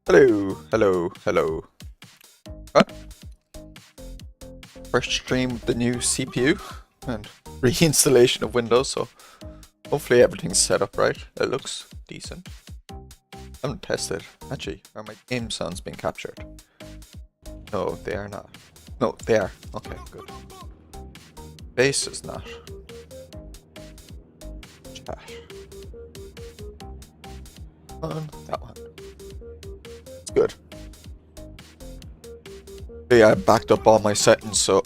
Hello, hello, hello. First stream with the new CPU and reinstallation of Windows, so hopefully everything's set up right. It looks decent. I haven't tested. Actually, are my game sounds being captured? No, they are not. No, they are. Okay, good. Bass is not. Chat. On that one. It's good. Yeah, I backed up all my settings, so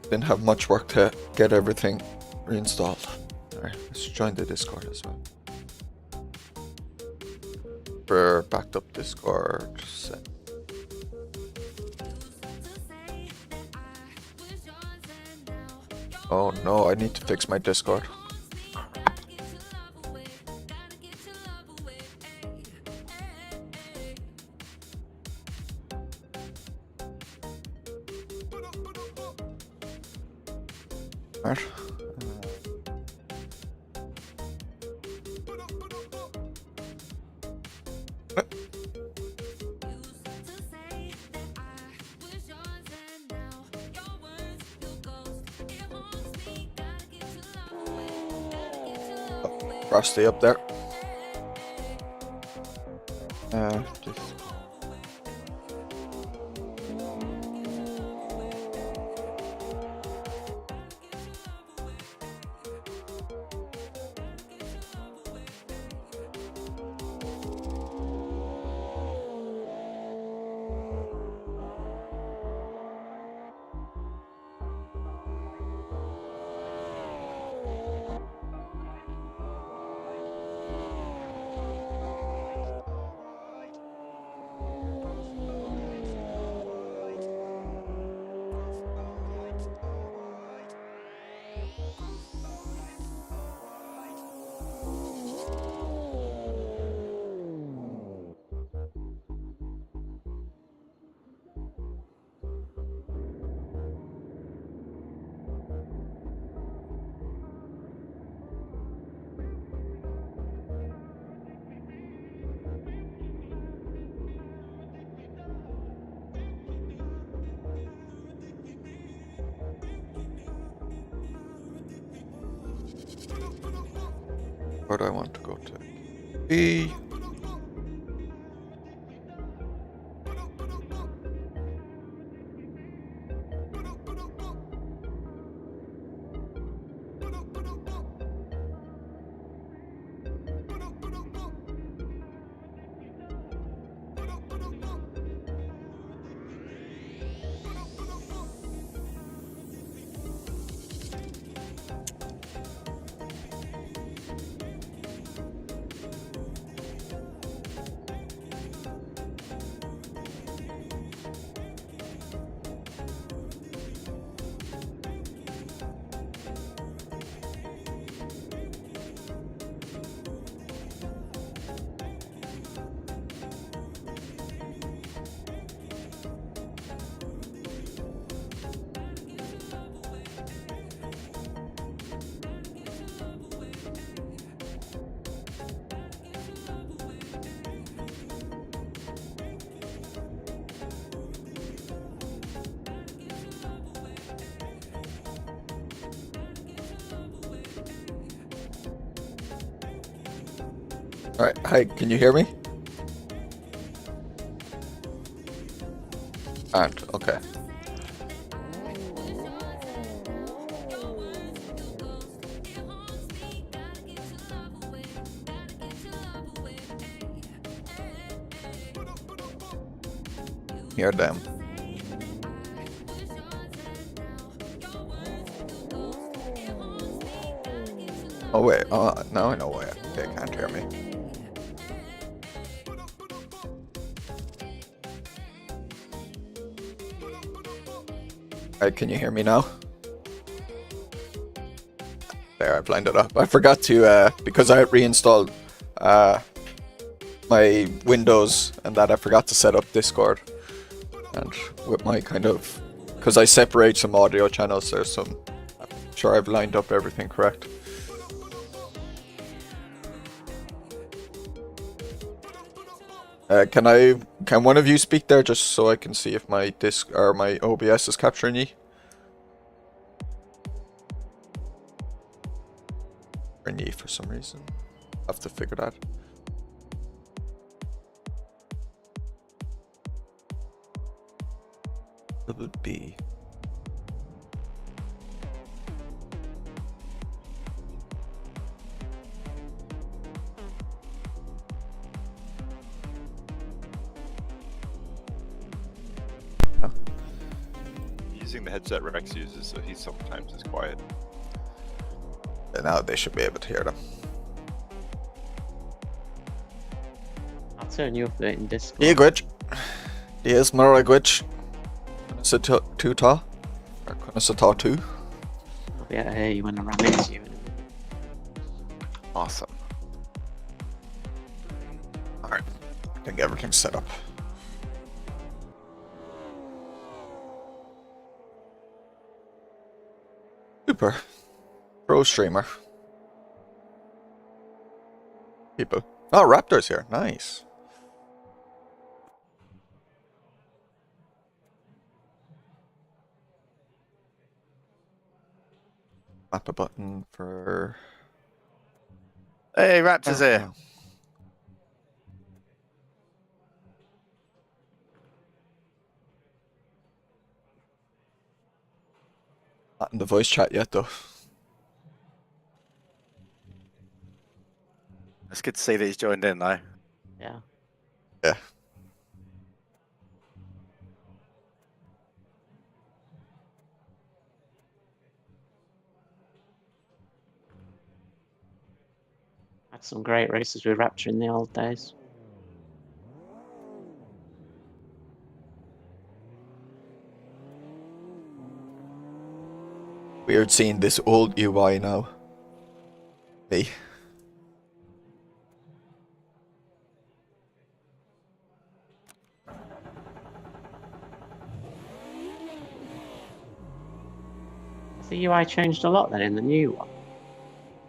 didn't have much work to get everything reinstalled. Alright, let's join the Discord as well. For backed up Discord set. Oh no, I need to fix my Discord. Right. Rusty up there. Just Where do I want to go to? B. Alright, hi, can you hear me? And okay. Hear them. Oh wait, now I know why they can't hear me. Alright, can you hear me now? There, I've lined it up. I forgot to, because I reinstalled my Windows and that, I forgot to set up Discord. And with my kind of, because I separate some audio channels, there's some, I'm sure I've lined up everything correct. Can one of you speak there just so I can see if my disc or my OBS is capturing you? Or knee for some reason. Have to figure that. It would be. Using the headset Rex uses, so he sometimes is quiet. And now they should be able to hear them. I'll turn you off there in Discord. Hey, Gwitch. Yes, Mara Gwitch. Too tall? Or Kunasa too? I'll be able to hear you when I ram into you. Awesome. Alright, I think everything's set up. Super. Pro streamer. People. Oh, Raptor's here. Nice. Map a button for... Hey, Raptor's here. Not in the voice chat yet, though. It's good to see that he's joined in, though. Yeah. Yeah. Had some great races with Raptor in the old days. Weird seeing this old UI now. Me. The UI changed a lot then in the new one.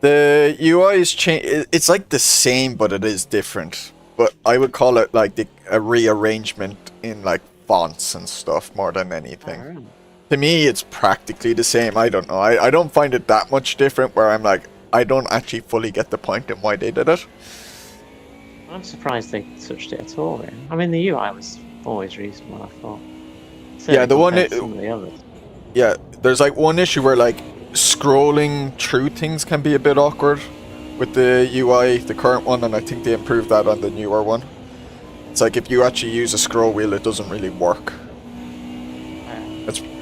The UI is changed. It's like the same, but it is different. But I would call it like a rearrangement in like fonts and stuff more than anything. Oh. To me, it's practically the same. I don't know. I don't find it that much different where I'm like, I don't actually fully get the point in why they did it. I'm surprised they touched it at all. Really. I mean, the UI was always reasonable, I thought. Yeah, the one compared to some of the others. Yeah, there's like one issue where like scrolling through things can be a bit awkward with the UI, the current one, and I think they improved that on the newer one. It's like if you actually use a scroll wheel, it doesn't really work.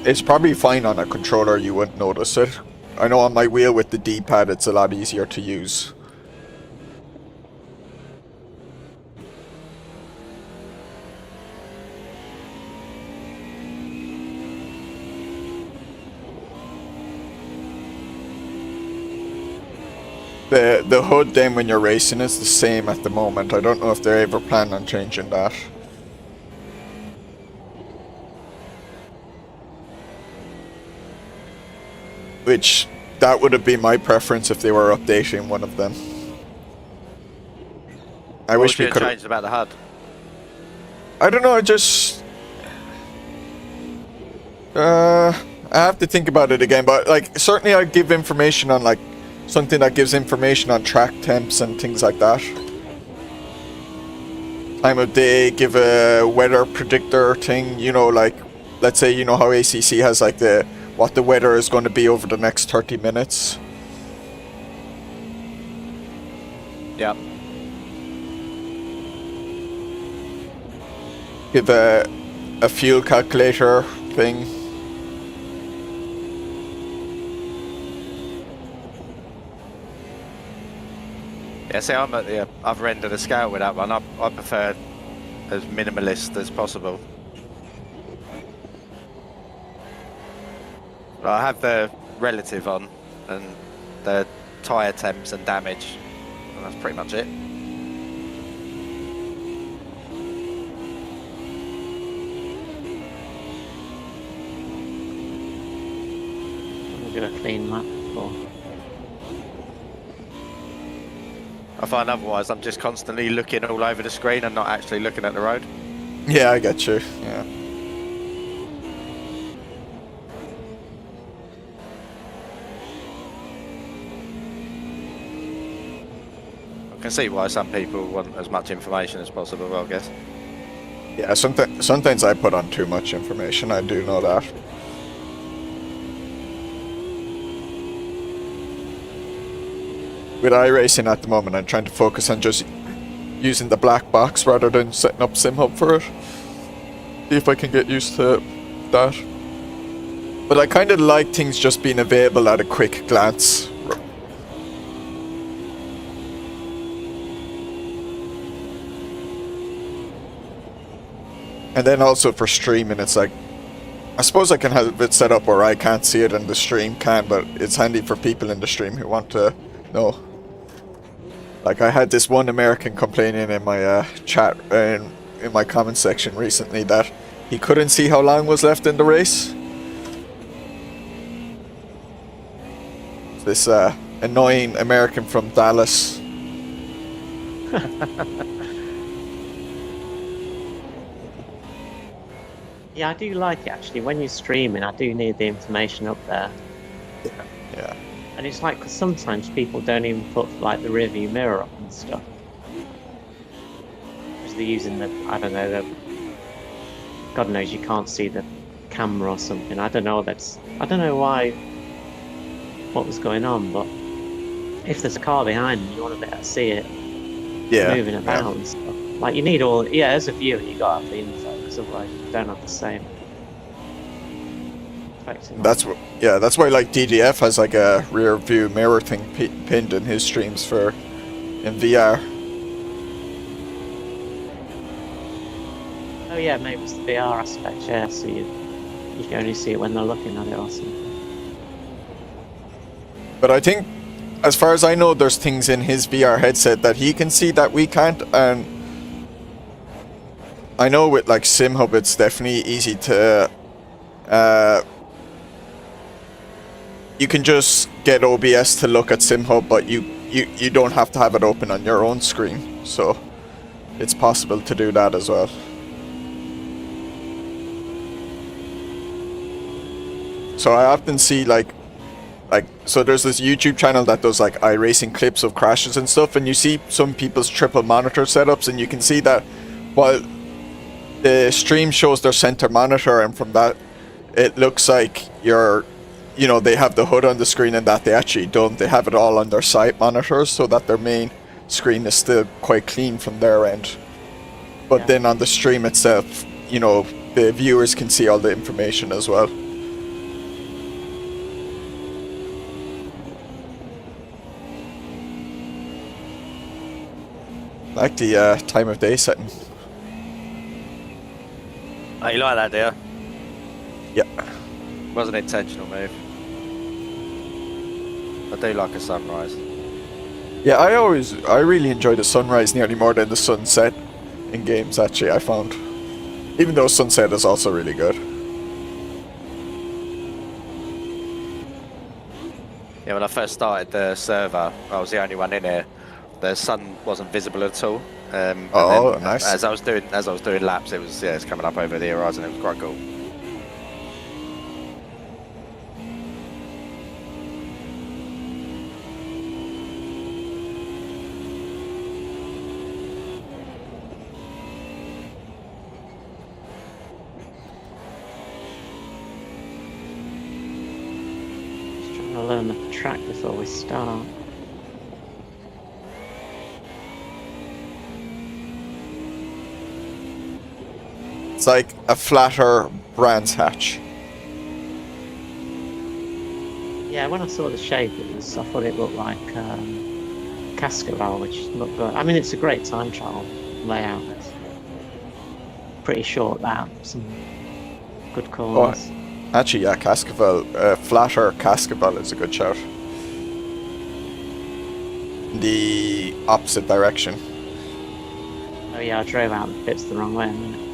It's probably fine on a controller, you wouldn't notice it. I know on my wheel with the D-pad it's a lot easier to use. The hood then when you're racing is the same at the moment. I don't know if they ever plan on changing that. Which, that would have been my preference if they were updating one of them. I wish we could have changed about the HUD. I don't know, I have to think about it again, but like certainly I'd give information on like something that gives information on track temps and things like that. Time of day, give a weather predictor thing, you know, like let's say you know how ACC has like what the weather is going to be over the next 30 minutes. Yeah. Give a fuel calculator thing. Yeah, see, I'm at the other end of the scale with that one. I prefer as minimalist as possible. I have the relative on and the tyre temps and damage, and that's pretty much it. We'll do a clean lap before. I find otherwise I'm just constantly looking all over the screen and not actually looking at the road. Yeah, I get you. Yeah. I can see why some people want as much information as possible, I guess. Yeah, sometimes I put on too much information, I do know that. With iRacing at the moment, I'm trying to focus on just using the black box rather than setting up SimHub for it. See if I can get used to that. But I kind of like things just being available at a quick glance. And then also for streaming, it's like, I suppose I can have it set up where I can't see it and the stream can, but it's handy for people in the stream who want to know. Like I had this one American complaining in my chat, in my comment section recently that he couldn't see how long was left in the race. This annoying American from Dallas. Yeah, I do like it actually. When you're streaming, I do need the information up there. Yeah. And it's like, because sometimes people don't even put like the rearview mirror up and stuff. Because they're using the, I don't know, God knows you can't see the camera or something. I don't know why, what was going on, but if there's a car behind you, you want to be able to see it moving about and stuff. Like you need all, as a viewer, you got to have the info, because otherwise you don't have the same. That's why like DDF has like a rear view mirror thing pinned in his streams in VR. Oh yeah, maybe it's the VR aspect, yeah, so you can only see it when they're looking at it or something. But I think, as far as I know, there's things in his VR headset that he can see that we can't, and I know with like SimHub it's definitely easy to you can just get OBS to look at SimHub, but you don't have to have it open on your own screen, so it's possible to do that as well. So I often see like like, so there's this YouTube channel that does like iRacing clips of crashes and stuff, and you see some people's triple monitor setups, and you can see that while the stream shows their center monitor, and from that it looks like you know, they have the HUD on the screen, and that they actually don't. They have it all on their side monitors so that their main screen is still quite clean from their end. But then on the stream itself, you know, the viewers can see all the information as well. Like the time of day setting. Oh, you like that, do you? Yeah. Wasn't an intentional move. I do like a sunrise. Yeah, I really enjoy the sunrise nearly more than the sunset in games, actually, I found. Even though sunset is also really good. Yeah, when I first started the server, I was the only one in here. The sun wasn't visible at all. And Oh, then nice. As I was doing laps, it's coming up over the horizon. It was quite cool. Just trying to learn the track before we start. It's like a flatter Brands Hatch. Yeah, when I saw the shape, I thought it looked like Cascavel, which looked good. I mean, it's a great time trial layout. It's pretty short lap, some good corners. Actually, yeah, Cascavel, flatter Cascavel is a good shout. The opposite direction. Oh yeah, I drove out the pits the wrong way a minute.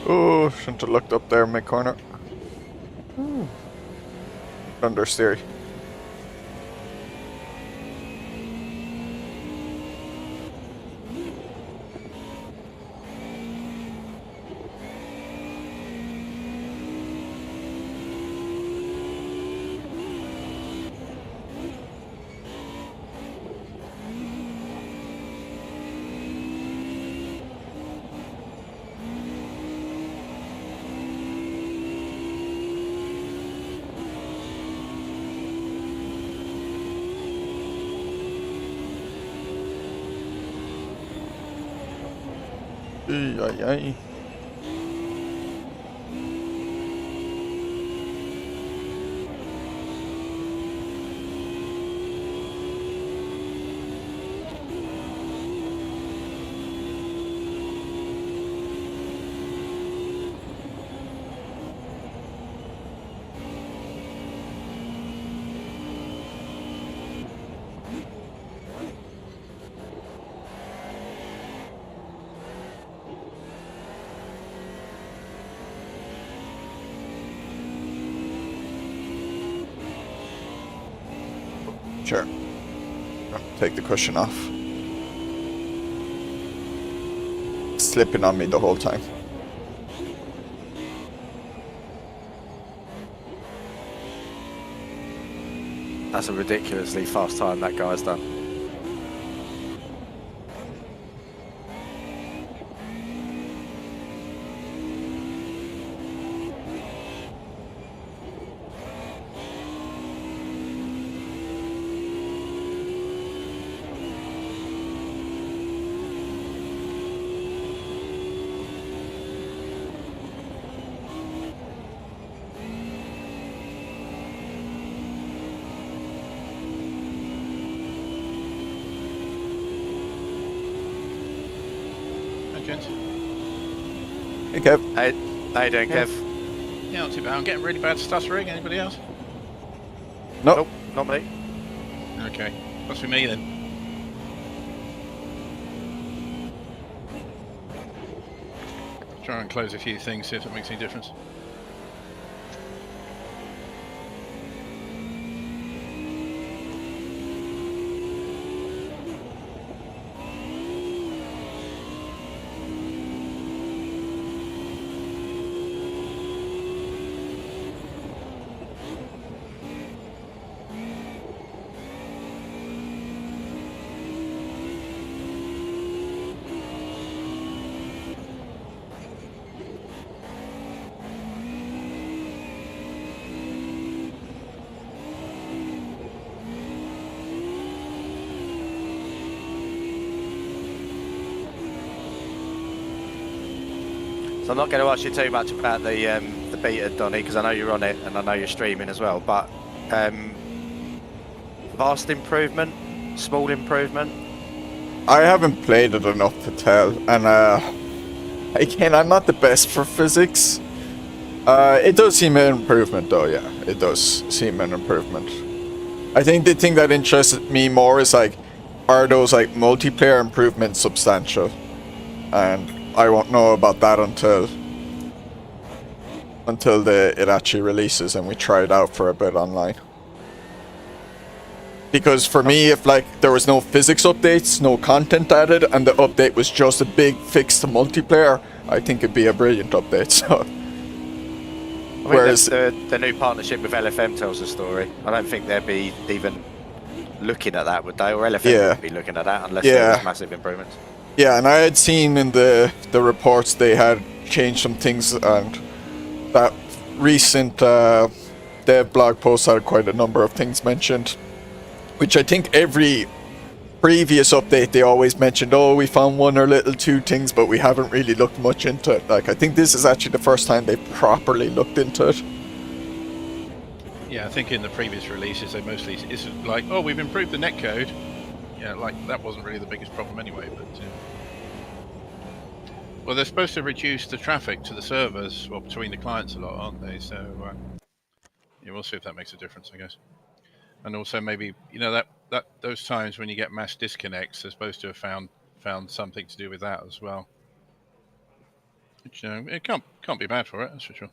Oh, shouldn't have looked up there in mid-corner. Understeer. Ay, ay. Sure. Take the cushion off. Slipping on me the whole time. That's a ridiculously fast time that guy's done. Hey, Kev. Hey, how you doing, Kev? Yeah, not too bad. I'm getting really bad stuttering. Anybody else? Nope. Nope, not me. Okay. Must be me then. try and close a few things, see if it makes any difference. So I'm not going to ask you too much about the beta, Donny, because I know you're on it and I know you're streaming as well. But vast improvement, small improvement. I haven't played it enough to tell, and again, I'm not the best for physics. It does seem an improvement, though. Yeah, it does seem an improvement. I think the thing that interests me more is like, are those like multiplayer improvements substantial? And I won't know about that until it actually releases and we try it out for a bit online. Because for me, if like there was no physics updates, no content added, and the update was just a big fix to multiplayer, I think it'd be a brilliant update. So, whereas the new partnership with LFM tells the story. I don't think they'd be even looking at that, would they? Or LFM wouldn't be looking at that unless there was massive improvements. Yeah, and I had seen in the reports they had changed some things, and that recent dev blog post had quite a number of things mentioned, which I think every previous update they always mentioned, oh, we found one or little two things, but we haven't really looked much into it. Like, I think this is actually the first time they properly looked into it. Yeah, I think in the previous releases they mostly, it's like, oh, we've improved the netcode. Yeah, like that wasn't really the biggest problem anyway, but well, they're supposed to reduce the traffic to the servers, or between the clients a lot, aren't they? So yeah, we'll see if that makes a difference, I guess. And also maybe, you know, that those times when you get mass disconnects, they're supposed to have found something to do with that as well. Which it can't be bad for it, that's for sure.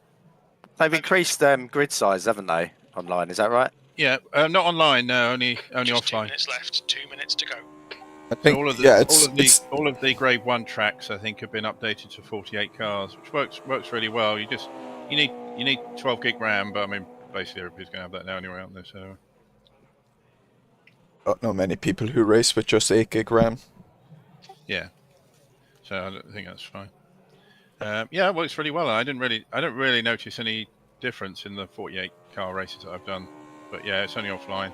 They've increased grid size, haven't they, online? Is that right? Yeah, not online. No, only Just offline. 2 minutes left. 2 minutes to go. I think, So all of the grade 1 tracks, I think, have been updated to 48 cars, which works really well. You need 12 gig RAM, but I mean, basically everybody's going to have that now anyway, aren't they? So don't know many people who race with just 8 gig RAM. yeah, so I don't think that's fine. Yeah, it works really well. I don't really notice any difference in the 48 car races that I've done, but yeah, it's only offline.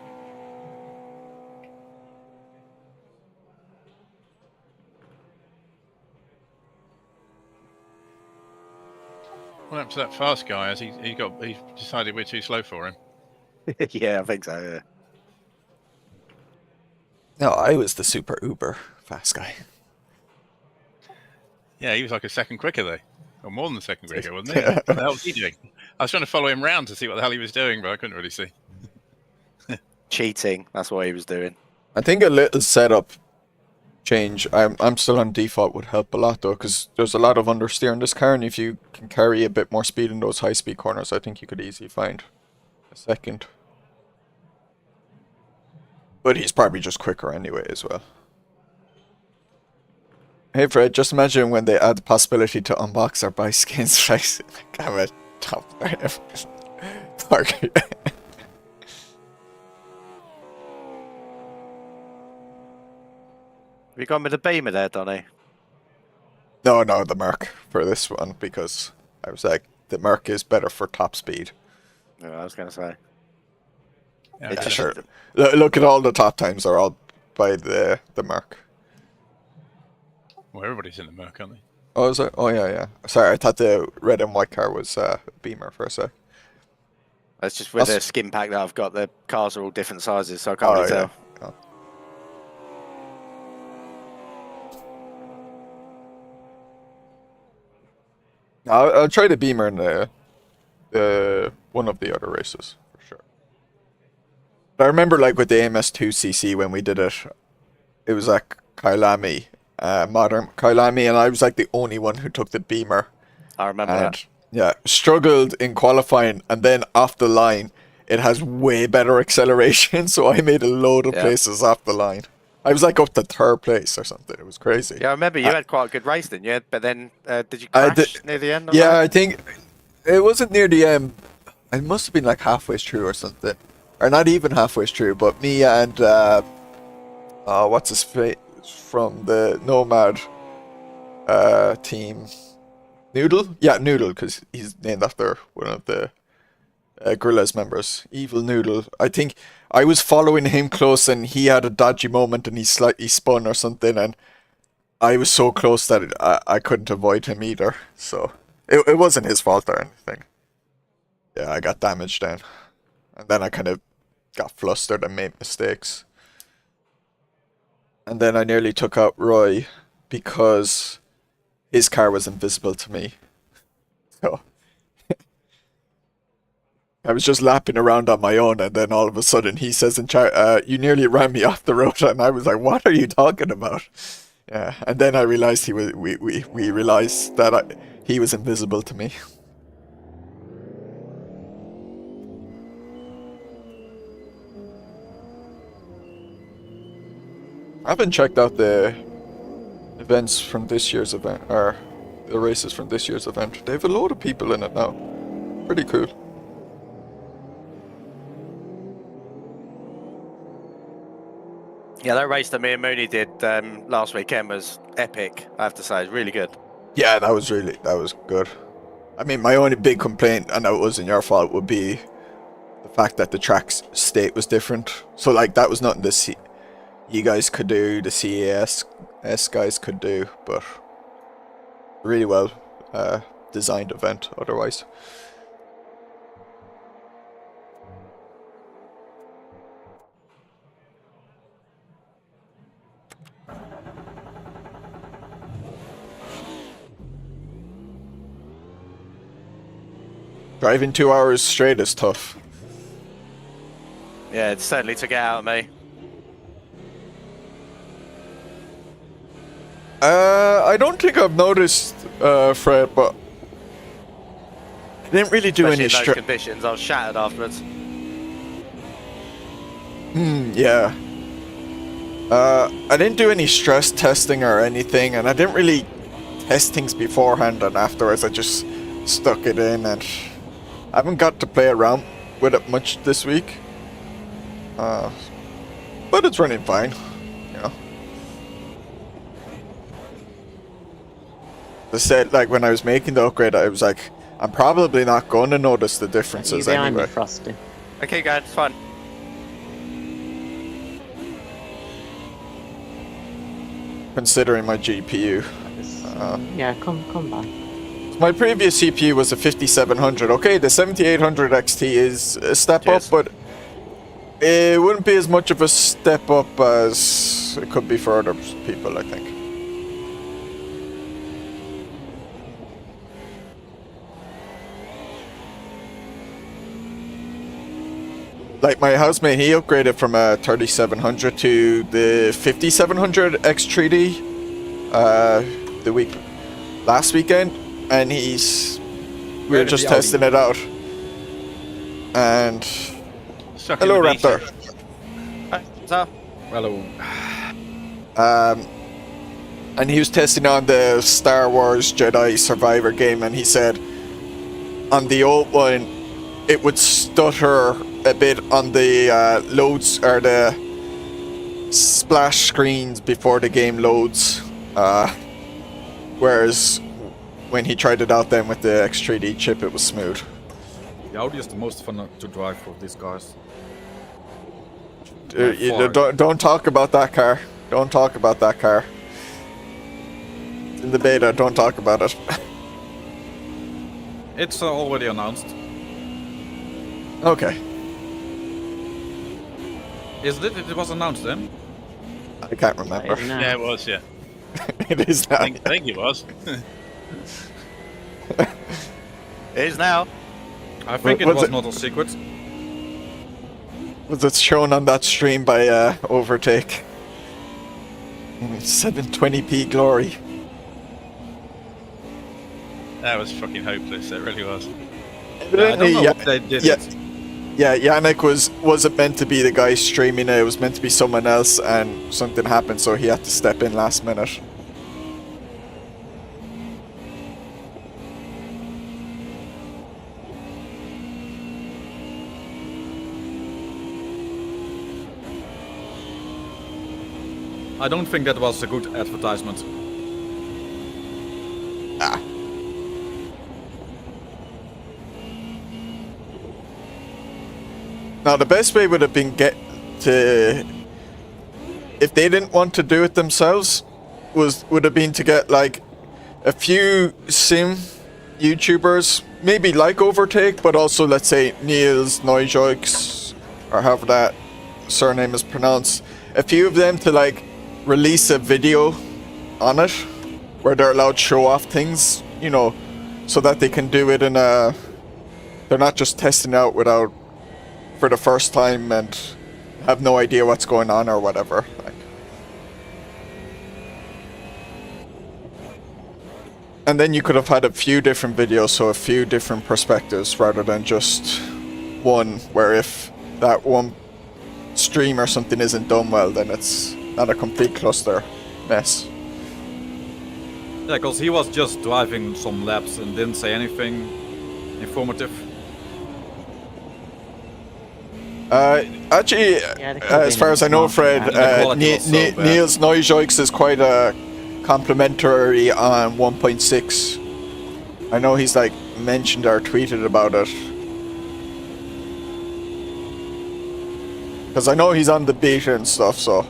What happened to that fast guy? Has he decided we're too slow for him? Yeah, I think so. Yeah. No, I was the super uber fast guy. Yeah, he was like a second quicker though, or more than a second quicker, wasn't he? What the hell was he doing? I was trying to follow him around to see what the hell he was doing, but I couldn't really see. Cheating, that's what he was doing. I think a little setup change. I'm still on default would help a lot though, because there's a lot of understeer in this car, and if you can carry a bit more speed in those high speed corners, I think you could easily find a second. But he's probably just quicker anyway as well. Hey Fred, just imagine when they add the possibility to unbox or buy skins, right? I'm a top target. Have you gone with the Beamer there, Donny? No, the Merc for this one, because I was like, the Merc is better for top speed. No, I was going to say. Yeah, It's Sure. Look at all the top times are all by the Merc. Well, everybody's in the Merc, aren't they? Oh, is it? Oh, yeah. Sorry, I thought the red and white car was Beamer for a sec. That's just with the skin pack that I've got. The cars are all different sizes, so I can't really tell. Oh. I'll try the Beamer in the one of the other races for sure. But I remember, like with the AMS2 CC when we did it, it was like Kailami, modern Kailami, and I was like the only one who took the Beamer I remember and that. yeah, struggled in qualifying, and then off the line, it has way better acceleration. So I made a load of places off the line. I was like up to 3rd place or something. It was crazy. Yeah, I remember you had quite a good race, didn't you? But then, did you crash near the end? Yeah, I think it wasn't near the end. It must have been like halfway through or something, or not even halfway through. But me and what's his face from the Nomad team, Noodle. Yeah, Noodle, because he's named after one of the Gorillaz members, Evil Noodle. I think I was following him close, and he had a dodgy moment, and he slightly spun or something, and I was so close that I couldn't avoid him either. So it wasn't his fault or anything. Yeah, I got damaged then, and then I kind of got flustered and made mistakes, and then I nearly took out Roy because his car was invisible to me. So I was just lapping around on my own, and then all of a sudden he says in chat, "You nearly ran me off the road," and I was like, "What are you talking about?" Yeah, and then I realized he was. We realized that he was invisible to me. I haven't checked out the events from this year's event, or the races from this year's event. They have a load of people in it now. Pretty cool. Yeah, that race that me and Mooney did last weekend was epic, I have to say. It's really good. Yeah, that was good. I mean, my only big complaint, and it wasn't your fault, would be the fact that the track's state was different. So, like, that was nothing you guys could do, the CAS guys could do, but really well designed event otherwise. Driving 2 hours straight is tough. Yeah, it certainly took it out of me. I don't think I've noticed, Fred, but I didn't really do Especially any in those conditions. I was shattered afterwards. Yeah. I didn't do any stress testing or anything, and I didn't really test things beforehand and afterwards. I just stuck it in, and I haven't got to play around with it much this week. But it's running fine, you know. I said, like, when I was making the upgrade, I was like, I'm probably not going to notice the differences anyway. Frosty. Okay, guys, it's fine. Considering my GPU. Yeah, come back. My previous CPU was a 5700. Okay, the 7800 XT is a step up, but it wouldn't be as much of a step up as it could be for other people, I think. Like my housemate, he upgraded from a 3700 to the 5700 X3D last weekend, and we were just testing it out. And hello, Raptor. Hello. And he was testing on the Star Wars Jedi Survivor game, and he said on the old one it would stutter a bit on the loads or the splash screens before the game loads, whereas when he tried it out then with the X3D chip, it was smooth. The Audi is the most fun to drive for these cars. Don't talk about that car. Don't talk about that car. In the beta, don't talk about it. It's already announced. Okay. It was announced then? I can't remember. Yeah, it was, yeah. It is now. I think it was. It is now. I think it was not a secret. Was it shown on that stream by Overtake? 720p glory. That was fucking hopeless. It really was. Evidently, I don't know what they did. Yeah, Yannick wasn't meant to be the guy streaming it. It was meant to be someone else, and something happened, so he had to step in last minute. I don't think that was a good advertisement. Ah. Now the best way would have been if they didn't want to do it themselves, would have been to get like a few sim YouTubers, maybe like Overtake, but also let's say Niels Neujoix, or however that surname is pronounced. A few of them to like release a video on it where they're allowed to show off things, you know, so that they can do it in a. They're not just testing out for the first time and have no idea what's going on or whatever. Like. And then you could have had a few different videos, so a few different perspectives rather than just one, where if that one stream or something isn't done well, then it's not a complete cluster mess. Yeah, because he was just driving some laps and didn't say anything informative. Actually, as far as I know, Fred, Niels Neujoix is quite complimentary on 1.6. I know he's like mentioned or tweeted about it. Because I know he's on the beta and stuff, so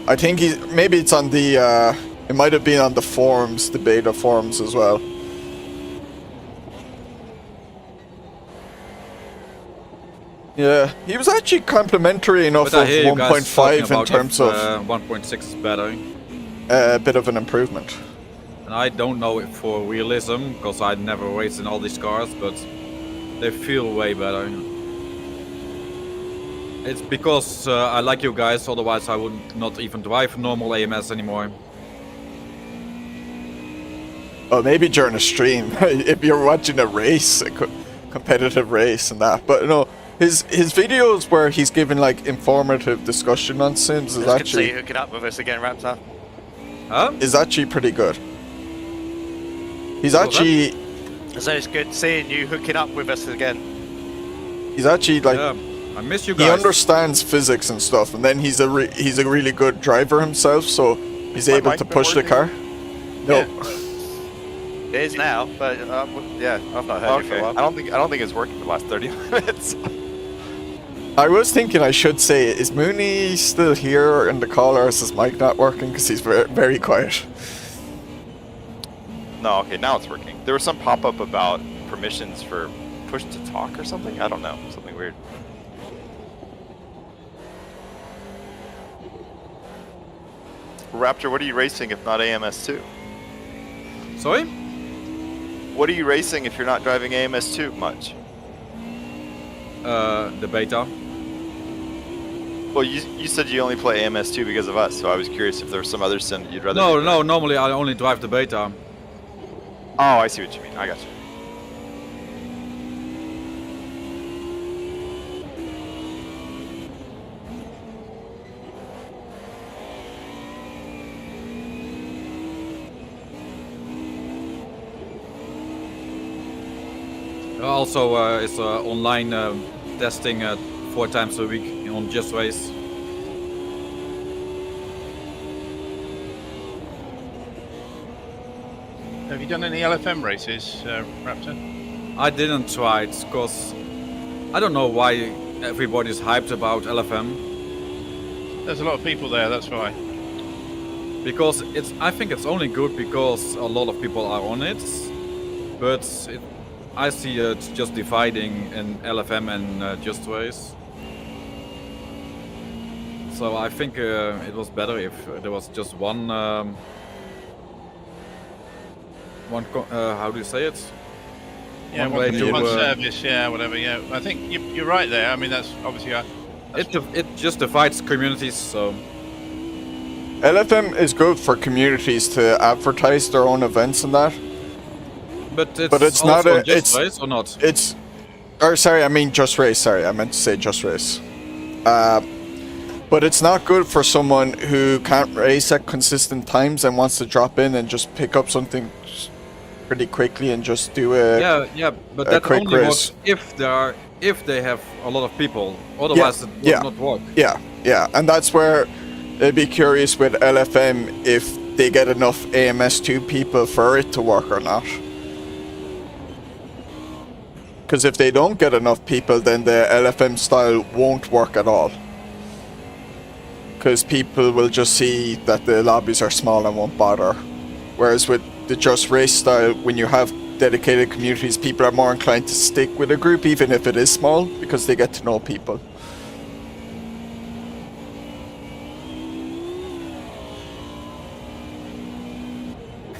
I think maybe it's on the it might have been on the forums, the beta forums as well. Yeah, he was actually complimentary enough of 1.5 in terms of 1.6 is better. A bit of an improvement. And I don't know if for realism, because I never raced in all these cars, but they feel way better. It's because I like you guys, otherwise I would not even drive normal AMS anymore. Oh, maybe during a stream, if you're watching a race, a competitive race and that, but no. His videos where he's giving like informative discussion on sims is actually. See you hooking up with us again, Raptor. Huh? Is actually pretty good. He's actually. So it's good seeing you hooking up with us again. He's actually like. Yeah, I miss you guys. He understands physics and stuff, and then he's a really good driver himself, so he's able to push the car. No. Yeah. It is now, but yeah, I've not heard you for a while. I don't think it's working for the last 30 minutes. I was thinking I should say, is Mooney still here in the call, or is his mic not working? Because he's very, very quiet. No, okay, now it's working. There was some pop-up about permissions for push to talk or something. I don't know, something weird. Raptor, what are you racing if not AMS2? Sorry? What are you racing if you're not driving AMS2 much? The beta. Well, you said you only play AMS2 because of us, so I was curious if there was some other sim that you'd rather. No, normally I only drive the beta. Oh, I see what you mean. I got you. Also, it's online testing 4 times a week on Just Race. Have you done any LFM races, Raptor? I didn't try it because I don't know why everybody's hyped about LFM. There's a lot of people there, that's why. Because I think it's only good because a lot of people are on it, but I see it just dividing in LFM and Just Race. So I think it was better if there was just one, how do you say it? Yeah, one service, yeah, whatever, yeah. I think you're right there. I mean, that's obviously... It just divides communities, so... LFM is good for communities to advertise their own events and that. But it's also not a- just it's- race or not? It's, or sorry, I mean just race. Sorry, I meant to say just race. But it's not good for someone who can't race at consistent times and wants to drop in and just pick up something pretty quickly and just do a Yeah, but a that quick only race. works if they have a lot of people. Otherwise, it will yeah. not work. Yeah, and that's where I'd be curious with LFM if they get enough AMS2 people for it to work or not. Because if they don't get enough people, then the LFM style won't work at all. Because people will just see that the lobbies are small and won't bother. Whereas with the just race style, when you have dedicated communities, people are more inclined to stick with a group, even if it is small, because they get to know people.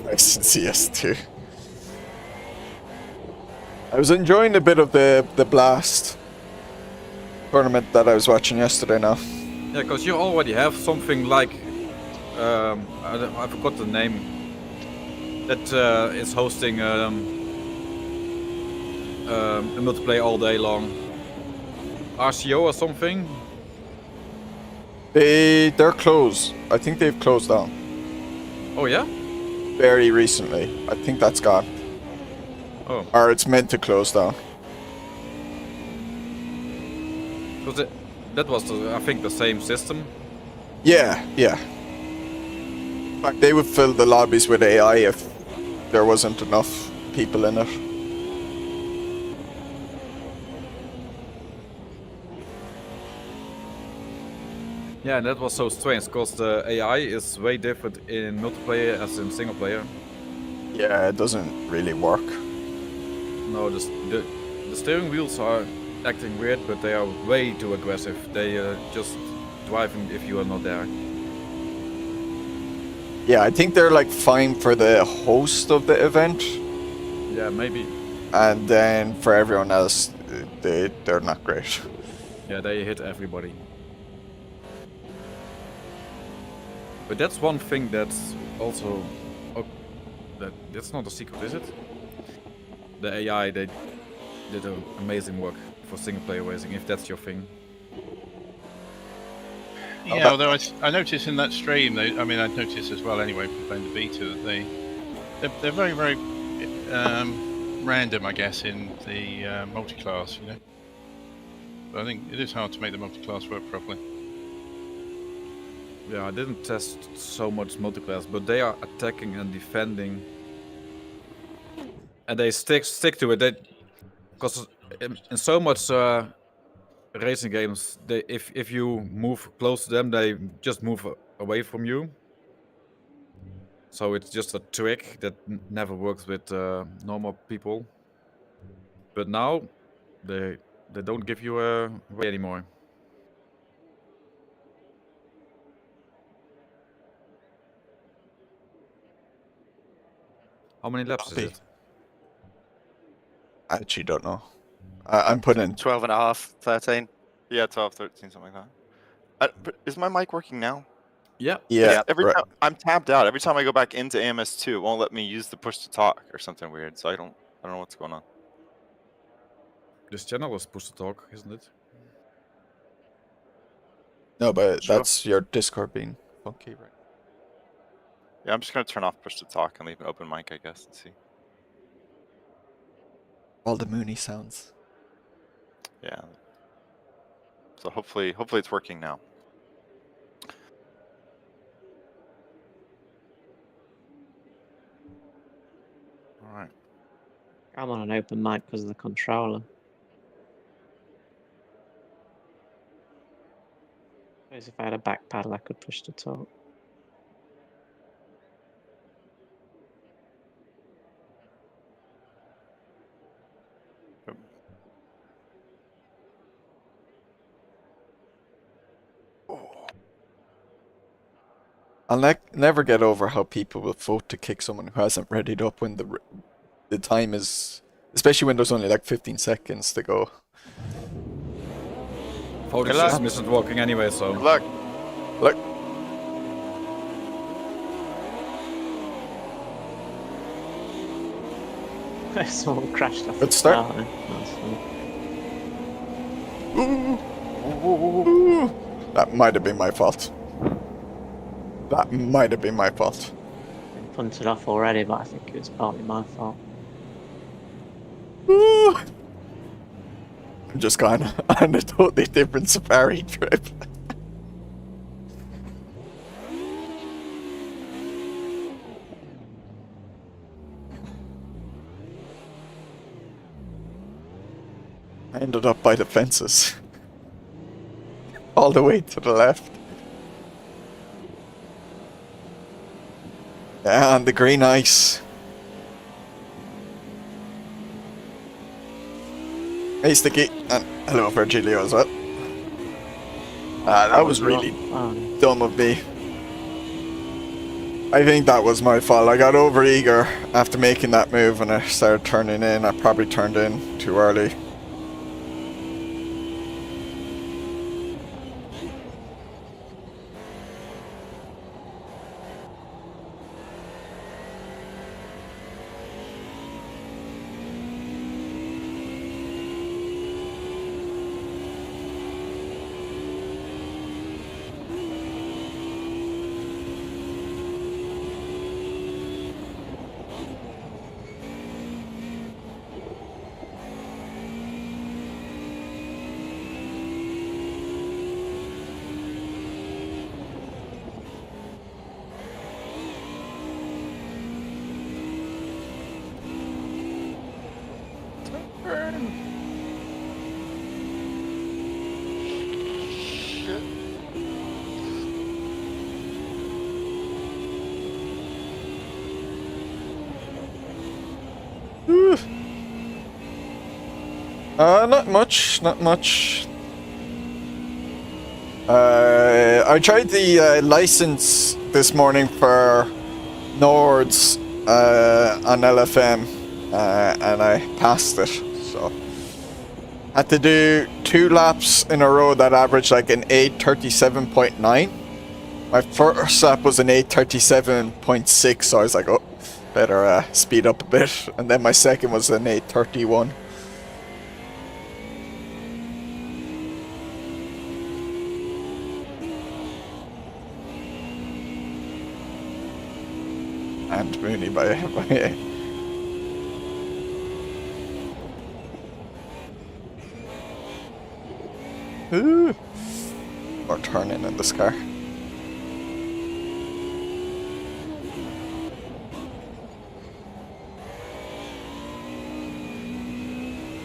Nice in CS2. I was enjoying a bit of the Blast tournament that I was watching yesterday now. Yeah, because you already have something like I forgot the name that is hosting a multiplayer all day long. RCO or something. They're closed. I think they've closed down Oh yeah. very recently. I think that's gone. Oh, Or it's meant to close down. because that was I think the same system. Yeah. In fact, they would fill the lobbies with AI if there wasn't enough people in it. Yeah, and that was so strange because the AI is way different in multiplayer as in single player. Yeah, it doesn't really work. No, the steering wheels are acting weird, but they are way too aggressive. They just driving if you are not there. Yeah, I think they're like fine for the host of the event, Yeah, maybe. and then for everyone else, they're not great. Yeah, they hit everybody. But that's one thing that's also... Oh, that's not a secret, is it? The AI, they did amazing work for single player racing, if that's your thing. Yeah, although I noticed in that stream, I mean, I noticed as well anyway from playing the beta that they're very, very random, I guess, in the multi-class, you know. But I think it is hard to make the multi-class work properly. Yeah, I didn't test so much multiclass, but they are attacking and defending, and they stick to it. Because in so much racing games, if you move close to them, they just move away from you. So it's just a trick that never works with normal people. But now they don't give you away anymore. How many laps is it? I actually don't know. I'm putting 12 and a half, 13. Yeah, 12, 13, something like that. But is my mic working now? Yeah. yeah. Every right. time I'm tabbed out. Every time I go back into AMS2, it won't let me use the push to talk or something weird. So I don't know what's going on. This channel was push to talk, isn't it? No, but Sure. that's your Discord being funky, right? Yeah, I'm just gonna turn off push to talk and leave an open mic, I guess, and see. All the Mooney sounds. Yeah. So hopefully it's working now. All right. I'm on an open mic because of the controller. I suppose if I had a back paddle, I could push to talk. I'll never get over how people will vote to kick someone who hasn't readied up when the time is, especially when there's only like 15 seconds to go. Voting Good luck. system isn't working anyway, so... Good luck. Look. Someone crashed off. Good start. That was funny. That might have been my fault. That might have been my fault. Been punted off already, but I think it was partly my fault. Ooh. I'm just gone on a totally different safari trip. I ended up by the fences. All the way to the left. Yeah, on the green ice. Hey Sticky, and hello Virgilio as well. That was really dumb of me. I think that was my fault. I got over eager after making that move and I started turning in. I probably turned in too early. Not much, not much. I tried the license this morning for Nords on LFM and I passed it, so had to do 2 laps in a row that averaged like an 8:37.9. My first lap was an 8:37.6, so I was like, oh, better speed up a bit, and then my second was an 8:31. And Mooney by Ooh. More turning in this car.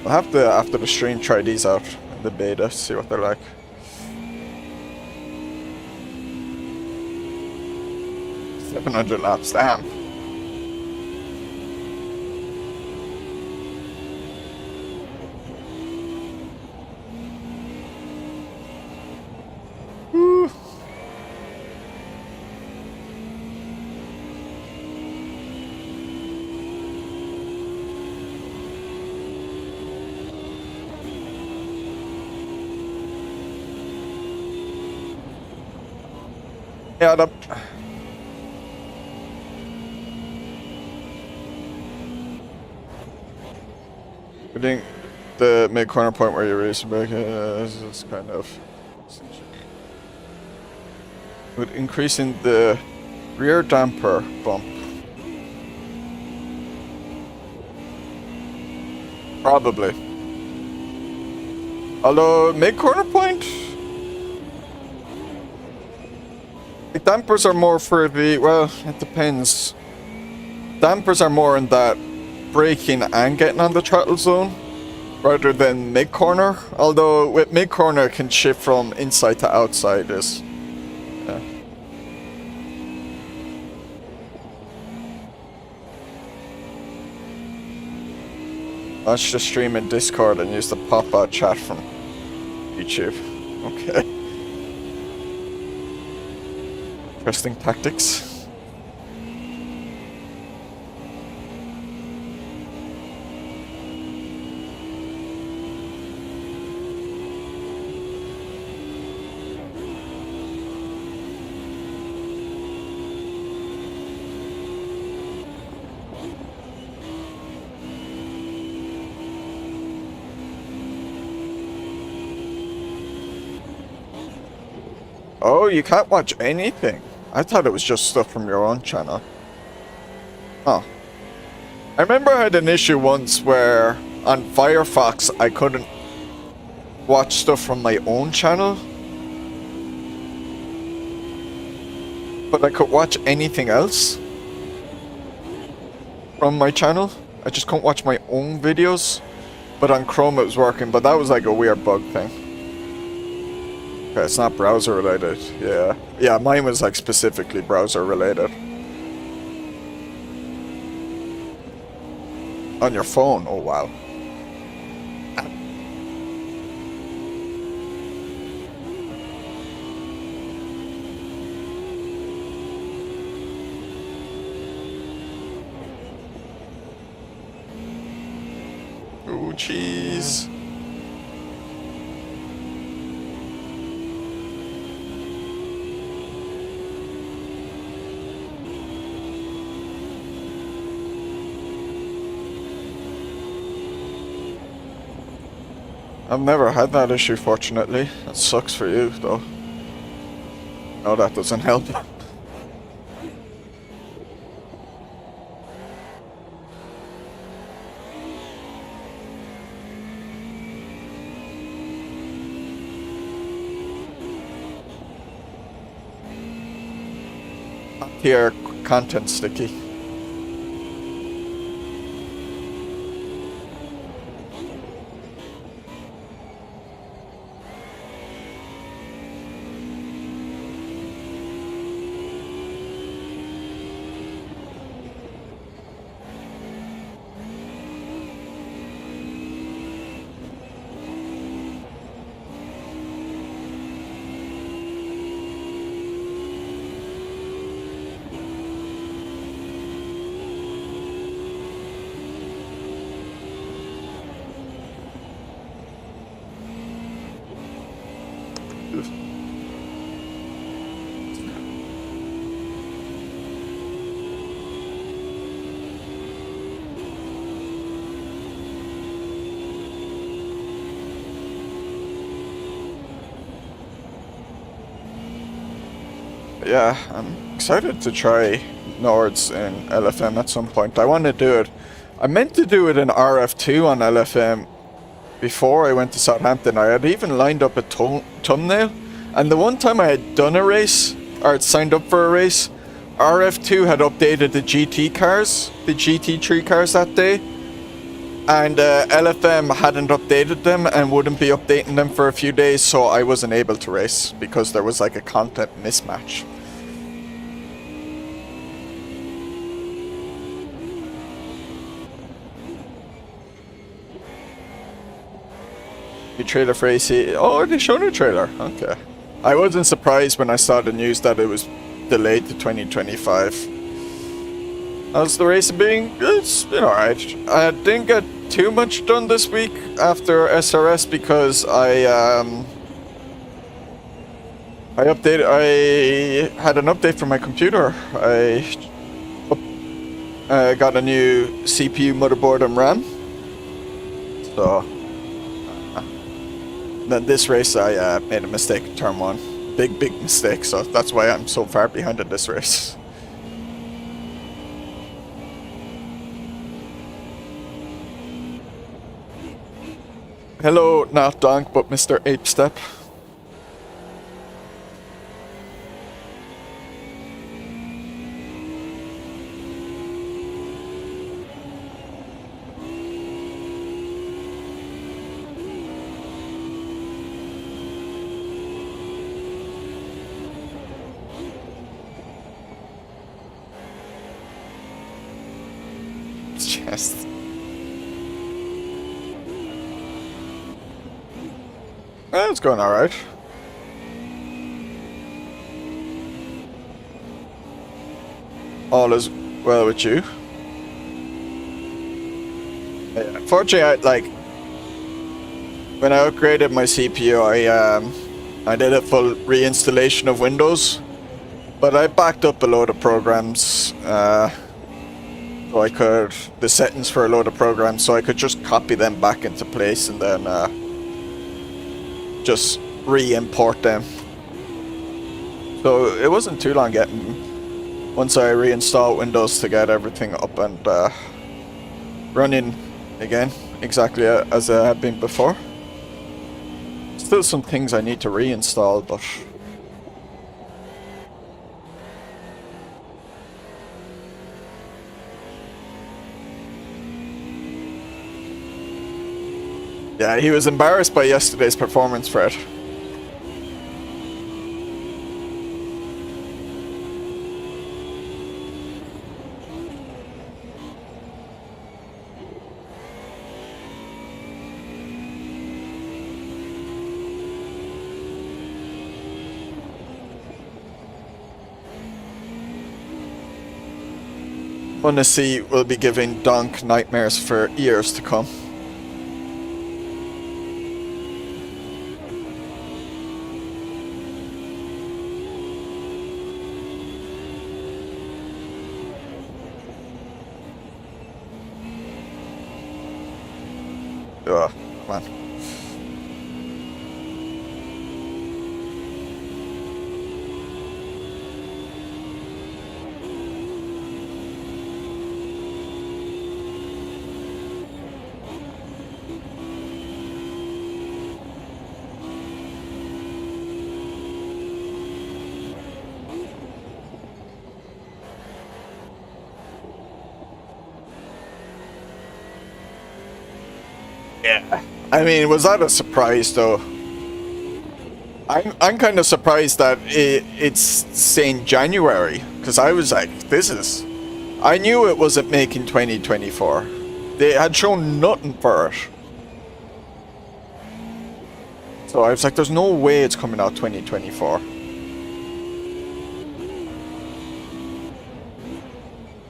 I'll have to, after the stream, try these out in the beta, see what they're like. $700 laps, damn. Woo. Yeah, I think the mid-corner point where you're racing back is kind of... With increasing the rear damper bump. Probably. Although, mid-corner point... The dampers are more for the... Well, it depends. Dampers are more in that braking and getting on the throttle zone rather than mid-corner, although with mid-corner it can shift from inside to outside. Yeah. Watch the stream in Discord and use the pop-out chat from YouTube. Okay. Interesting tactics. Oh, you can't watch anything. I thought it was just stuff from your own channel. Oh. I remember I had an issue once where on Firefox I couldn't watch stuff from my own channel. But I could watch anything else from my channel. I just couldn't watch my own videos. But on Chrome it was working, but that was like a weird bug thing. Okay, it's not browser related. Yeah. Yeah, mine was like specifically browser related. On your phone? Oh wow. Oh, jeez. I've never had that issue, fortunately. That sucks for you, though. No, that doesn't help. Here, content sticky. Yeah, I'm excited to try Nords in LFM at some point. I want to do it. I meant to do it in RF2 on LFM before I went to Southampton. I had even lined up a thumbnail, and the one time I had done a race, or had signed up for a race, RF2 had updated the GT cars, the GT3 cars that day, and LFM hadn't updated them and wouldn't be updating them for a few days, so I wasn't able to race because there was like a content mismatch. New trailer for AC. Oh, they showed a trailer. Okay. I wasn't surprised when I saw the news that it was delayed to 2025. How's the race been? It's been alright. I didn't get too much done this week after SRS because I had an update for my computer. I got a new CPU, motherboard, and RAM. So then this race I made a mistake in turn 1. Big mistake, so that's why I'm so far behind in this race. Hello, not Donk, but Mr. Ape Step. Chest. It's going alright. All is well with you. Unfortunately, when I upgraded my CPU, I did a full reinstallation of Windows, but I backed up a load of programs. So I could, the settings for a load of programs, so I could just copy them back into place and then just re-import them. So it wasn't too long getting, once I reinstalled Windows to get everything up and running again, exactly as it had been before. Still some things I need to reinstall, but... yeah, he was embarrassed by yesterday's performance, Fred. Honesty will be giving Donk nightmares for years to come. Ugh, man. Yeah. I mean, was that a surprise though? I'm kind of surprised that it's saying January, because I was like, I knew it wasn't making 2024. They had shown nothing for it. So I was like, there's no way it's coming out 2024.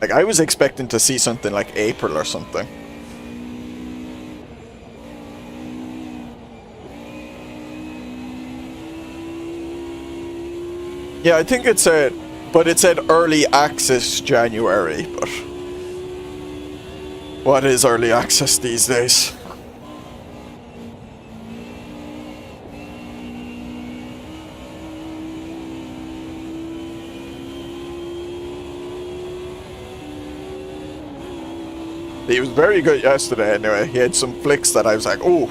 Like, I was expecting to see something like April or something. Yeah, I think it said, but it said early access January, but what is early access these days? He was very good yesterday anyway. He had some flicks that I was like, oh.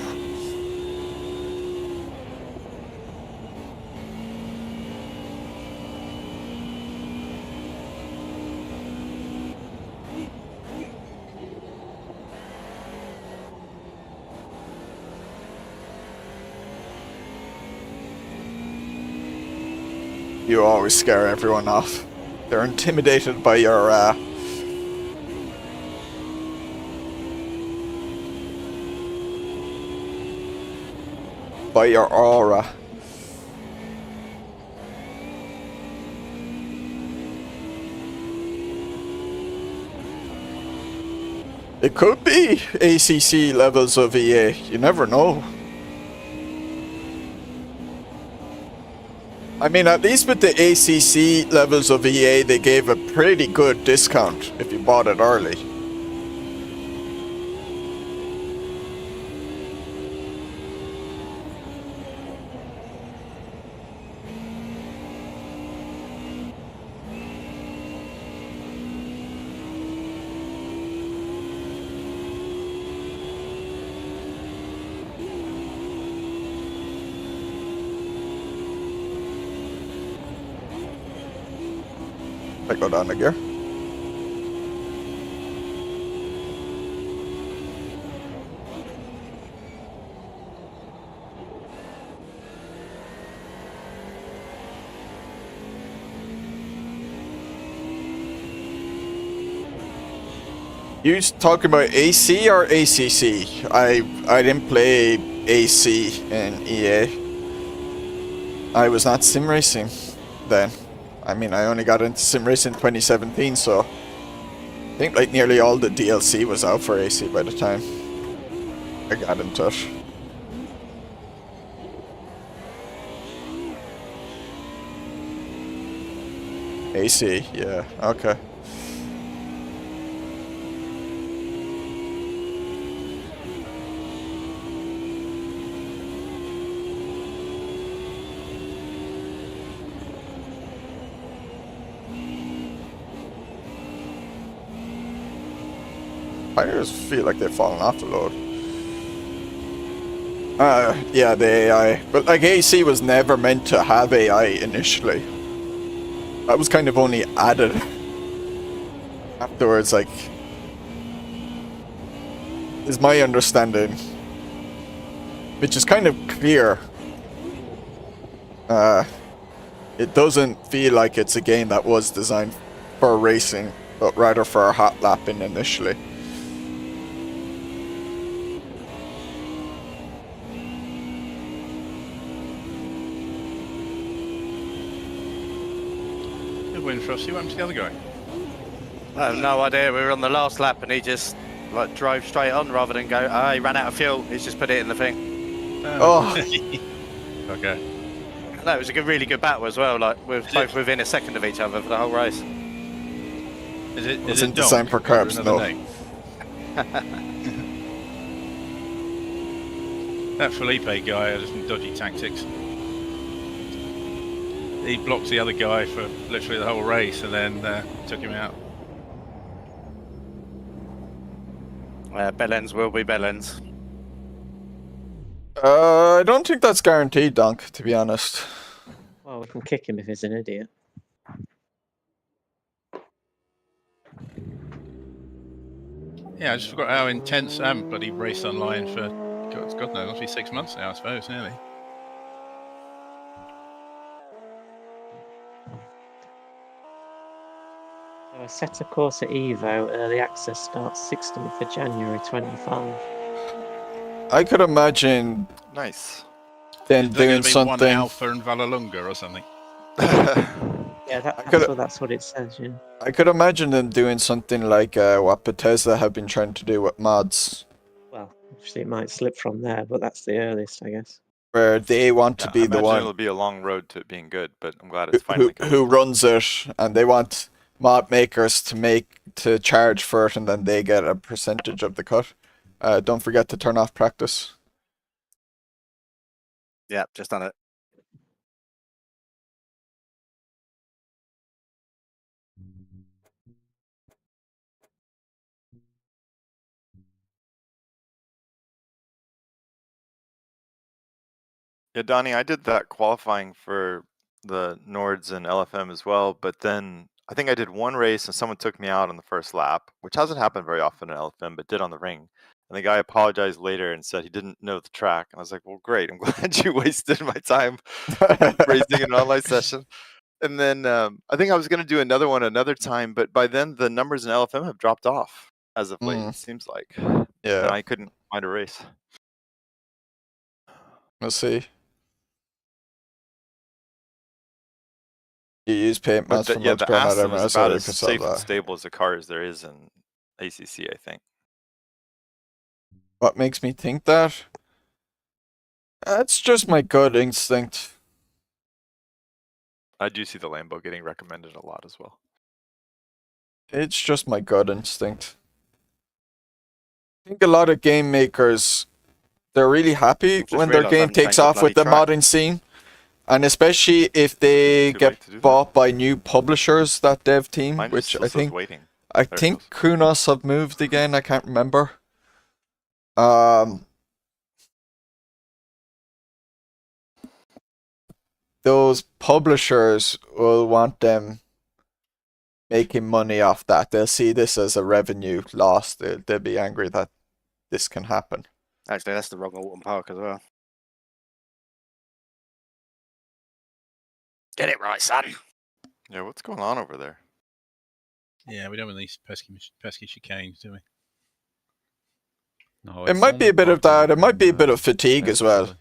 You always scare everyone off. They're intimidated by your aura. It could be ACC levels of EA. You never know. I mean, at least with the ACC levels of EA, they gave a pretty good discount if you bought it early. I go down the gear. You talking about AC or ACC? I didn't play AC in EA. I was not sim racing then. I mean, I only got into sim racing in 2017, so I think like nearly all the DLC was out for AC by the time I got into it. AC, yeah, okay. tires feel like they've fallen off the load. Yeah, the AI. But like AC was never meant to have AI initially. That was kind of only added afterwards, like, is my understanding. Which is kind of clear. It doesn't feel like it's a game that was designed for racing, but rather for hot lapping initially. Good win, Frosty. What happened to the other guy? I have no idea. We were on the last lap and he just like drove straight on rather than go, he ran out of fuel. He's just put it in the thing. Oh. Okay. No, it was a really good battle as well. Like we're both within a second of each other for the whole race. Is it? It's in design for carbs, no. That Felipe guy has some dodgy tactics. He blocked the other guy for literally the whole race and then took him out. Bellends will be Bellends. I don't think that's guaranteed, Dunk, to be honest. Well, we can kick him if he's an idiot. Yeah, I just forgot how intense I haven't bloody raced online for God knows, must be 6 months now, I suppose, nearly. So Sendtacular Evo early access starts 16th of January 25. I could imagine Nice. them doing One something. Alpha and Vallalunga or something. Yeah, that's what it says, yeah. I could imagine them doing something like what Bethesda have been trying to do with mods, Well, obviously it might slip from there, but that's the earliest, I guess. where they want to Yeah, be I the imagine one it'll be a long road to it being good, but I'm glad it's finally good. who runs it, and they want mod makers to charge for it, and then they get a percentage of the cut. Don't forget to turn off practice. Yeah, just done it. Yeah, Donnie, I did that qualifying for the Nords and LFM as well, but then I think I did one race and someone took me out on the first lap, which hasn't happened very often in LFM, but did on the ring. And the guy apologized later and said he didn't know the track. And I was like, well, great. I'm glad you wasted my time racing an online session. And then I think I was going to do another one another time, but by then the numbers in LFM have dropped off as of late, it seems like. Yeah. And I couldn't find a race. Let's see. You use paint But mats from the Aston is about as that. safe and stable as a car as there is in ACC, I think. What makes me think that? That's just my gut instinct. I do see the Lambo getting recommended a lot as well. It's just my gut instinct. I think a lot of game makers, they're really happy when their game takes off with the modding scene. And especially if they get bought by new publishers, that dev team, which I think Kunos have moved again, I can't remember. Those publishers will want them making money off that. They'll see this as a revenue loss. They'll be angry that this can happen. Actually, that's the wrong Oulton Park as well. Get it right, son. Yeah, what's going on over there? Yeah, we don't want these pesky chicanes, do we? No, it might be a bit of that. It might be a bit of fatigue as well.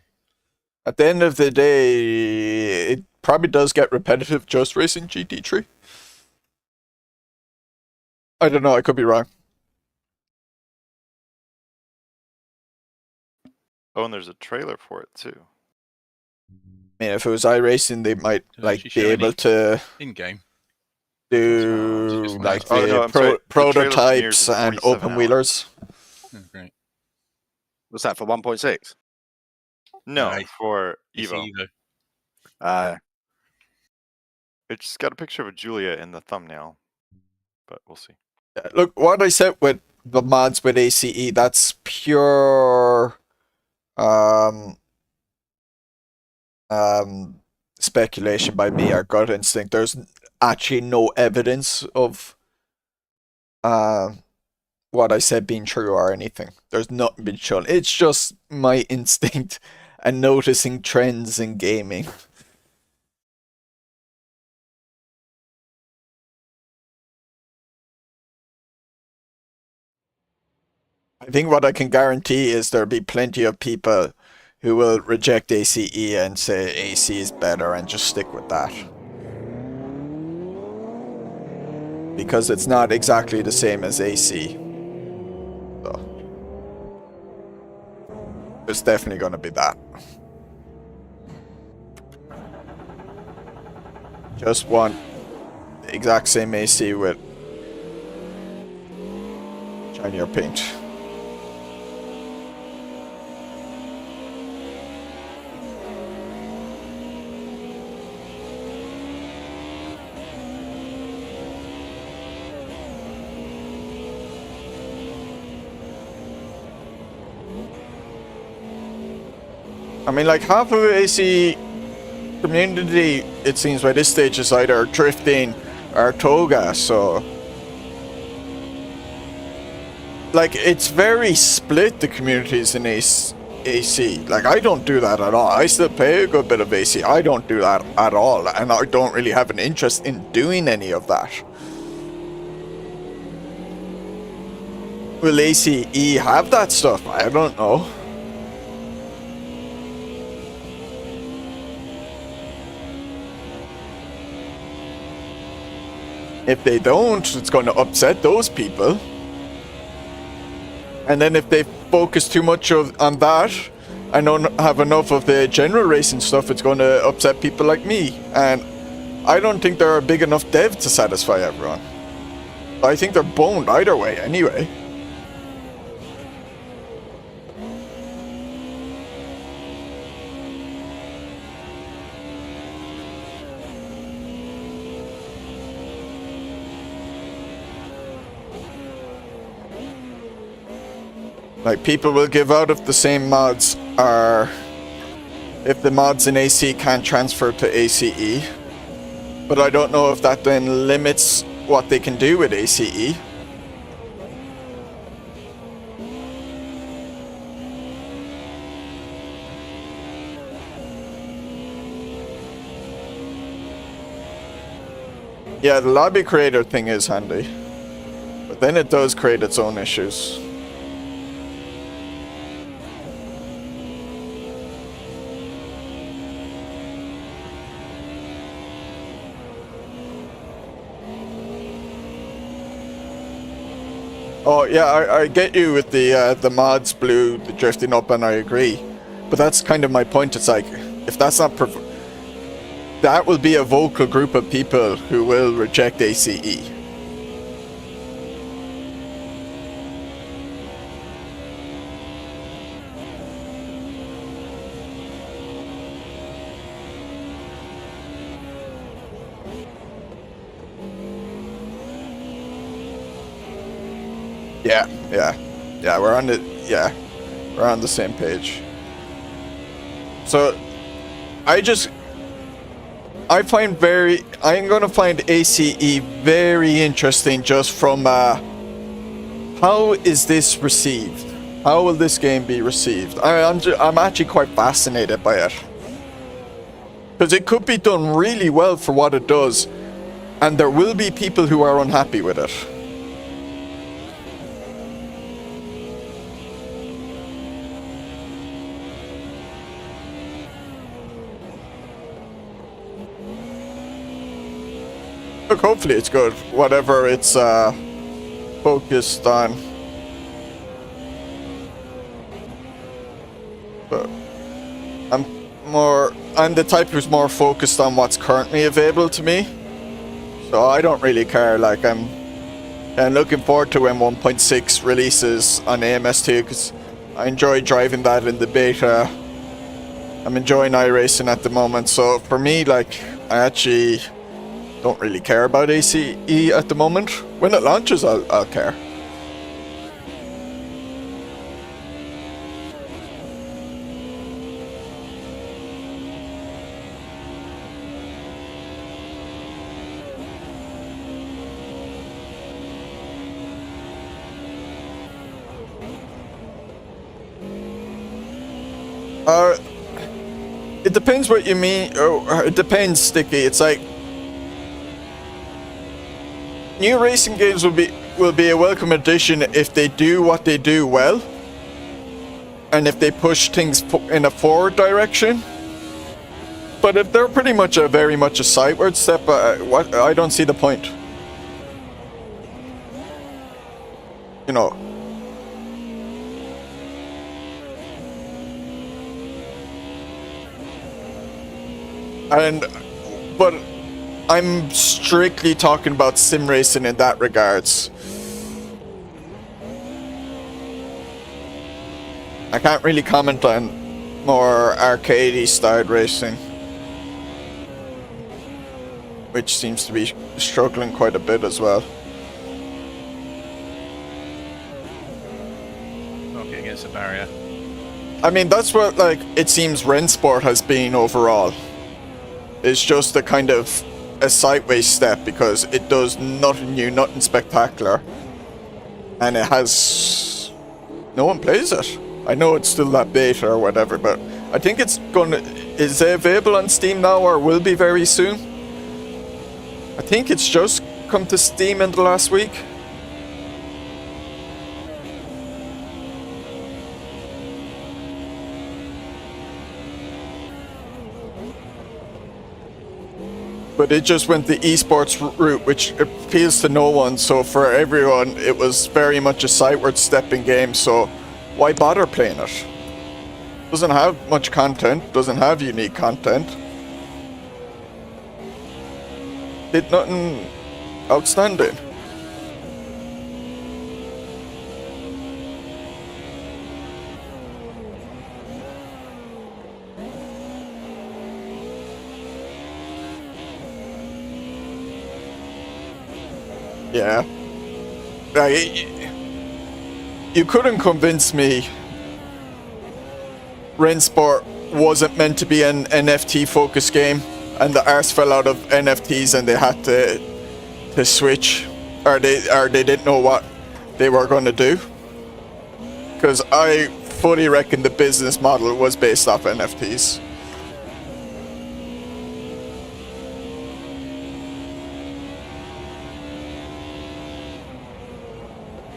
At the end of the day, it probably does get repetitive just racing GT3. I don't know, I could be wrong. Oh, and there's a trailer for it too. I mean, if it was iRacing, they might be able to in-game do like the prototypes and open wheelers. Oh, great. Was that for 1.6? No, for Evo. It's got a picture of a Julia in the thumbnail, but we'll see. Look, what I said with the mods with ACE, that's pure speculation by me, or gut instinct. There's actually no evidence of what I said being true or anything. There's nothing been shown. It's just my instinct and noticing trends in gaming. I think what I can guarantee is there'll be plenty of people who will reject ACE and say AC is better and just stick with that. Because it's not exactly the same as AC. So there's definitely going to be that. Just want the exact same AC with shinier paint. I mean, like, half of the AC community, it seems by this stage, is either drifting or toga, so... Like, it's very split, the communities in AC. Like, I don't do that at all. I still play a good bit of AC. I don't do that at all, and I don't really have an interest in doing any of that. Will ACE have that stuff? I don't know. If they don't, it's going to upset those people. And then if they focus too much on that and don't have enough of the general racing stuff, it's going to upset people like me. And I don't think they're a big enough dev to satisfy everyone. I think they're boned either way anyway. Like, people will give out if the same mods are... If the mods in AC can't transfer to ACE. But I don't know if that then limits what they can do with ACE. Yeah, the lobby creator thing is handy. But then it does create its own issues. Oh yeah, I get you with the mods blue, the drifting up, and I agree. But that's kind of my point. It's like, if that's not that will be a vocal group of people who will reject ACE. Yeah, we're on the same page. So I'm gonna find ACE very interesting, just from how is this received? How will this game be received? I'm actually quite fascinated by it, because it could be done really well for what it does, and there will be people who are unhappy with it. Look, hopefully it's good, whatever it's focused on. But I'm the type who's more focused on what's currently available to me. So I don't really care. Like, I'm looking forward to when 1.6 releases on AMS2, because I enjoy driving that in the beta. I'm enjoying iRacing at the moment, so for me, like, I actually don't really care about ACE at the moment. When it launches, I'll care. It depends what you mean. Or it depends, Sticky. It's like new racing games will be a welcome addition if they do what they do well, and if they push things in a forward direction. But if they're pretty much very much a sideward step, I don't see the point. You know. But I'm strictly talking about sim racing in that regards. I can't really comment on more arcadey style racing, which seems to be struggling quite a bit as well. Okay, against the barrier. I mean, that's what like it seems Rennsport has been overall. It's just a kind of a sideways step because it does nothing new, nothing spectacular, and it has no one plays it. I know it's still that beta or whatever, but I think it's is it available on Steam now or will be very soon? I think it's just come to Steam in the last week. But it just went the esports route, which appeals to no one. So for everyone, it was very much a sideward stepping game. So why bother playing it? Doesn't have much content, doesn't have unique content. Did nothing outstanding. Yeah. You couldn't convince me Rennsport wasn't meant to be an NFT focused game and the arse fell out of NFTs and they had to switch, or they didn't know what they were going to do. Because I fully reckon the business model was based off NFTs.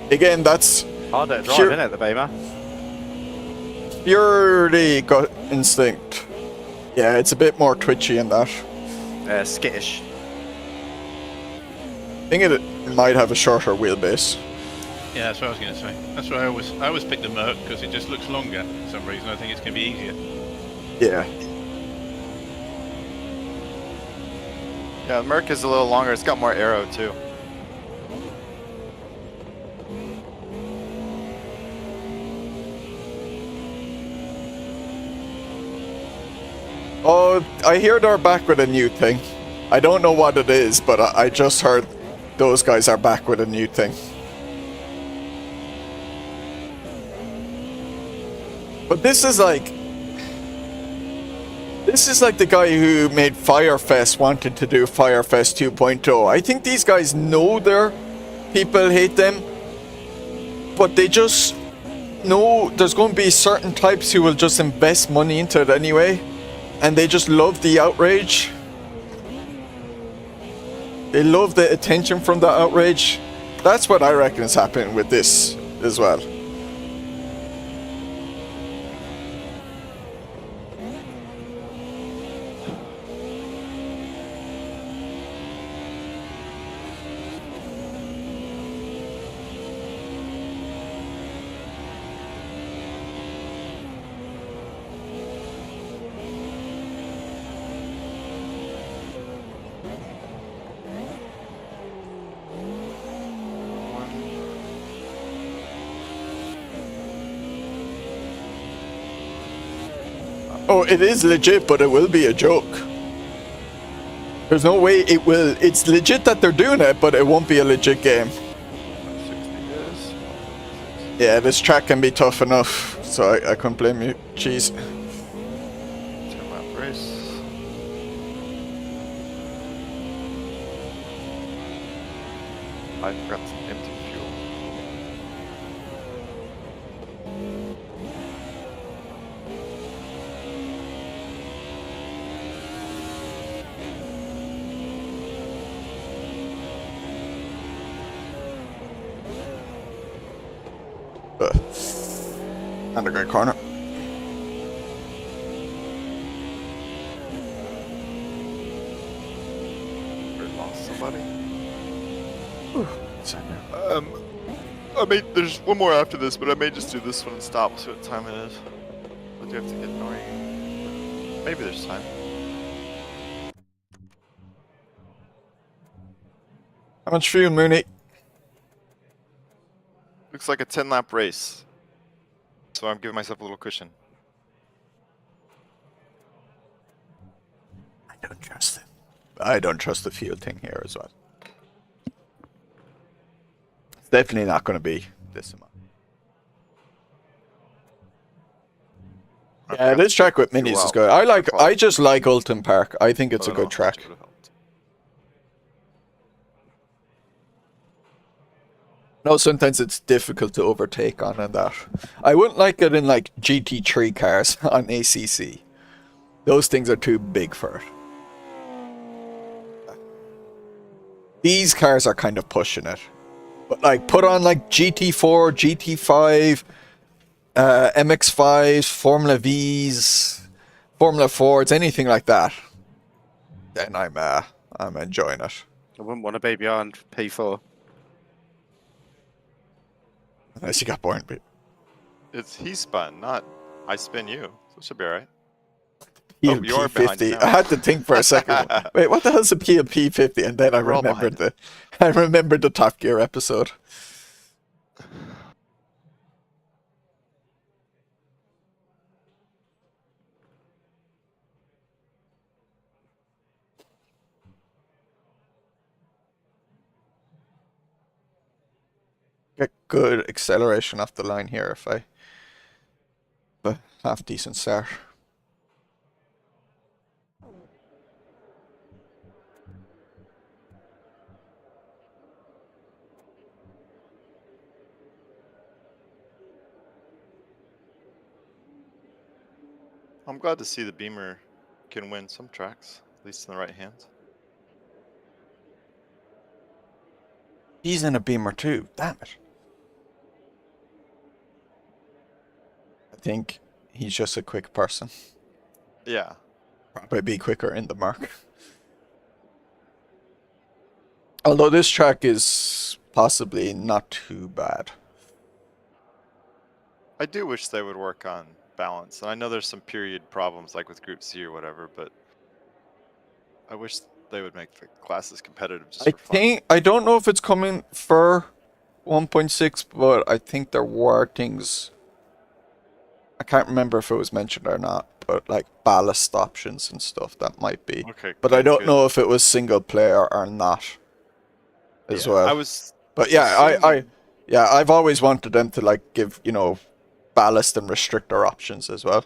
Again, that's hard to drive, isn't it, the Beamer? Purely gut instinct. Yeah, it's a bit more twitchy in that. Skittish. I think it might have a shorter wheelbase. Yeah, that's what I was going to say. That's why I always pick the Merc because it just looks longer for some reason. I think it's going to be easier. Yeah. Yeah, the Merc is a little longer. It's got more aero too. Oh, I hear they're back with a new thing. I don't know what it is, but I just heard those guys are back with a new thing. But this is like the guy who made Firefest wanted to do Firefest 2.0. I think these guys know people hate them, but they just know there's going to be certain types who will just invest money into it anyway. And they just love the outrage. They love the attention from the outrage. That's what I reckon is happening with this as well. Oh, it is legit, but it will be a joke. There's no way it will. It's legit that they're doing it, but it won't be a legit game. 60 years. Yeah, this track can be tough enough, so I couldn't blame you. Jeez. 10-lap race. I forgot some empty fuel. And a good corner. We lost somebody. Second. I may, there's one more after this, but I may just do this one and stop, see what time it is. But do you have to get Nori? Maybe there's time. How much fuel, Mooney? Looks like a 10-lap race. So I'm giving myself a little cushion. I don't trust it. I don't trust the fuel thing here as well. It's definitely not going to be this amount. Yeah, this track with minis is good. I just like Oulton Park. I think it's a good track. No, sometimes it's difficult to overtake on and that. I wouldn't like it in like GT3 cars on ACC. Those things are too big for it. These cars are kind of pushing it. But like put on like GT4, GT5, MX5s, Formula Vs, Formula Fords, anything like that. Then I'm enjoying it. I wouldn't want to be beyond P4. Unless you got born, but It's he spun, not I spin you. So it should be alright. PLP you're behind 50. now. I had to think for a second. Wait, what the hell's a PLP 50? And then I We're all remembered behind. I remembered the Top Gear episode. Get good acceleration off the line here if I but half decent start. I'm glad to see the Beamer can win some tracks, at least in the right hands. He's in a Beamer too. Damn it. I think he's just a quick person. Yeah. Probably be quicker in the mark. Although this track is possibly not too bad. I do wish they would work on balance. And I know there's some period problems like with Group C or whatever, but I wish they would make the classes competitive just for fun. I don't know if it's coming for 1.6, but I think there were things. I can't remember if it was mentioned or not, but like ballast options and stuff that might be. Okay. But I don't good. know if it was single player or not as well. I was But yeah, assuming- I've always wanted them to like give, ballast and restrictor options as well.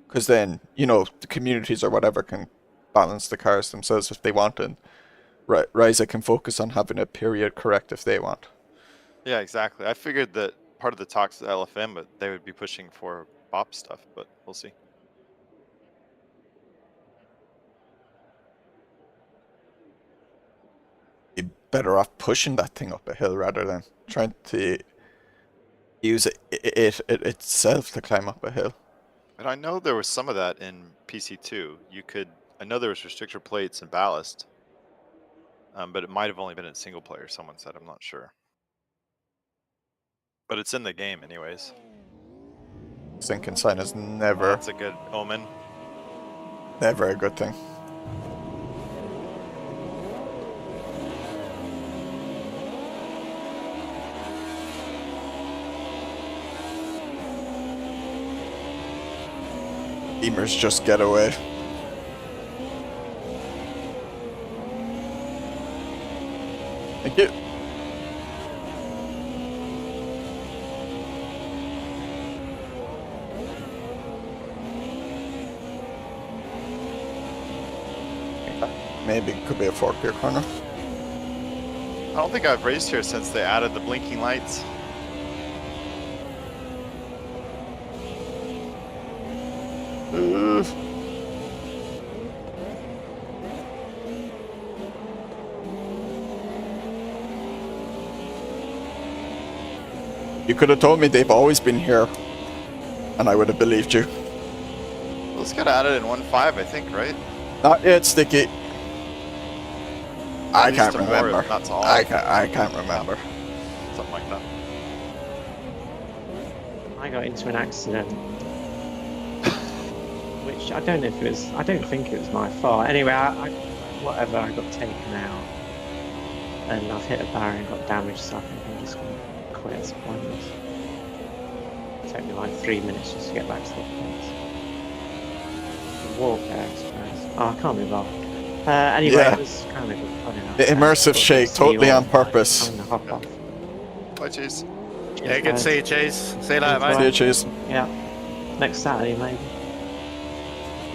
Because then, the communities or whatever can balance the cars themselves if they want, and Ryza can focus on having a period correct if they want. Yeah, exactly. I figured that part of the talks at LFM, but they would be pushing for BOP stuff, but we'll see. You're better off pushing that thing up a hill rather than trying to use it itself to climb up a hill. And I know there was some of that in PC2. I know there was restrictor plates and ballast, but it might have only been in single player, someone said, I'm not sure. But it's in the game anyways. Sinking sign is Well, never that's a good omen. a good thing. Beamers just get away. Thank you. Maybe it could be a fork here corner. I don't think I've raced here since they added the blinking lights. You could have told me they've always been here, and I would have believed you. Those got added in 1.5, I think, right? Not yet, Sticky. I At can't least to more, remember. not to all. I can't remember. Something like that. I got into an accident, which I don't know if it was. I don't think it was my fault. Anyway, whatever. I got taken out, and I've hit a barrier and got damaged. So I think I'm just going to quit. It's pointless. It took me like 3 minutes just to get back to the place. Walk there, I suppose. Oh, I can't be bothered. Anyway, Yeah. it was kind of fun enough. The immersive shake, totally on purpose. I'm gonna hop off. Bye, Chase. Yeah, good to see you, Chase. See you later, Cheers, See mate. you, Chase. Yeah, next Saturday maybe.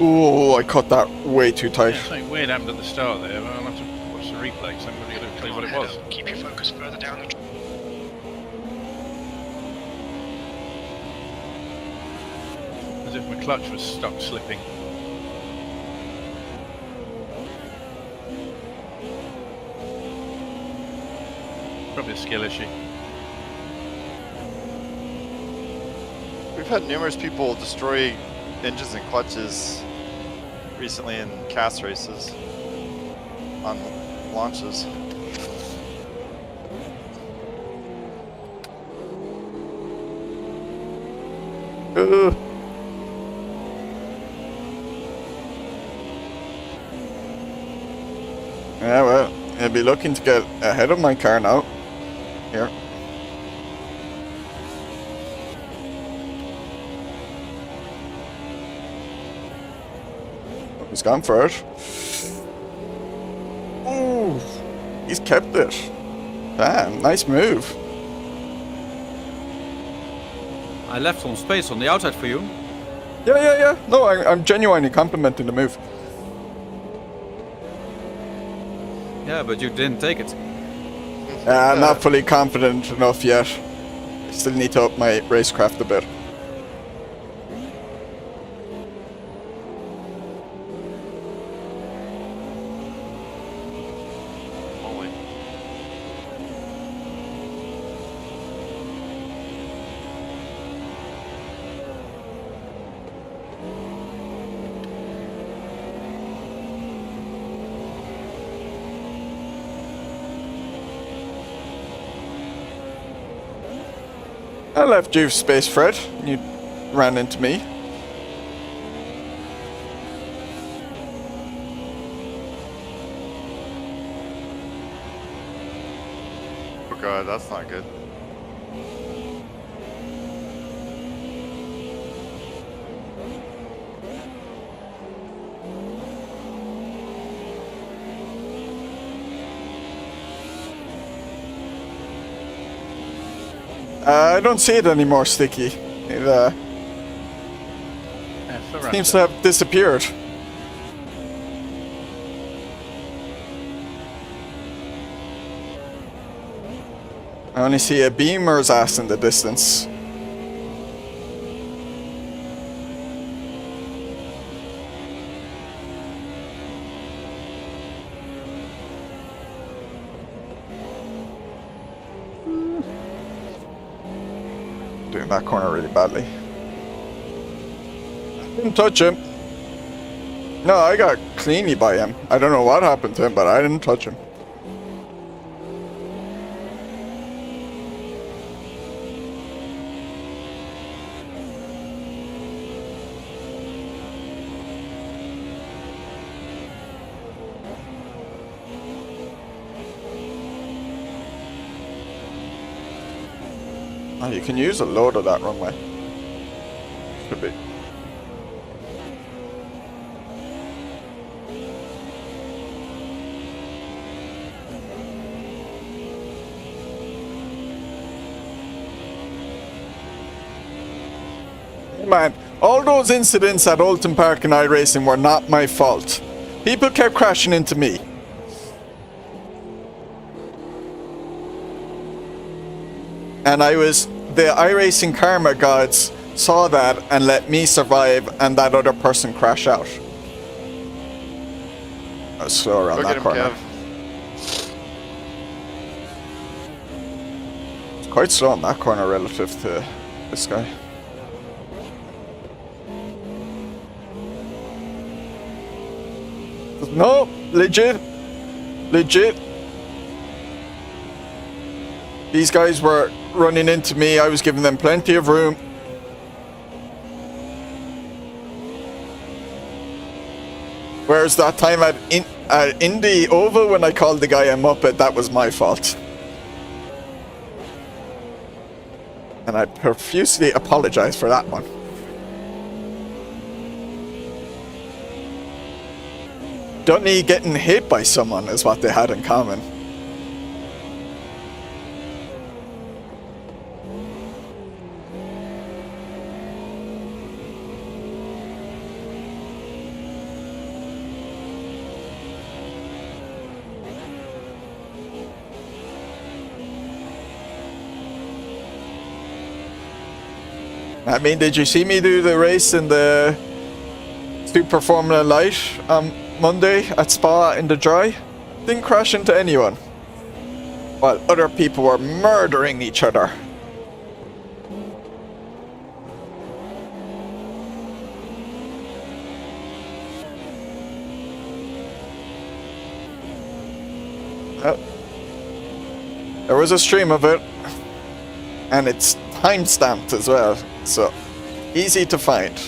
Ooh, I cut that way too tight. Yeah, something weird happened at the start there. I'll have to watch the replay. Somebody got to tell you what it was. Keep your focus further down the track. As if my clutch was stuck slipping. Probably a skill issue. We've had numerous people destroy engines and clutches recently in cast races on launches. Yeah, well, I'll be looking to get ahead of my car now. Here. He's gone for it. Ooh, he's kept it. Damn, nice move. I left some space on the outside for you. Yeah. No, I'm genuinely complimenting the move. Yeah, but you didn't take it. I'm not fully confident enough yet. I still need to up my racecraft a bit. Holy. I left you space, Fred. You ran into me. Oh god, that's not good. I don't see it anymore, Sticky. It seems to have disappeared. I only see a Beamer's ass in the distance. Doing that corner really badly. Didn't touch him. No, I got cleanly by him. I don't know what happened to him, but I didn't touch him. Oh, you can use a load of that runway. Could be. Man, all those incidents at Oulton Park and iRacing were not my fault. People kept crashing into me. And the iRacing karma gods saw that and let me survive and that other person crash out. I was slow around Look that at him, corner. Kev. Quite slow in that corner relative to this guy. No, legit. Legit. These guys were running into me. I was giving them plenty of room. Whereas that time at Indy Oval, when I called the guy a Muppet, that was my fault. And I profusely apologize for that one. Dunny getting hit by someone is what they had in common. I mean, did you see me do the race in the Super Formula Light Monday at Spa in the dry? Didn't crash into anyone. While other people were murdering each other. There was a stream of it. And it's time-stamped as well. So, easy to find.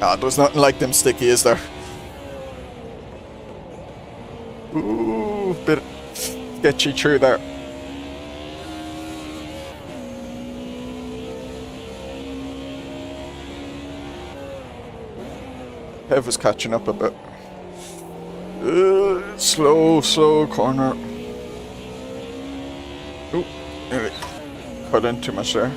Ah, there's nothing like them sticky, is there? Ooh, bit sketchy through there. Hev is catching up a bit. Slow corner. Ooh, nearly cut in too much there.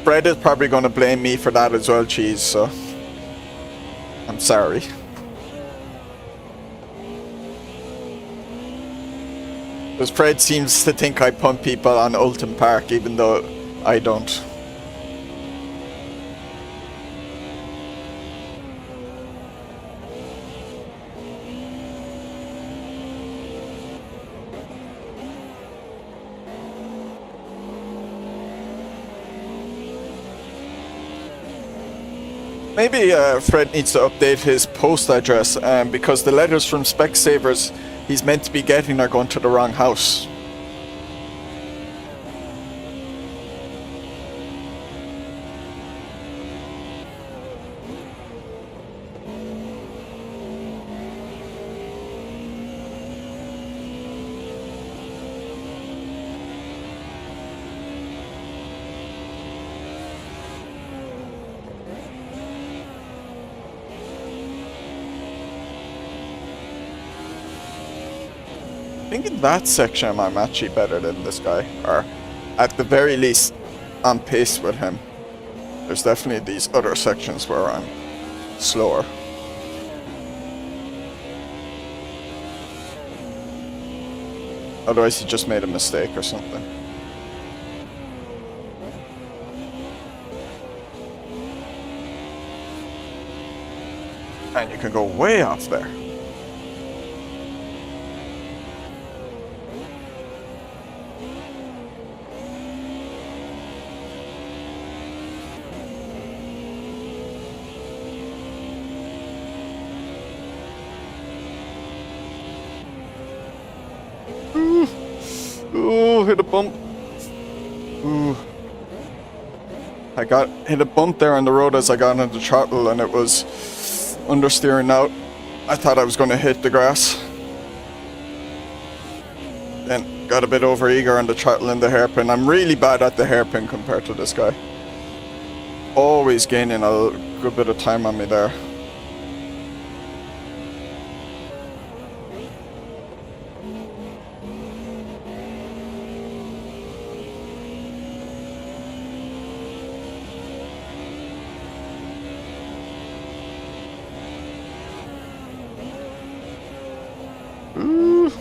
Fred is probably going to blame me for that as well, Cheese, so I'm sorry. Because Fred seems to think I pump people on Oulton Park, even though I don't. Maybe Fred needs to update his post address because the letters from Specsavers he's meant to be getting are going to the wrong house. I think in that section I'm actually better than this guy, or at the very least on pace with him. There's definitely these other sections where I'm slower. Otherwise he just made a mistake or something. And you can go way off there. Ooh, hit a bump. Ooh. I hit a bump there on the road as I got into the throttle and it was understeering out. I thought I was going to hit the grass. Then got a bit overeager on the throttle and the hairpin. I'm really bad at the hairpin compared to this guy. Always gaining a good bit of time on me there. Ooh.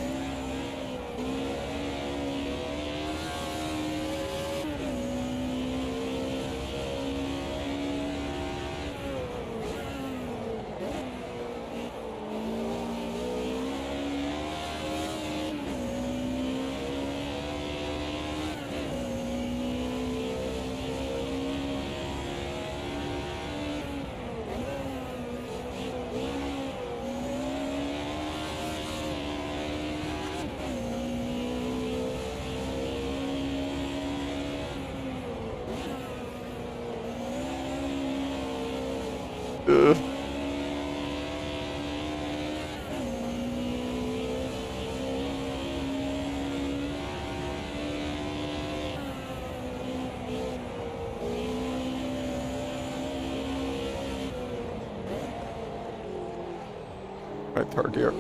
Right, third gear.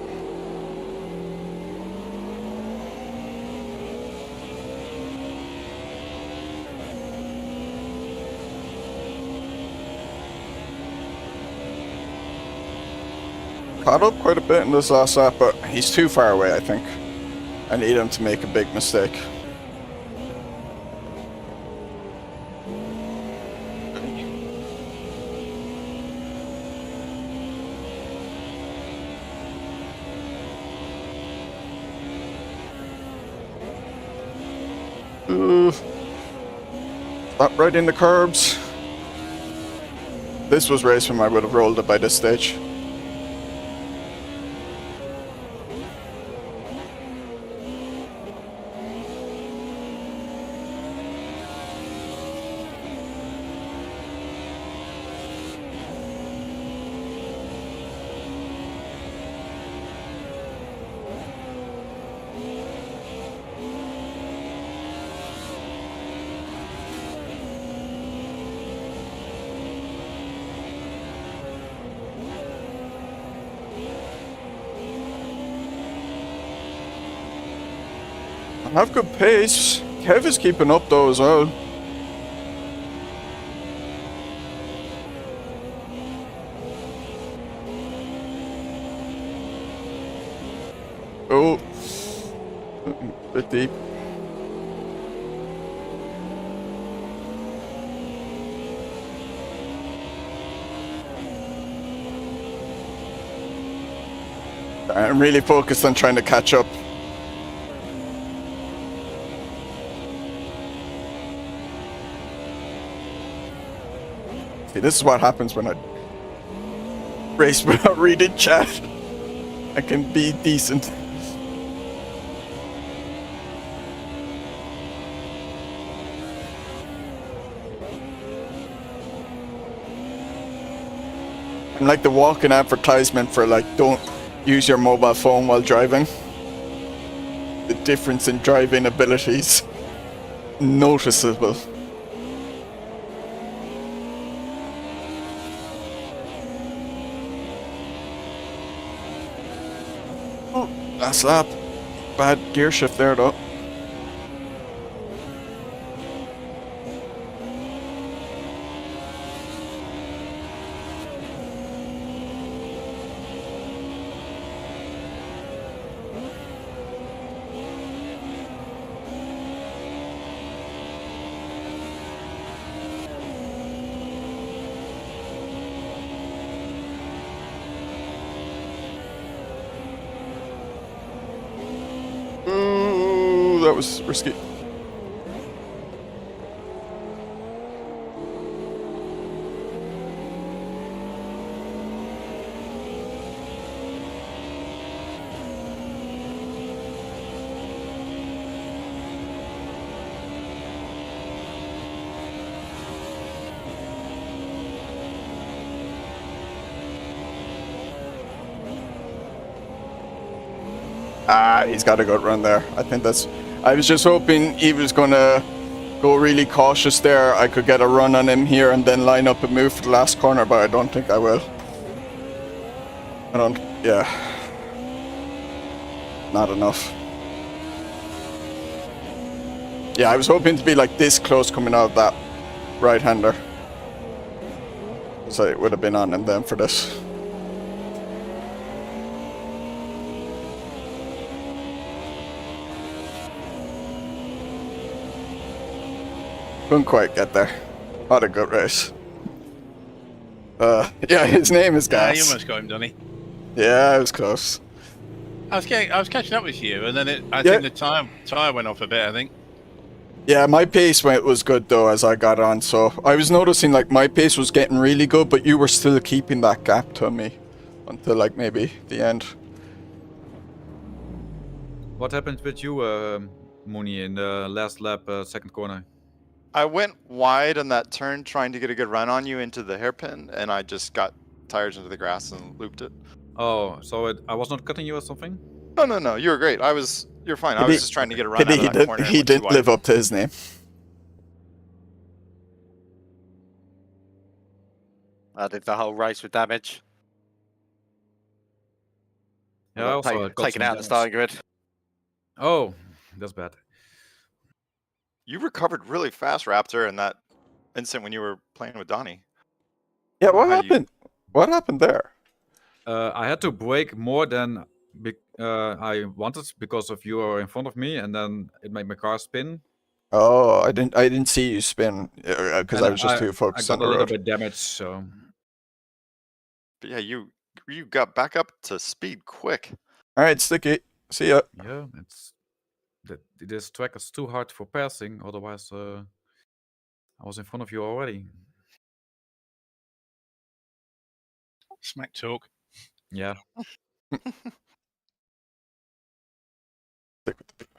Caught up quite a bit in this last lap, but he's too far away, I think. I need him to make a big mistake. Stop right in the curbs. This was race when I would have rolled it by this stage. I have good pace. Kev is keeping up though as well. Oh, a bit deep. I'm really focused on trying to catch up. See, this is what happens when I race without reading chat. I can be decent. I'm like the walking advertisement for like, don't use your mobile phone while driving. The difference in driving abilities noticeable. Last lap. Bad gear shift there though. That was risky. He's got a good run there. I think that's... I was just hoping he was going to go really cautious there. I could get a run on him here and then line up and move for the last corner, but I don't think I will. I don't... yeah. Not enough. Yeah, I was hoping to be like this close coming out of that right-hander. So it would have been on him then for this. Couldn't quite get there. What a good race. Yeah, his name is Yeah, Gas. you almost got him, Donny. Yeah, it was close. I was catching up with you, and then I think the tire went off a bit. I think. Yeah, my pace was good though as I got on, so I was noticing like my pace was getting really good, but you were still keeping that gap to me until like maybe the end. What happened with you, Mooney, in the last lap, second corner? I went wide on that turn trying to get a good run on you into the hairpin, and I just got tires into the grass and looped it. Oh, so I was not cutting you or something? No, you were great. You're fine. I was just trying to get a run out of that corner. He didn't live up to his name. I did the whole race with damage. Yeah, I also got taken some out the damage. starting grid. Oh, that's bad. You recovered really fast, Raptor, in that instant when you were playing with Donnie. Yeah, what happened? What happened there? I had to brake more than I wanted because of you were in front of me, and then it made my car spin. Oh, I didn't see you spin because I was just too focused on the I got a little road. bit damaged, so. But yeah, you got back up to speed quick. All right, Sticky. See ya. Yeah, this track is too hard for passing. Otherwise, I was in front of you already. Smack talk. Yeah. Stick with the beat.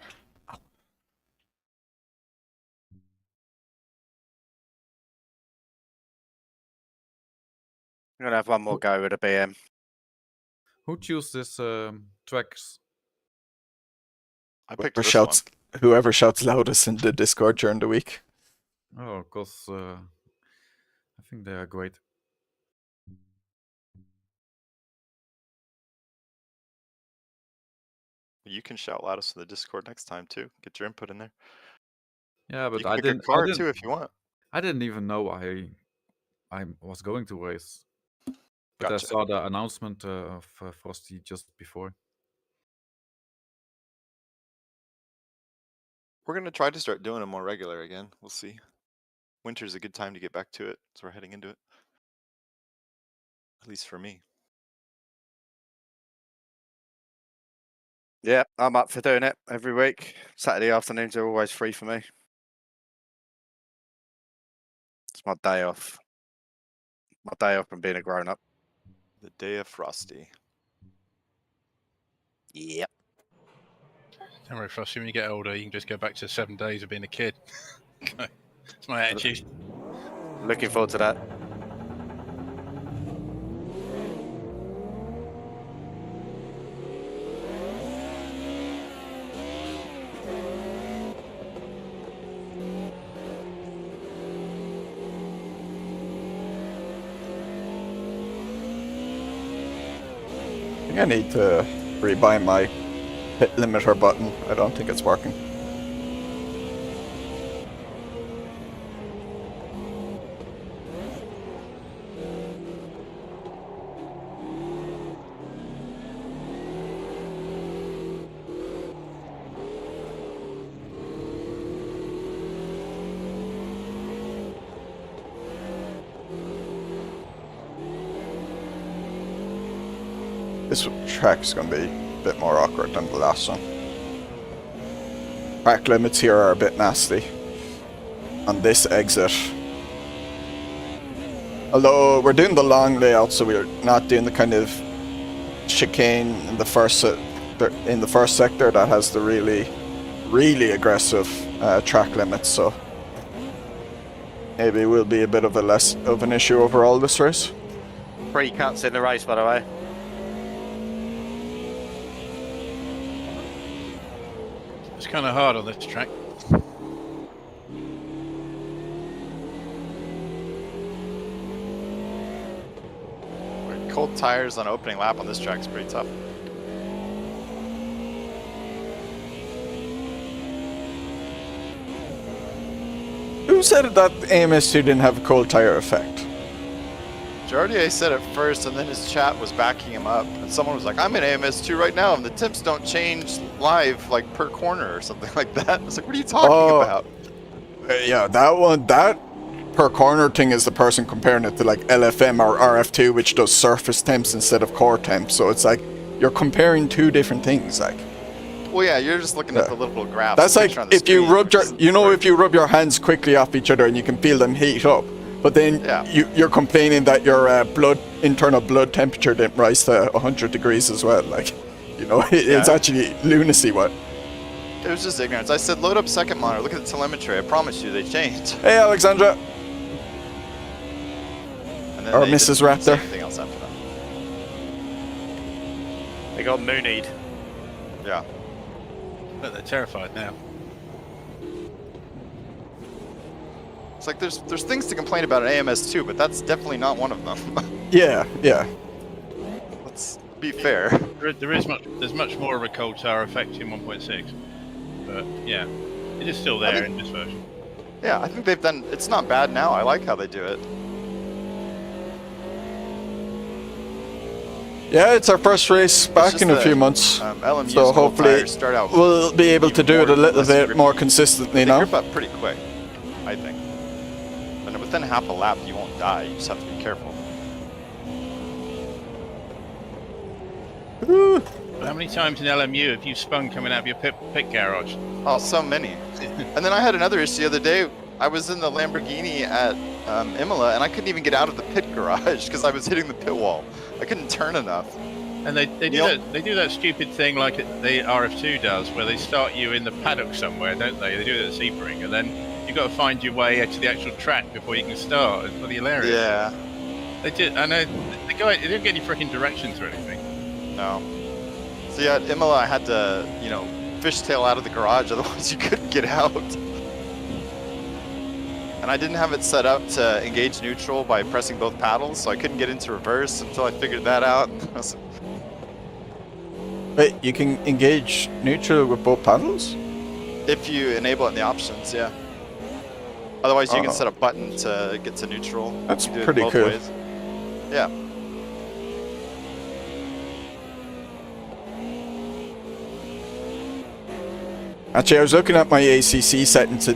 I'm gonna have one more go with a BM. Who chose this tracks? I picked this one. Whoever shouts loudest in the Discord during the week. Oh, because I think they are great. You can shout loudest in the Discord next time too. Get your input in there. Yeah, but You can I pick didn't. a car I didn't, too if you want. I didn't even know I was going to race. But Gotcha. I saw the announcement of Frosty just before. We're gonna try to start doing them more regular again. We'll see. Winter's a good time to get back to it, so we're heading into it. At least for me. Yeah, I'm up for doing it every week. Saturday afternoons are always free for me. It's my day off. My day off from being a grown-up. The day of Frosty. Yep. Don't worry, Frosty. When you get older, you can just go back to 7 days of being a kid. It's my attitude. Looking forward to that. I think I need to rebuy my hit limiter button. I don't think it's working. This track's going to be a bit more awkward than the last one. Track limits here are a bit nasty on this exit. Although we're doing the long layout, so we're not doing the kind of chicane in the first sector that has the really aggressive track limits. So maybe it will be a bit of a less of an issue overall this race. 3 cuts in the race, by the way. It's kind of hard on this track. Cold tires on opening lap on this track is pretty tough. Who said that AMS2 didn't have a cold tire effect? Jardier said it first, and then his chat was backing him up. And someone was like, I'm in AMS2 right now, and the temps don't change live, like, per corner or something like that. I was like, what are you talking about? Yeah, that per corner thing is the person comparing it to like LFM or RF2, which does surface temps instead of core temps. So it's like you're comparing two different things. Like, Well, yeah, you're just looking at the little graphs. that's like if you rub if you rub your hands quickly off each other and you can feel them heat up, but then you're complaining that your internal blood temperature didn't rise to 100 degrees as well. Like, you know, it's actually lunacy. What? It was just ignorance. I said, load up second monitor. Look at the telemetry. I promise you, they changed. Hey, Alexandra. And then Or they Mrs. didn't say Raptor. anything else after that. They got Moonied. Yeah. But they're terrified now. It's like there's things to complain about at AMS2, but that's definitely not one of them. Yeah, yeah. Let's be fair. There's much more of a cold tower effect in 1.6, but yeah, it is still there in this version. Yeah, I think they've done. It's not bad now. I like how they do it. Yeah, it's our first race back in a few months, LMU's so cold hopefully tires start out we'll be able to even do it a little less bit grippy. more consistently They now. grip up pretty quick, I think. And within half a lap, you won't die. You just have to be careful. Woo. How many times in LMU have you spun coming out of your pit garage? Oh, so many. And then I had another issue the other day. I was in the Lamborghini at Imola, and I couldn't even get out of the pit garage because I was hitting the pit wall. I couldn't turn enough. And they do that stupid thing like the RF2 does, where they start you in the paddock somewhere, don't they? They do it at Sebring, and then you've got to find your way to the actual track before you can start. It's bloody hilarious. Yeah. They did. I know. They don't get any freaking directions or anything. No. So yeah, at Imola, I had to, fishtail out of the garage, otherwise you couldn't get out. And I didn't have it set up to engage neutral by pressing both paddles, so I couldn't get into reverse until I figured that out. Wait, you can engage neutral with both paddles? If you enable it in the options, yeah. Otherwise, you can set a button to get to neutral. That's You can do it pretty both cool. ways. Yeah. Actually, I was looking at my ACC settings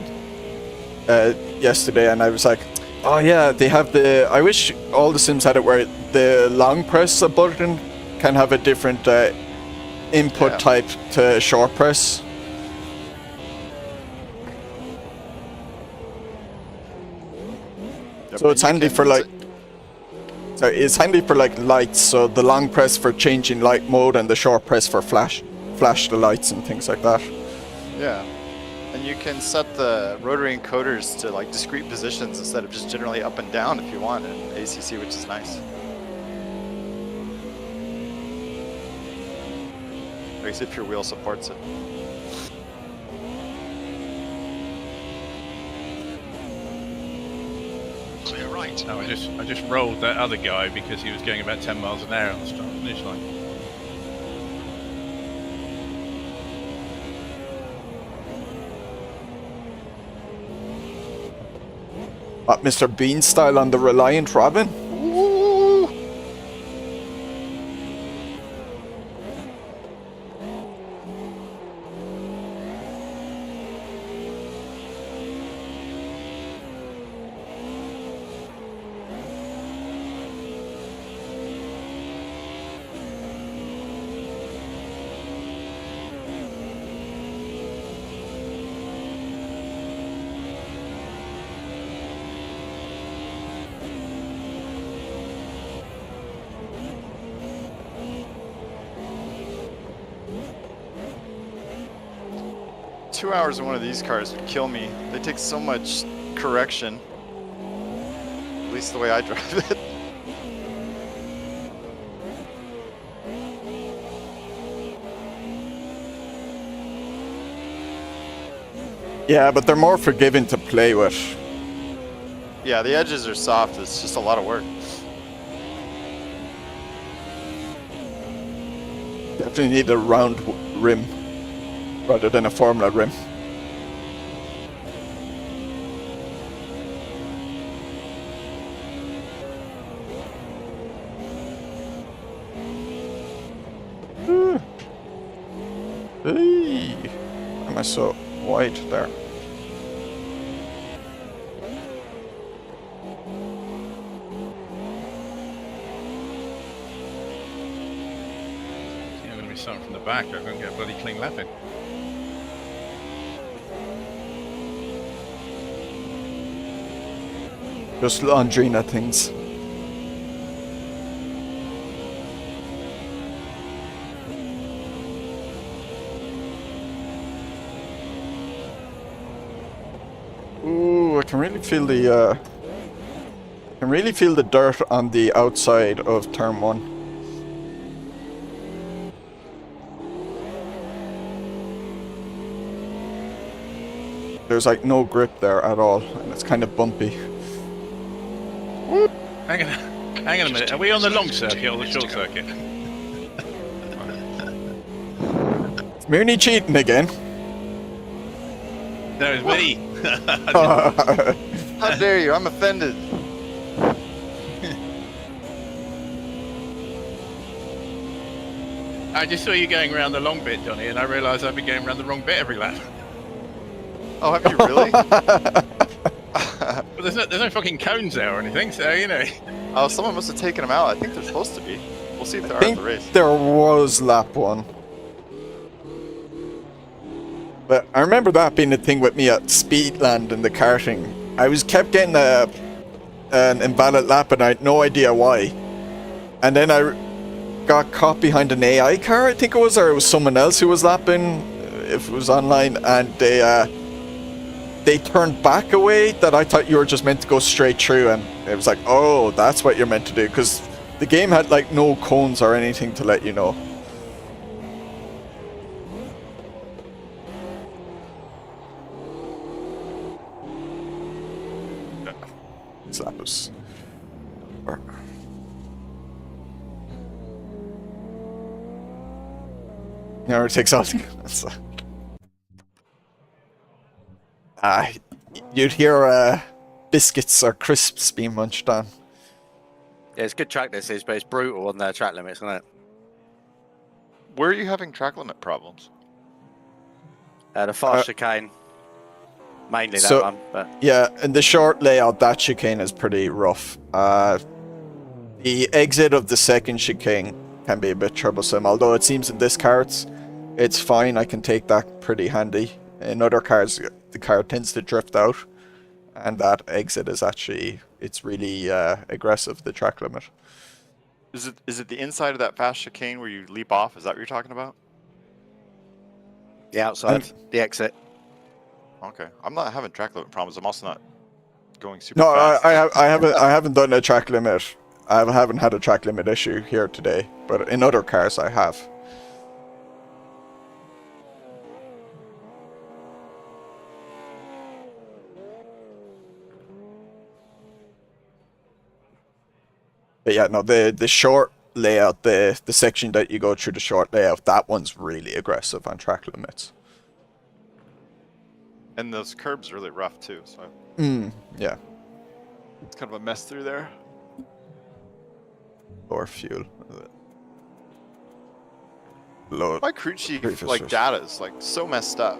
yesterday, and I was like, oh yeah, they have the... I wish all the sims had it where the long press button can have a different input type to short press. Yep, So it's you handy can- for like... So it's handy for like lights, so the long press for changing light mode and the short press for flash the lights and things like that. Yeah. And you can set the rotary encoders to like discrete positions instead of just generally up and down if you want in ACC, which is nice. At least if your wheel supports it. Clear right. No, I just rolled that other guy because he was going about 10 miles an hour on the start finish line. What, Mr. Bean style on the Reliant Robin? Ooh. Two hours in one of these cars would kill me. They take so much correction. At least the way I drive it. Yeah, but they're more forgiving to play with. Yeah, the edges are soft. It's just a lot of work. Definitely need a round rim rather than a Formula rim. Hey, why am I so wide there? back. I couldn't get a bloody clean lap in. Just Londrina things. Ooh, I can really feel the dirt on the outside of turn 1. There's like no grip there at all, and it's kind of bumpy. Hang on a minute. Are we on the long circuit or the short circuit? It's Mooney cheating again. No, it's me. How dare you? I'm offended. I just saw you going around the long bit, Johnny, and I realised I've been going around the wrong bit every lap. Oh, have you really? But there's no fucking cones there or anything, so you know. Oh, someone must have taken them out. I think they're supposed to be. We'll see if they are at the race. There was lap 1. But I remember that being the thing with me at Speedland in the karting. I kept getting an invalid lap and I had no idea why. And then I got caught behind an AI car, I think it was, or it was someone else who was lapping, if it was online, and they turned back a way that I thought you were just meant to go straight through, and it was like, oh, that's what you're meant to do, because the game had like no cones or anything to let you know. Slap us. Never takes off. You'd hear biscuits or crisps being munched on. Yeah, it's good track this is, but it's brutal on their track limits, isn't it? Where are you having track limit problems? The fast chicane. Mainly so, that one, but yeah, in the short layout, that chicane is pretty rough. The exit of the second chicane can be a bit troublesome, although it seems in this car it's fine. I can take that pretty handy. In other cars, the car tends to drift out, and that exit is actually, it's really aggressive, the track limit. Is it the inside of that fast chicane where you leap off? Is that what you're talking about? the outside, the exit. Okay, I'm not having track limit problems. I'm also not going super No, fast. I haven't done a track limit. I haven't had a track limit issue here today, but in other cars I have. But yeah, no, the short layout, the section that you go through the short layout, that one's really aggressive on track limits. And those curbs are really rough too, so yeah. it's kind of a mess through there. Or fuel. Load. My crew chief like data is like so messed up.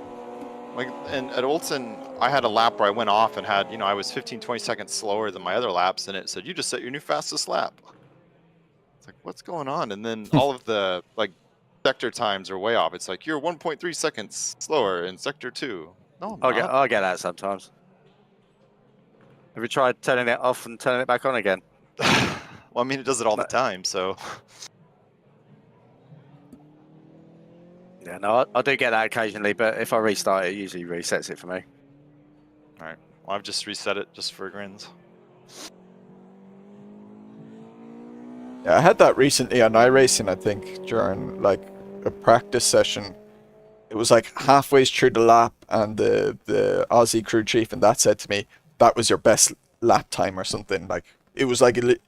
Like, and at Oulton, I had a lap where I went off and had, I was 15-20 seconds slower than my other laps, and it said, you just set your new fastest lap. It's like, what's going on? And then all of the like sector times are way off. It's like, you're 1.3 seconds slower in sector 2. No, I get that sometimes. Have you tried turning it off and turning it back on again? Well, I mean, it does it all the time, so. Yeah, no, I do get that occasionally, but if I restart it, it usually resets it for me. Alright, well, I've just reset it just for grins. Yeah, I had that recently on iRacing, I think, during like a practice session. It was like halfway through the lap, and the Aussie crew chief, and that said to me, that was your best lap time or something. Like, it was like, it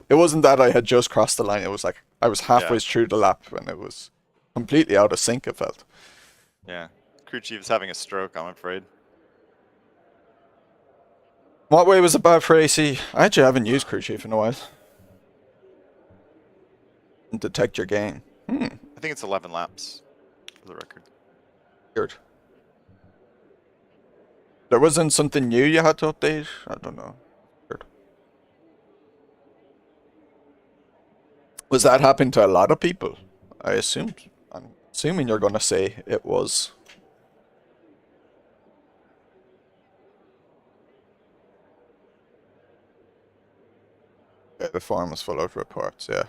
wasn't that I had just crossed the line. It was like I was halfway through the lap, and it was completely out of sync, it felt. Yeah, crew chief is having a stroke, I'm afraid. What way was it bad for AC? I actually haven't used crew chief in a while. Detect your gain. I think it's 11 laps, for the record. Weird. There wasn't something new you had to update? I don't know. Weird. Was that happening to a lot of people? I assumed. I'm Assuming you're gonna say it was. Yeah, the form is full of reports, yeah.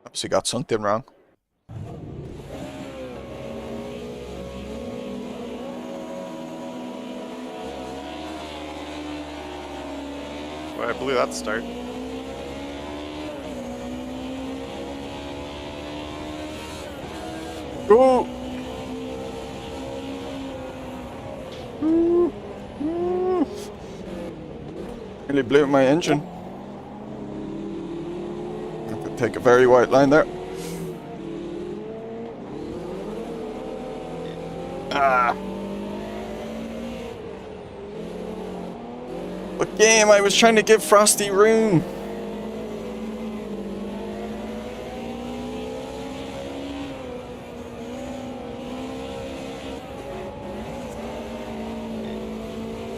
Obviously got something wrong. Well, I believe that's start. Go! Really blew my engine. Have to take a very white line there. Ah! What game? I was trying to give Frosty room.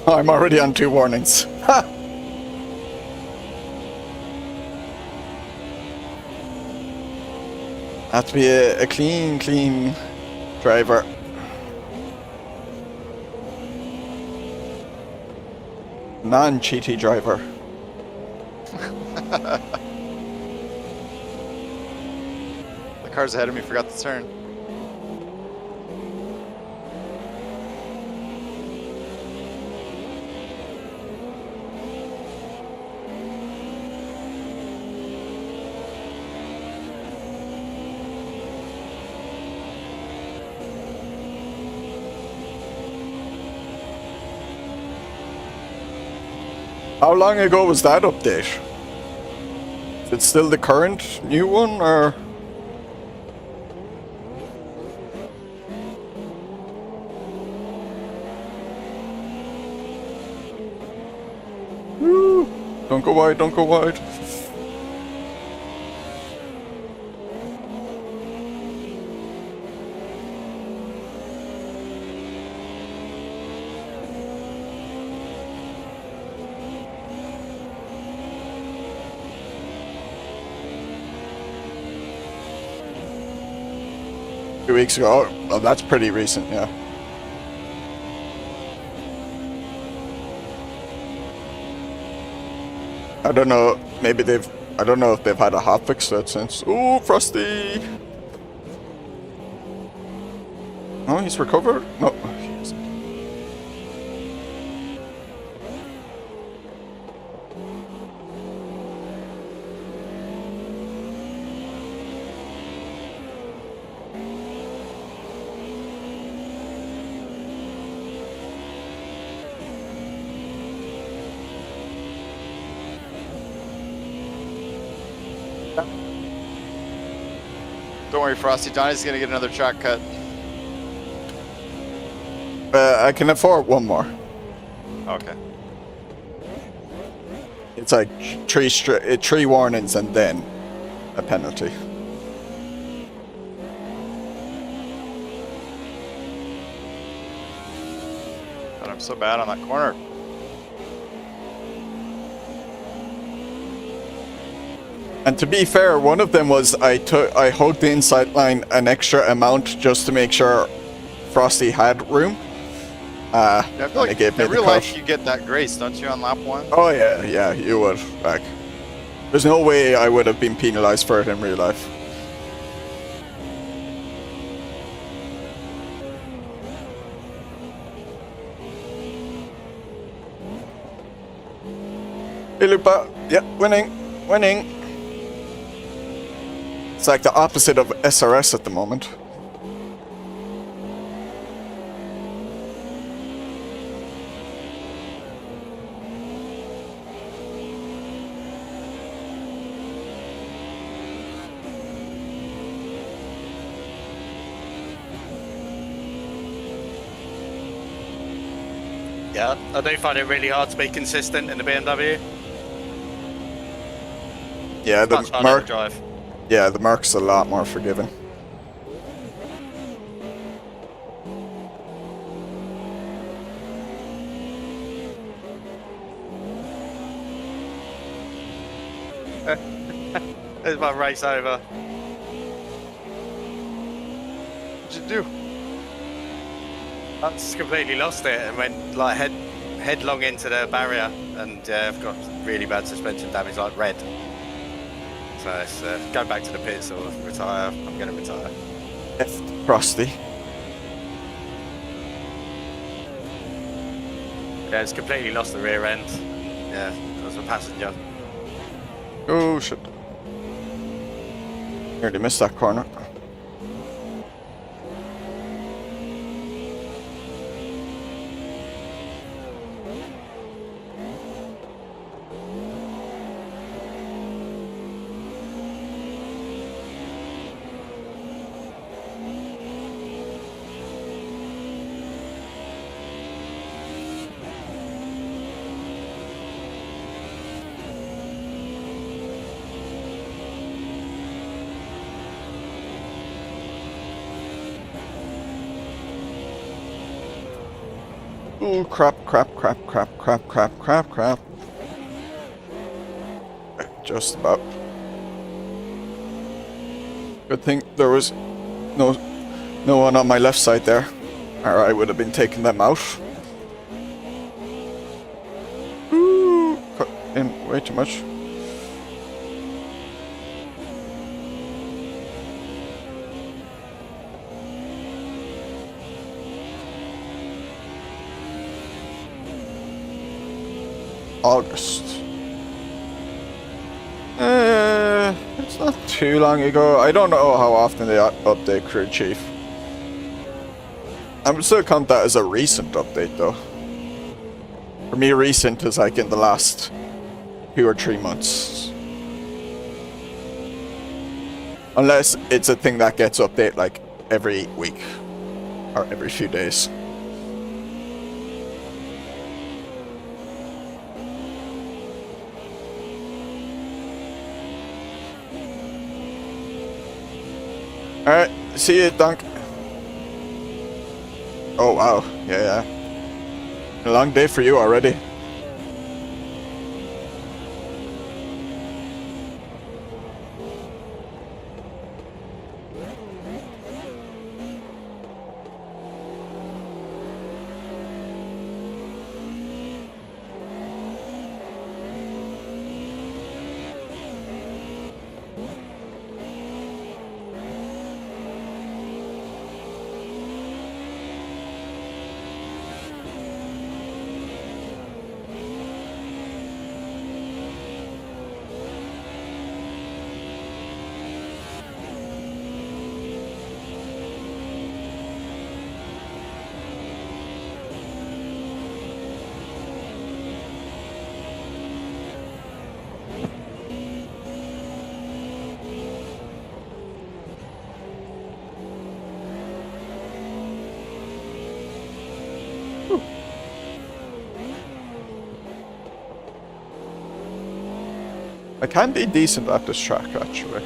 Oh, I'm already on 2 warnings. Ha! Have to be a clean driver. Non-cheaty driver. The cars ahead of me forgot to turn. How long ago was that update? Is it still the current new one, or? Woo! Don't go wide, don't go wide. Weeks ago. Oh, well, that's pretty recent, yeah. I don't know. Maybe they've. I don't know if they've had a hotfix that since. Ooh, Frosty! Oh, he's recovered? No. He hasn't. 'em. Don't worry, Frosty. Donnie's gonna get another track cut. I can afford one more. Okay. It's like 3 warnings and then a penalty. God, I'm so bad on that corner. And to be fair, one of them was I hugged the inside line an extra amount just to make sure Frosty had room. Yeah, I feel like in real life you get that grace, don't you, on lap 1? Oh yeah, you would. Like, there's no way I would have been penalized for it in real life. Hey, Lupa. Yeah, winning. It's like the opposite of SRS at the moment. Yeah, I do find it really hard to be consistent in the BMW. Yeah, the Much harder Merc. to drive. Yeah, the Merc's a lot more forgiving. There's my race over. What'd you do? I just completely lost it and went like headlong into the barrier, and I've got really bad suspension damage, like red. So it's go back to the pits or retire. I'm going to retire. F Frosty. Yeah, it's completely lost the rear end. Yeah, I was a passenger. Oh shit. Nearly missed that corner. Oh crap. Just about. Good thing there was no one on my left side there, or I would have been taking them out. Ooh, cut in way too much. August. It's not too long ago. I don't know how often they update Crew Chief. I would still count that as a recent update though. For me, recent is like in the last 2 or 3 months. Unless it's a thing that gets updated like every week or every few days. Alright, see you, Dunk. Oh wow, yeah. A long day for you already. I can be decent at this track, actually. I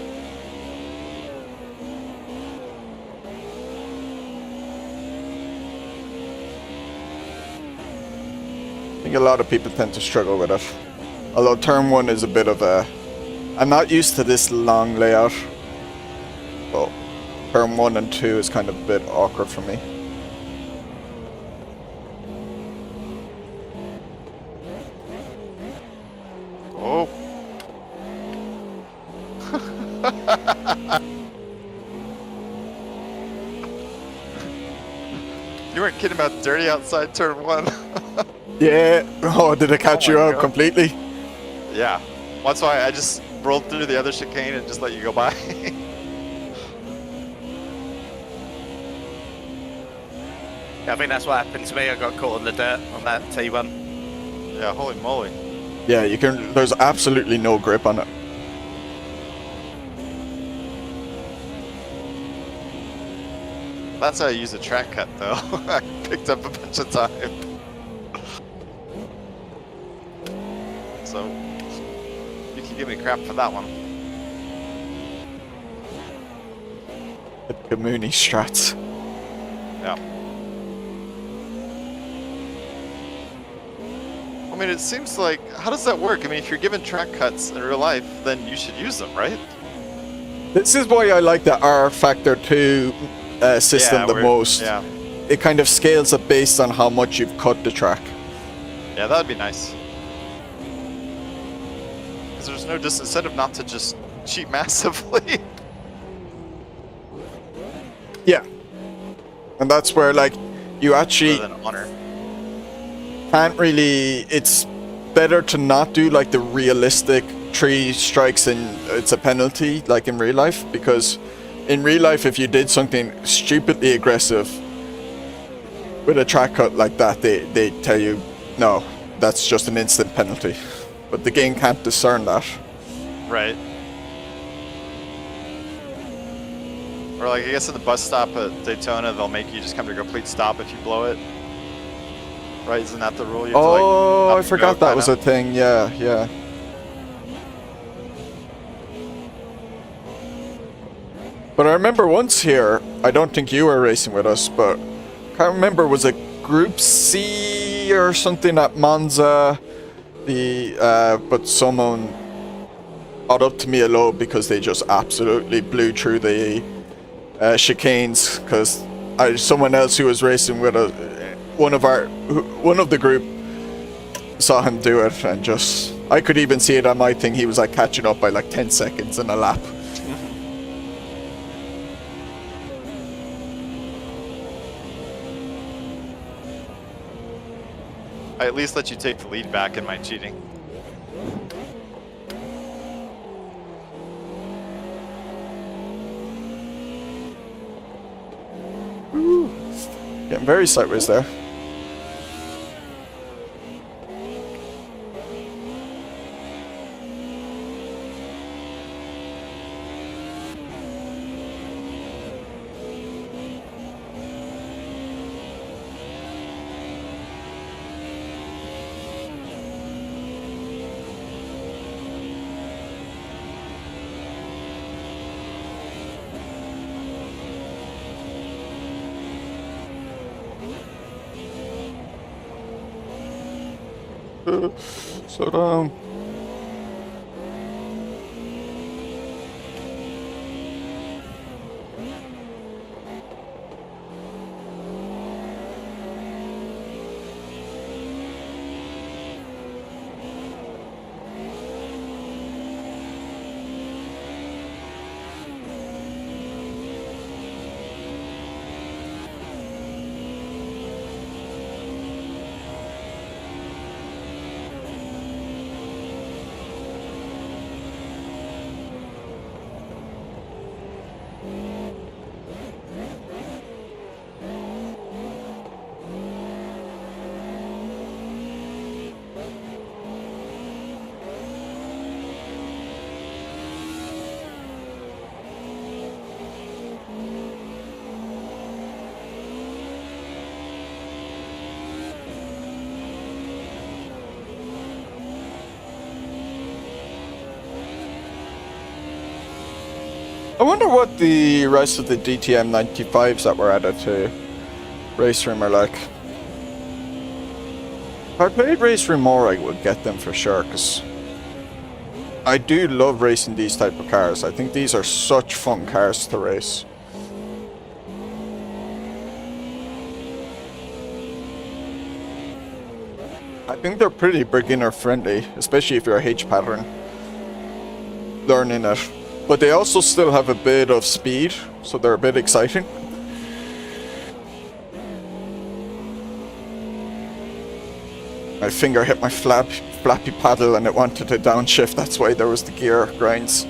think a lot of people tend to struggle with it. Although turn 1 is a bit of a... I'm not used to this long layout. But turn 1 and 2 is kind of a bit awkward for me. Oh. You weren't kidding about dirty outside turn 1. Yeah. Oh, did it catch you out God. completely? Yeah. That's why I just rolled through the other chicane and just let you go by. Yeah, I think that's what happened to me. I got caught on the dirt on that T1. Yeah, holy moly. Yeah, you can. There's absolutely no grip on it. That's how I use a track cut, though. I picked up a bunch of time. So, you can give me crap for that one. The Mooney strats. Yeah. I mean, it seems like, how does that work? I mean, if you're given track cuts in real life, then you should use them, right? This is why I like the R Factor 2 system the we're- most. Yeah, It kind of scales it based on how much you've cut the track. yeah, that would be nice. Because there's no disincentive not to just cheat massively. Yeah. And that's where, like, you actually Other than honor. can't really... It's better to not do, like, the realistic 3 strikes and it's a penalty, like in real life. Because in real life, if you did something stupidly aggressive with a track cut like that, they tell you, no, that's just an instant penalty. But the game can't discern that. Right. Or like, I guess in the bus stop at Daytona, they'll make you just come to a complete stop if you blow it. Right? Isn't that the rule? You have to, like, Oh, up I and forgot go, that was a kinda? thing. Yeah, yeah. But I remember once here, I don't think you were racing with us, but I can't remember, was it Group C or something at Monza? But someone got up to me a load because they just absolutely blew through the chicanes, because someone else who was racing with us, one of the group saw him do it, and just, I could even see it on my thing. He was like catching up by like 10 seconds in a lap. I at least let you take the lead back in my cheating. Getting very sideways there. Slow down. I wonder what the rest of the DTM 95s that were added to Race Room are like. If I played Race Room more, I would get them for sure, because I do love racing these type of cars. I think these are such fun cars to race. I think they're pretty beginner friendly, especially if you're a H pattern learning it. But they also still have a bit of speed, so they're a bit exciting. My finger hit my flappy paddle and it wanted to downshift, that's why there was the gear grinds.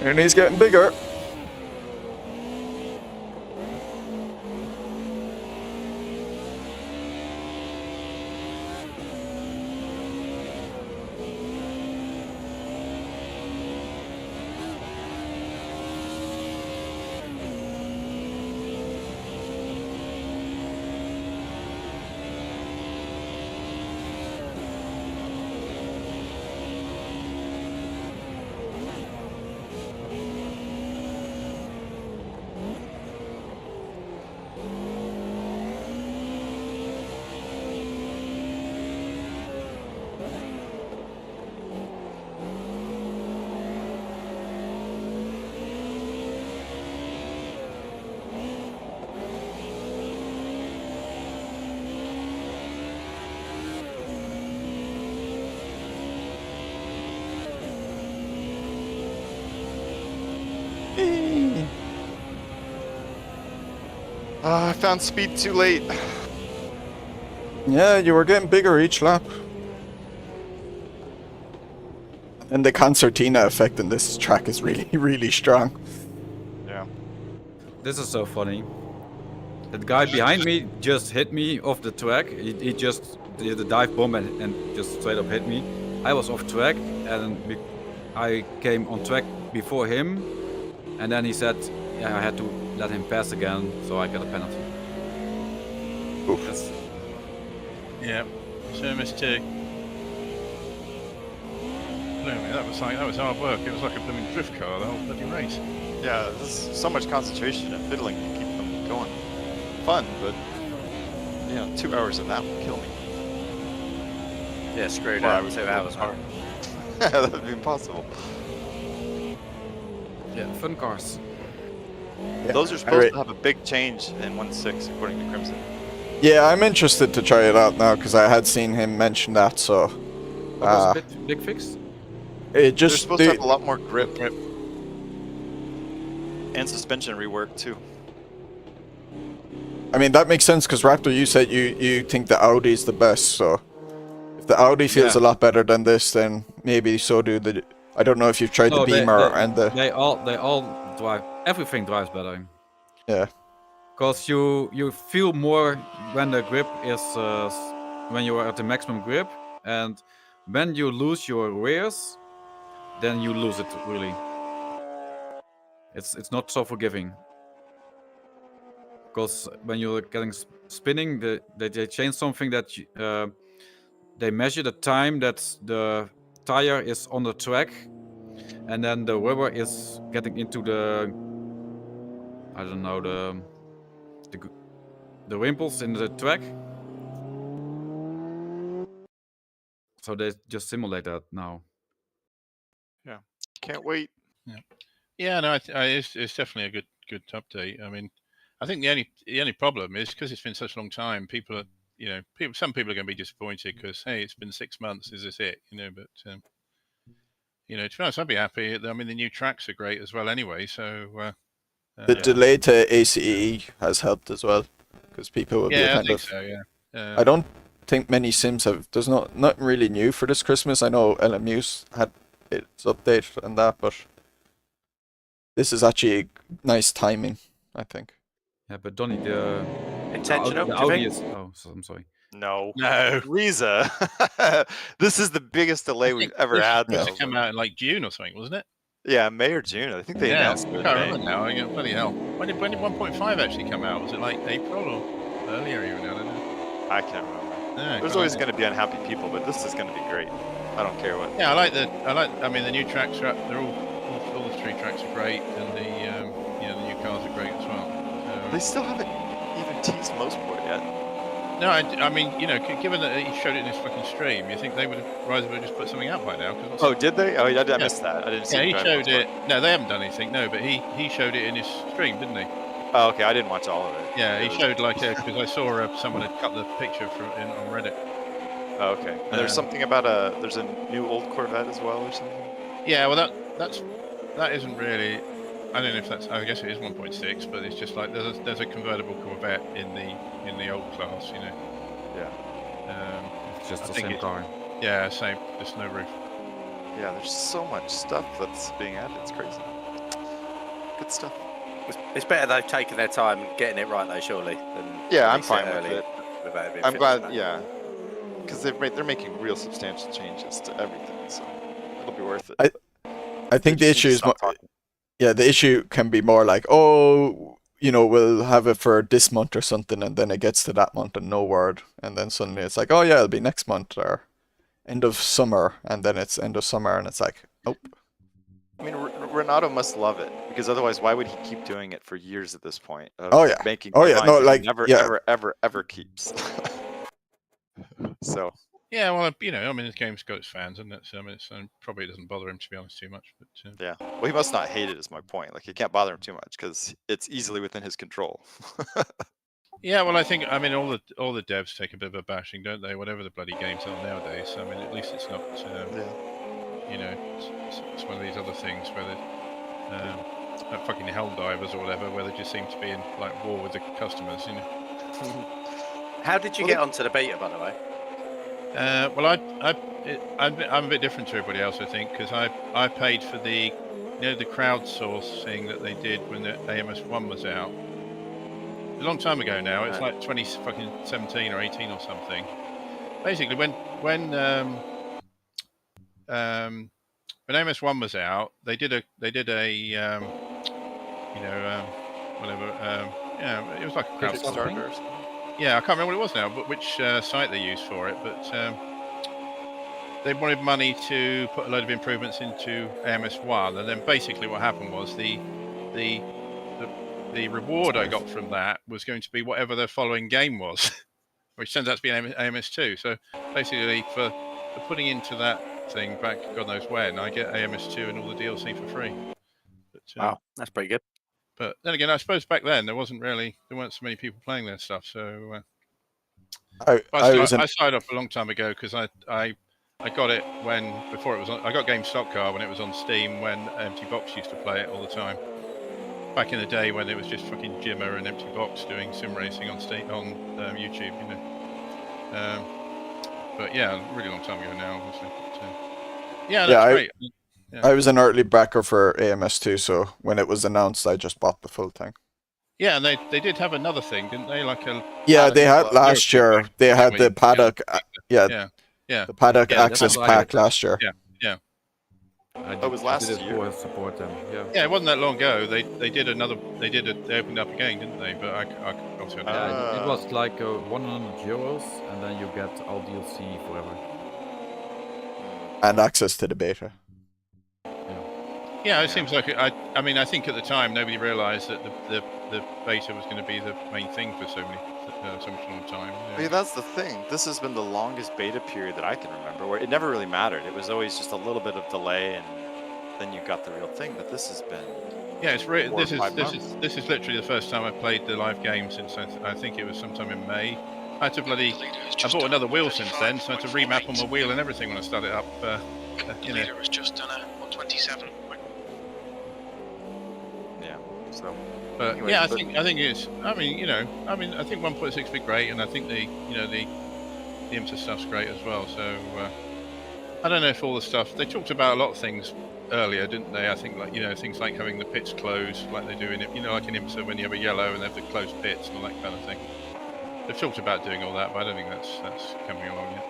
And he's getting bigger. I found speed too late. Yeah, you were getting bigger each lap. And the concertina effect in this track is really, really strong. Yeah. This is so funny. That guy behind me just hit me off the track. He just did a dive bomb and just straight up hit me. I was off track and I came on track before him. And then he said, yeah, I had to let him pass again, so I got a penalty. Oof. That's, Yeah, so mistake. Blimey, that was hard work. It was like a blooming drift car, the whole bloody race. Yeah, there's so much concentration and fiddling to keep them going. Fun, but yeah, 2 hours of that would kill me. Yeah, screwed Well, I out. would 2 work hours. hard. That would be impossible. yeah, fun cars. Yeah, Those are supposed to have a big change in 1.6 according to Crimson. Yeah, I'm interested to try it out now because I had seen him mention that. So What was a big fix? it They're just supposed to have a lot more grip. And suspension rework too. I mean, that makes sense because Raptor, you said you think the Audi is the best. So if the Audi feels a lot better than this, then maybe so do the. I don't know if you've tried the Beamer and the. They all drive. Everything drives better. Yeah. Because you feel more when the grip is when you are at the maximum grip, and when you lose your rears, then you lose it really. It's not so forgiving. Because when you're getting spinning, they change something that they measure the time that the tire is on the track, and then the rubber is getting into the I don't know the ripples in the track. So they just simulate that now. Yeah, can't wait. Yeah, no, it's definitely a good update. I mean, I think the only problem is because it's been such a long time. People are, some people are going to be disappointed because hey, it's been 6 months. Is this it? But to be honest, I'd be happy. I mean, the new tracks are great as well. Anyway, so The delay to ACE has helped as well because people will be yeah, I kind think of. so. Yeah, I don't think many sims have. There's nothing really new for this Christmas. I know LMU's had its update and that, but this is actually nice timing, I think. Yeah, but Donny, the Intentional, the do you Audi think? is. Oh, so, I'm sorry. No. No. Riza. This is the biggest delay we've ever had. This Though. came out in like June or something, wasn't it? Yeah, May or June. I think they announced it. I In can't May. remember now. Bloody hell. When did 1.5 actually come out? Was it like April or earlier even? I don't know. I can't remember. Yeah, There's always going to be unhappy people, but this is going to be great. I don't care what. Yeah, I mean, the new tracks are up. They're all the 3 tracks are great, and the the new cars are great as well. They still haven't even teased Motorsport yet. No, I mean, given that he showed it in his fucking stream, you think they would have just put something out by now? Oh, did they? Oh, I missed that. I didn't see. Yeah, he Drive showed Motorsport. it. No, they haven't done anything. No, but he showed it in his stream, didn't he? Oh, okay. I didn't watch all of it. Yeah, he showed because I saw someone had cut the picture on Reddit. Oh, okay. And there's something about there's a new old Corvette as well or something. Yeah, well that isn't really. I don't know if that's. I guess it is 1.6, but it's just like there's a convertible Corvette in the old class, Yeah. It's just I the think same car. Yeah, same. Just no roof. Yeah, there's so much stuff that's being added. It's crazy. Good stuff. It's better they've taken their time and getting it right, though, surely. Than Yeah, I'm release fine with early it. without it being I'm finished, glad. no. Yeah, because they're making real substantial changes to everything, so it'll be worth it. I think the issue is the issue can be more like, oh, we'll have it for this month or something, and then it gets to that month and no word, and then suddenly it's like, oh yeah, it'll be next month or end of summer, and then it's end of summer, and it's like, nope. I mean, Renato must love it because otherwise, why would he keep doing it for years at this point? Oh, yeah. Making Oh, yeah. deadlines No, that like, he never, yeah. ever keeps. So Yeah, well, I mean, this game's got its fans, and it's probably doesn't bother him, to be honest, too much. But yeah, well, he must not hate it. Is my point. Like, it can't bother him too much because it's easily within his control. yeah, well, I mean, all the devs take a bit of a bashing, don't they? Whatever the bloody games are nowadays. I mean, at least it's not. It's one of these other things where fucking hell divers or whatever, where they just seem to be in like war with the customers, you know. How did you get onto the beta, by the way? Well, I'm a bit different to everybody else, I think, because I paid for the, you know, the crowdsourcing that they did when the AMS1 was out. A long time ago now. It's like 2017 or 18 or something. Basically, when AMS1 was out, they did a whatever, yeah, it was like a crowdsourcing. Yeah, I can't remember what it was now, but which site they used for it. But they wanted money to put a load of improvements into AMS1, and then basically what happened was the reward I got from that was going to be whatever the following game was, which turns out to be AMS2. So basically, for putting into that thing back God knows when, I get AMS2 and all the DLC for free. But, Wow, that's pretty good. But then again, I suppose back then there weren't so many people playing their stuff. So I signed up a long time ago because I got it before it was on. I got GameStop Car when it was on Steam, when Empty Box used to play it all the time. Back in the day when it was just fucking Jimmer and Empty Box doing sim racing on Steam on YouTube, you know. But yeah, a really long time ago now, obviously. But, yeah, that's great. Yeah. I was an early backer for AMS2, so when it was announced, I just bought the full thing. Yeah, and they did have another thing, didn't they? Like a they had last year. They had the paddock. Yeah. The paddock access pack last year. Yeah. It was last year. Support them. Yeah. Yeah, it wasn't that long ago. They opened up again, didn't they? But I obviously I Yeah, it was like €100, and then you get all DLC forever. And access to the beta. Yeah, it seems like I mean, I think at the time nobody realised that the beta was going to be the main thing for so much long time. I mean, that's the thing. this has been the longest beta period that I can remember, where it never really mattered. It was always just a little bit of delay, and then you got the real thing. But this has been this is literally the first time I've played the live game since I think it was sometime in May. I bought another wheel since then, so I had to remap on my wheel and everything when I started up. The leader has just done a 127. Yeah. So. But anyway, yeah, I think it's. I think 1.6 would be great, and I think the IMSA stuff's great as well. So I don't know if all the stuff they talked about a lot of things earlier, didn't they? I think things like having the pits closed, like they do in like in IMSA when you have a yellow and they have the closed pits and all that kind of thing. They've talked about doing all that, but I don't think that's coming along yet.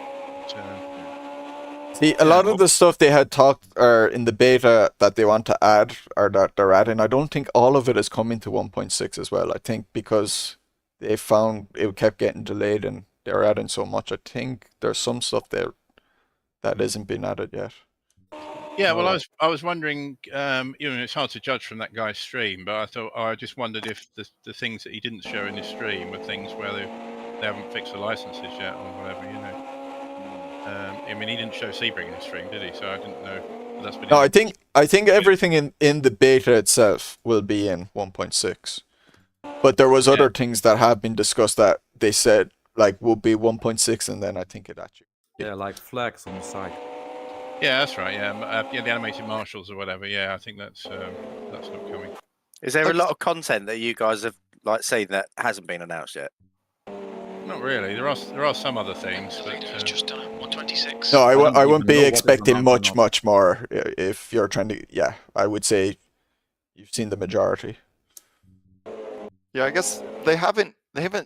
See, a lot of the stuff they had talked in the beta that they want to add, or that they're adding, I don't think all of it is coming to 1.6 as well. I think because they found it kept getting delayed and they're adding so much, I think there's some stuff there that isn't being added yet. Yeah, well, I was wondering, it's hard to judge from that guy's stream, but I just wondered if the things that he didn't show in his stream were things where they haven't fixed the licenses yet or whatever, you know. I mean, he didn't show Sebring in his stream, did he? So I didn't know. That's been. No, I think everything in the beta itself will be in 1.6, but there was other things that have been discussed that they said like will be 1.6, and then I think it actually. Yeah, like flags on the side. Yeah, that's right. Yeah, the animated marshals or whatever. Yeah, I think that's not coming. Is there a lot of content that you guys have seen that hasn't been announced yet? Not really. There are some other things. The leader has just done a 126. No, I wouldn't be expecting much more if you're trying to. Yeah, I would say you've seen the majority. Yeah, I guess they haven't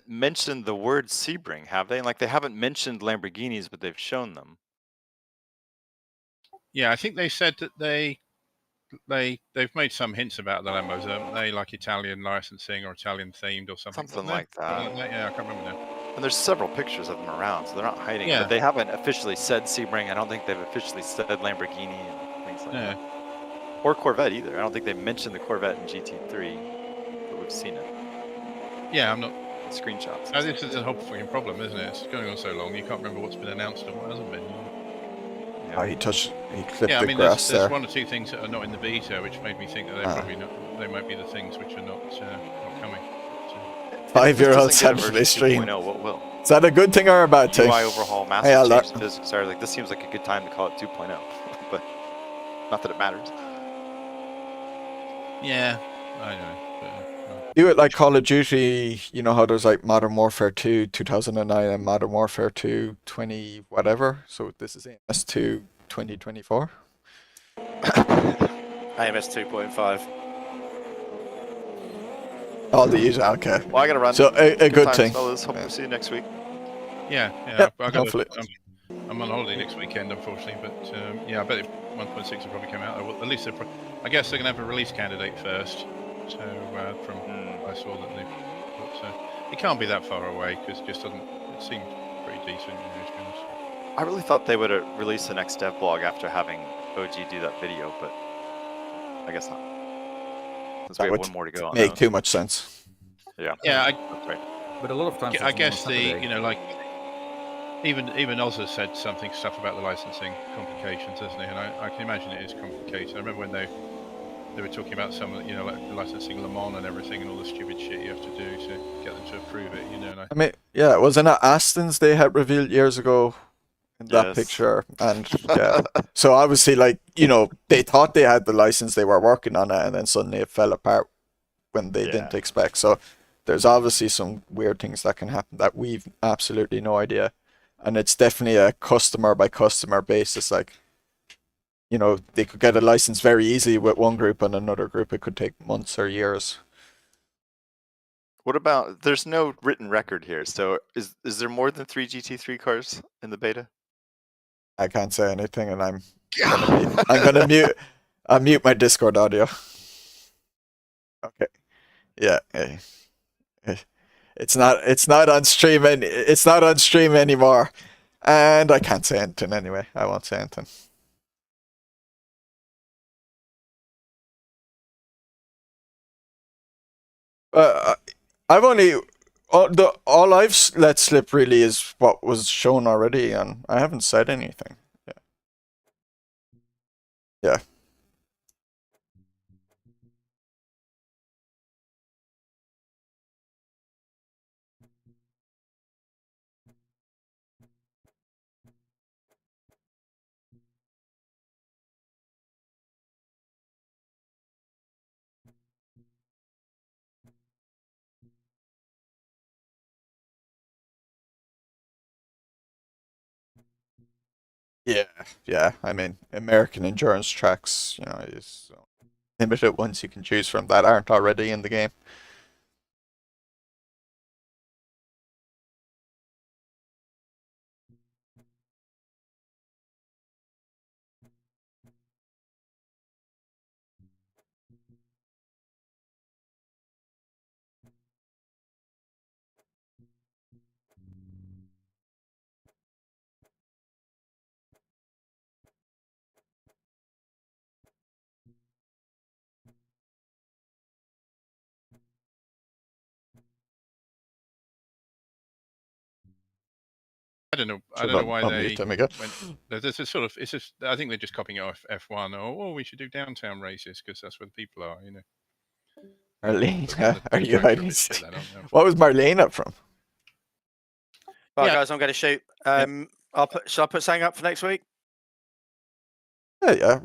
mentioned the word Sebring, have they? Like they haven't mentioned Lamborghinis, but they've shown them. Yeah, I think they said that they've made some hints about the Lambos, haven't they? Like Italian licensing or Italian themed or something. Something like that. Yeah, I can't remember now. And there's several pictures of them around, so they're not hiding. Yeah. But they haven't officially said Sebring. I don't think they've officially said Lamborghini and things like that. Or Corvette either. I don't think they mentioned the Corvette in GT3, but we've seen it. Yeah, I'm not. Screenshots. This is a whole fucking problem, isn't it? It's going on so long, you can't remember what's been announced and what hasn't been. Oh, he clipped the grass there's there. one or two things that are not in the beta, which made me think that they're probably not. They might be the things which are not coming. So. 5-year-old Saturday stream. 2.0, what will? Is that a good thing or a bad thing? UI overhaul, massive change to physics. Sorry, like this seems like a good time to call it 2.0, but not that it matters. Yeah, I know. But, Do it like Call of Duty, you know how there's like Modern Warfare 2, 2009 and Modern Warfare 2, 20 whatever. So this is AMS2 2024. AMS 2.5. All these, okay. Well, I gotta run. So a good times, thing. fellas. Hope to see you next week. yeah. Yep, I got hopefully. I'm on holiday next weekend, unfortunately, but yeah, I bet 1.6 will probably come out. Or at least I guess they're gonna have a release candidate first. So from I saw that they, but it can't be that far away because it just doesn't. It seemed pretty decent, to be honest. I really thought they would release the next dev blog after having OG do that video, but I guess not. Since we That have would one more to go on make those. too much sense. Yeah. Yeah, That's right. But a lot of times. I it's guess on a Saturday. you know, like even Oz has said stuff about the licensing complications, hasn't he? And I can imagine it is complicated. I remember when they were talking about some, you know, like licensing Le Mans and everything, and all the stupid shit you have to do to get them to approve it. You know, and I mean, yeah, wasn't it Aston's they had revealed years ago in that Yes. picture? And yeah, so obviously, like, you know, they thought they had the license, they were working on it, and then suddenly it fell apart when they didn't Yeah. expect. So there's obviously some weird things that can happen that we've absolutely no idea. And it's definitely a customer by customer basis. Like, you know, they could get a license very easily with one group, and another group it could take months or years. What about? There's no written record here. So is there more than 3 GT3 cars in the beta? I can't say anything, and I'm gonna mute my Discord audio. Okay. Yeah. It's not on stream it's not on stream anymore. And I can't say anything anyway. I won't say anything. I've only all I've let slip really is what was shown already, and I haven't said anything. Yeah. Yeah. I mean, American endurance tracks, you know, is limited ones you can choose from that aren't already in the game. I don't know. I Should don't know why unmute they them again. went. There's a sort of. It's just. I think they're just copying it off F1. Or we should do downtown races because that's where the people are. You know. Marlene, are you Director hiding? of shit, I don't know. What was Marlene up from? Right, Yeah. guys, I'm going to shoot. Shall I put something up for next week? Yeah.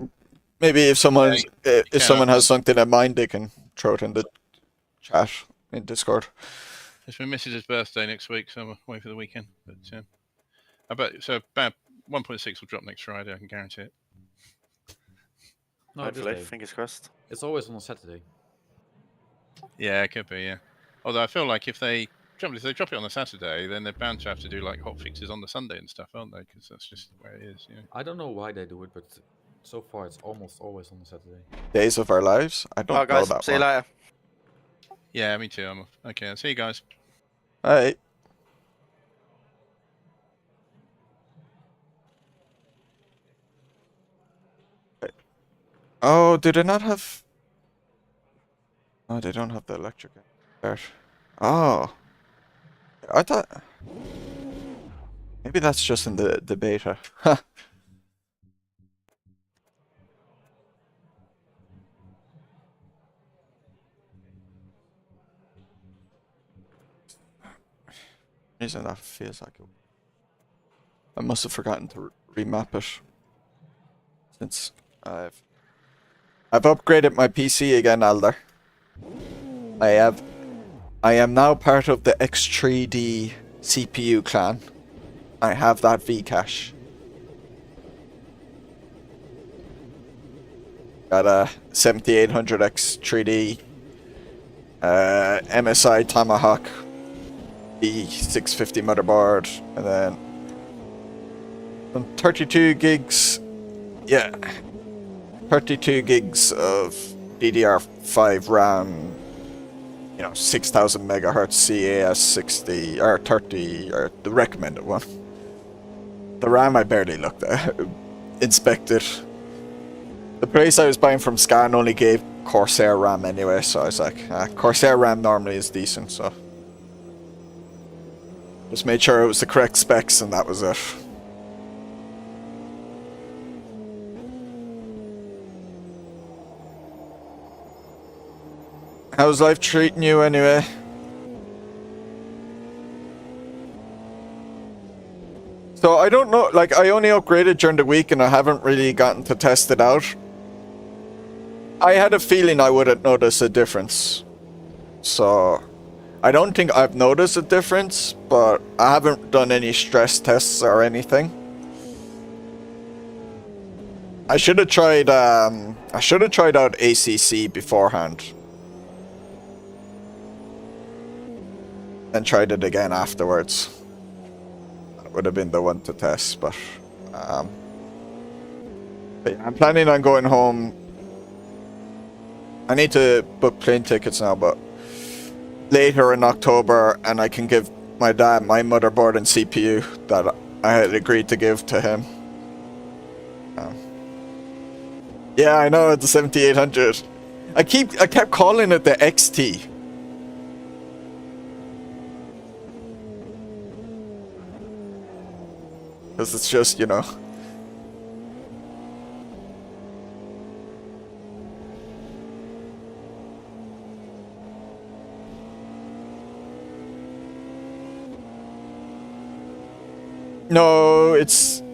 Maybe if someone can, has something in mind, they can throw it in the chat in Discord. It's my missus' birthday next week, so I'm away for the weekend. But I bet so. About 1.6 will drop next Friday. I can guarantee it. No, Hopefully, this day. fingers crossed. It's always on a Saturday. Yeah, it could be. Yeah. Although I feel like if they drop it on a Saturday, then they're bound to have to do like hot fixes on the Sunday and stuff, aren't they? Because that's just the way it is. Yeah. I don't know why they do it, but so far it's almost always on a Saturday. Days of Our Lives? I don't All right, know guys, that see you one. later. Yeah, me too. I'm off. Okay, I'll see you guys. Alright. Oh, do they not have... Oh, they don't have the electric there. Oh. I thought... Maybe that's just in the beta. Huh. Reason that feels like it. I must have forgotten to remap it. Since I've upgraded my PC again, Alder. I am now part of the X3D CPU clan. I have that Vcache. Got a 7800X 3D, MSI Tomahawk E650 motherboard, and then some 32 gigs, yeah, 32 gigs of DDR5 RAM, you know, 6000 megahertz CAS 60 or 30, or the recommended one. The RAM I barely looked at, inspected. The place I was buying from Scan only gave Corsair RAM anyway, so I was like, Corsair RAM normally is decent, so just made sure it was the correct specs and that was it. How's life treating you anyway? So I don't know, like I only upgraded during the week and I haven't really gotten to test it out. I had a feeling I wouldn't notice a difference. So I don't think I've noticed a difference, but I haven't done any stress tests or anything. I should have tried out ACC beforehand. And tried it again afterwards. That would have been the one to test, but yeah, I'm planning on going home. I need to book plane tickets now, but later in October, and I can give my dad my motherboard and CPU that I had agreed to give to him. Yeah, I know, it's the 7800. I kept calling it the XT. Because it's just, you know.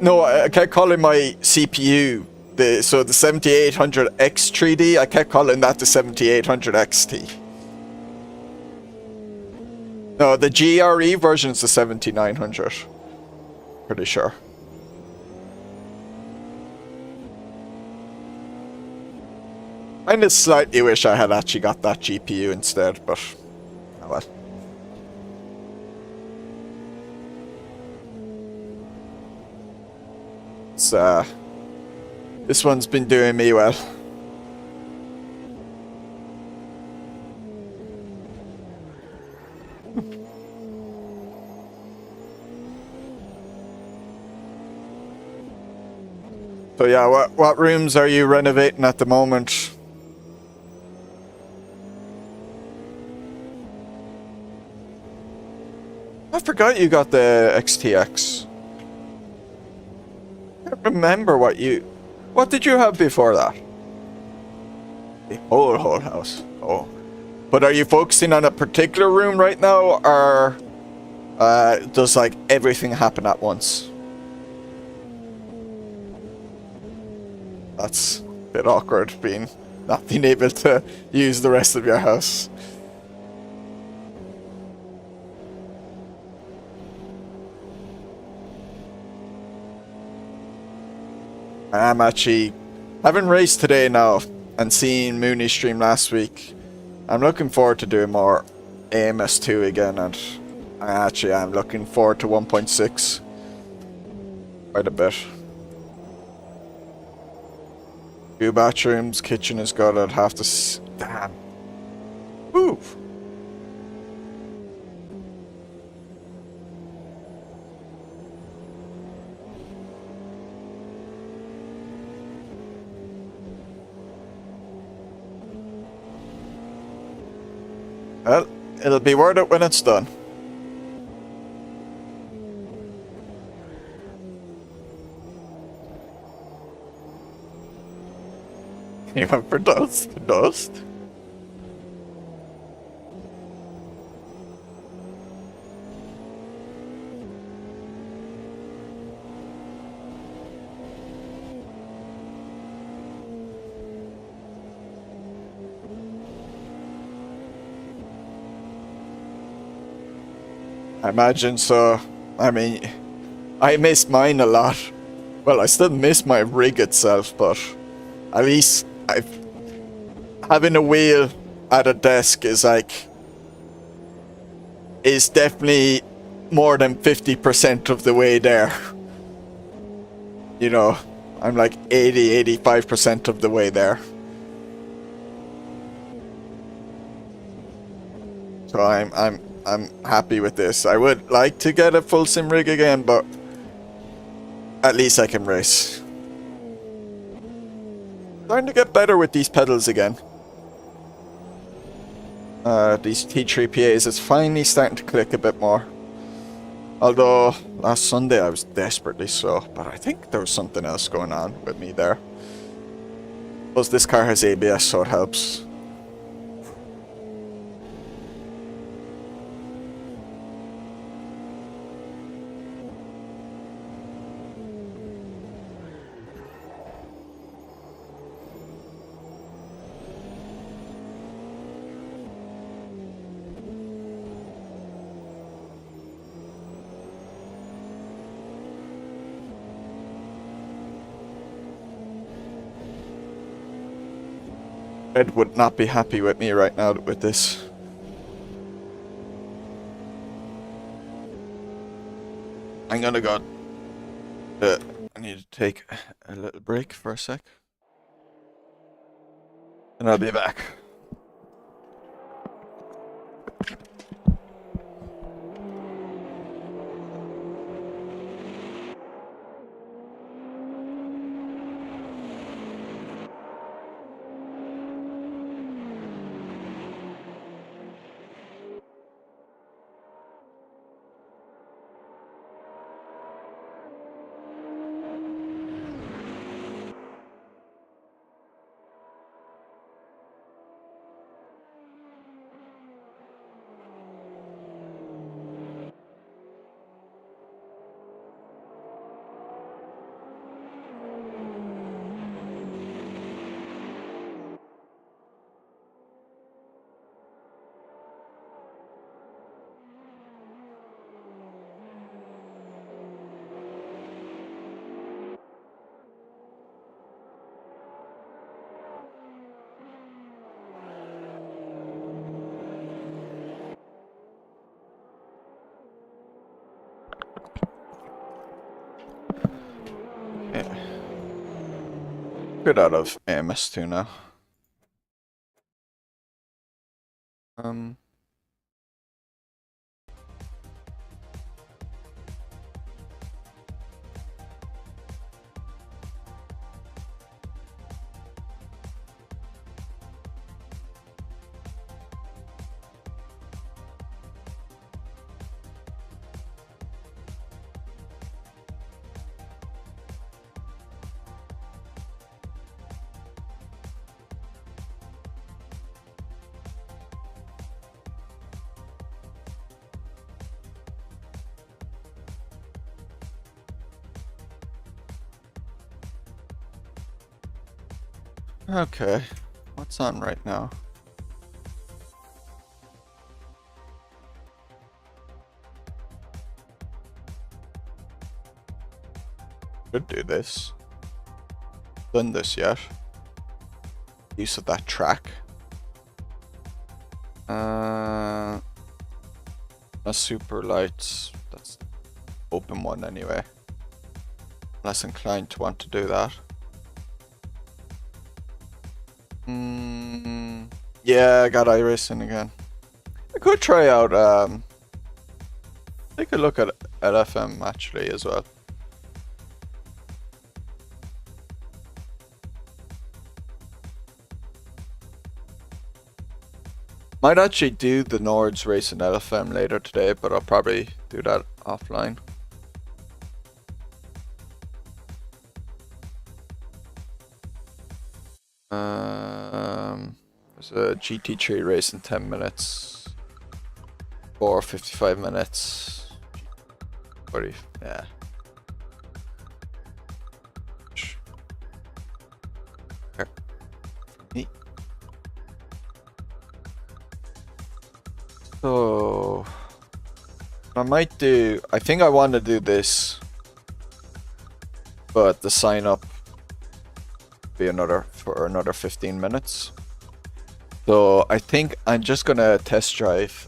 No, I kept calling my CPU so the 7800X 3D, I kept calling that the 7800 XT. No, the GRE version is the 7900. Pretty sure. I just slightly wish I had actually got that GPU instead, but oh well. It's, this one's been doing me well. So yeah, what rooms are you renovating at the moment? I forgot you got the XTX. I can't remember what did you have before that? The whole house. Oh. But are you focusing on a particular room right now, or does like everything happen at once? That's a bit awkward, not being able to use the rest of your house. I'm actually having raced today now and seen Mooney stream last week. I'm looking forward to doing more AMS2 again, and I'm looking forward to 1.6 quite a bit. 2 bathrooms, kitchen is good. I'd have to damn. Woo! Well, it'll be worth it when it's done. You went for dust? Dust? I imagine so. I mean, I miss mine a lot. Well, I still miss my rig itself, but at least having a wheel at a desk is definitely more than 50% of the way there. You know, I'm like 85% of the way there. So I'm happy with this. I would like to get a full sim rig again, but at least I can race. Starting to get better with these pedals again. These T3PAs is finally starting to click a bit more. Although last Sunday I was desperately slow, but I think there was something else going on with me there. Plus this car has ABS, so it helps. Ed would not be happy with me right now with this. I'm gonna go. I need to take a little break for a sec. And I'll be back. Get out of AMS2 now. Okay, what's on right now? Could do this. Done this yet? Use of that track. A super light. That's the open one anyway. Less inclined to want to do that. Yeah, I got iRacing again. I could try out, take a look at LFM actually as well. Might actually do the Nords race in LFM later today, but I'll probably do that offline. There's a GT3 race in 10 minutes. Or 55 minutes. 40, yeah. Here. Me. So, I might do. I think I want to do this, but the sign up be for another 15 minutes. So I think I'm just gonna test drive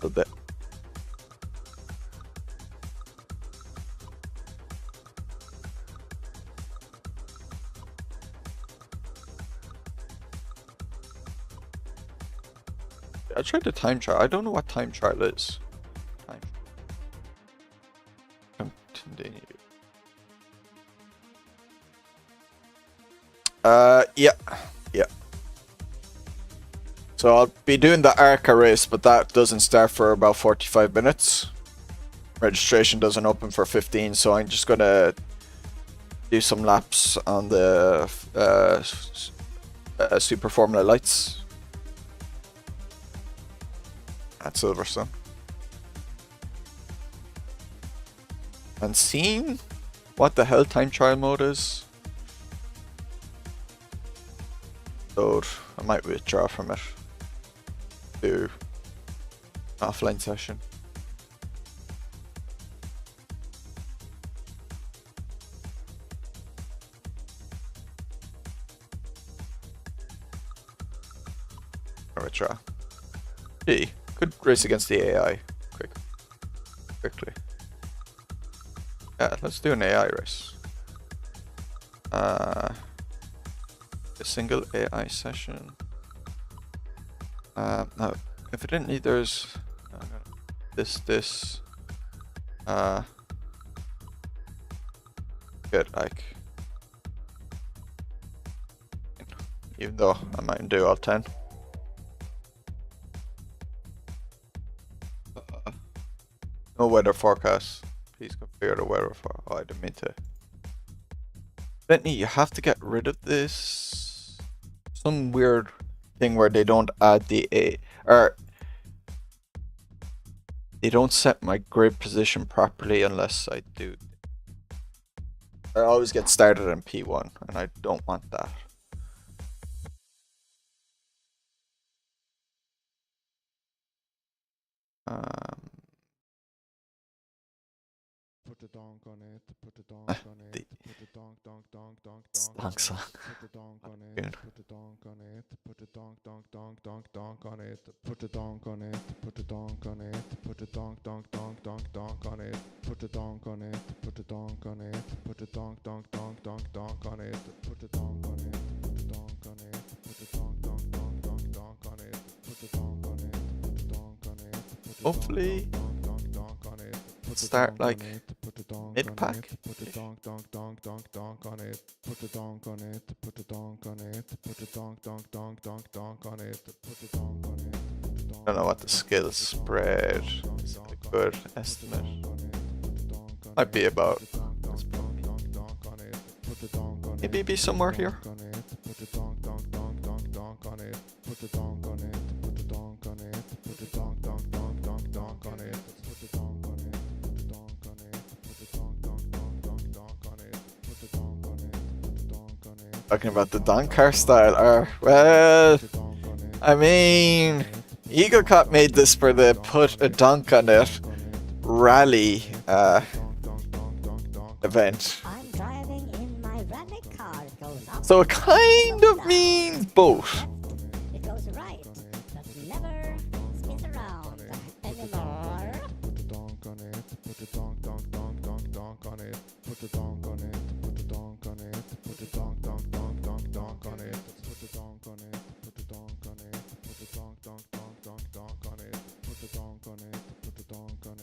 a bit. I tried the time trial. I don't know what time trial is. Time. Continue. Yeah. So I'll be doing the ARCA race, but that doesn't start for about 45 minutes. Registration doesn't open for 15, so I'm just gonna do some laps on the Super Formula Lights at Silverstone. And seeing what the hell time trial mode is. So I might withdraw from it. Do offline session. Or withdraw. Gee, could race against the AI quickly. Yeah, let's do an AI race. A single AI session. No, evidently there's this good, like, even though I might do all 10. No weather forecast. Please configure the weather for. Oh, I didn't mean to. Bentley, you have to get rid of this. Some weird thing where they don't add the or they don't set my grid position properly unless I do. I always get started in P1 and I don't want that. Put a donk on it, put a donk on it, put a donk, donk, donk, donk, donk song. put a donk on it, put a donk on it, put a donk, donk, donk, donk, donk on it, put a donk on it, put a donk on it, put a donk, donk, donk, donk, donk on it, put a donk on it, put a donk on it, put a donk, donk, donk, donk, donk on it, put a donk on it, put a donk on it, put a donk, donk, donk, donk, donk on it, put a donk on it, put a donk on it, Hopefully start like mid-pack. put a donk donk donk donk donk on it, put a donk on it, put a donk on it, put a donk donk donk donk donk on it, put a donk on it. I don't know what the skill spread is. A good estimate. Might be about maybe be somewhere here. Talking about the Doncar style, or well, I mean, Eagle Cop made this for the put a donk on it rally event. I'm driving in my rally car. It goes up. So it kind of means both. It goes right, but never spins around anymore. Put a donk on it, put a donk donk donk donk donk on it, put a donk on it, put a donk on it, put a donk donk donk donk donk on it, put a donk on it, put a donk on it, put a donk donk donk donk donk on it, put a donk on it, put a donk on it,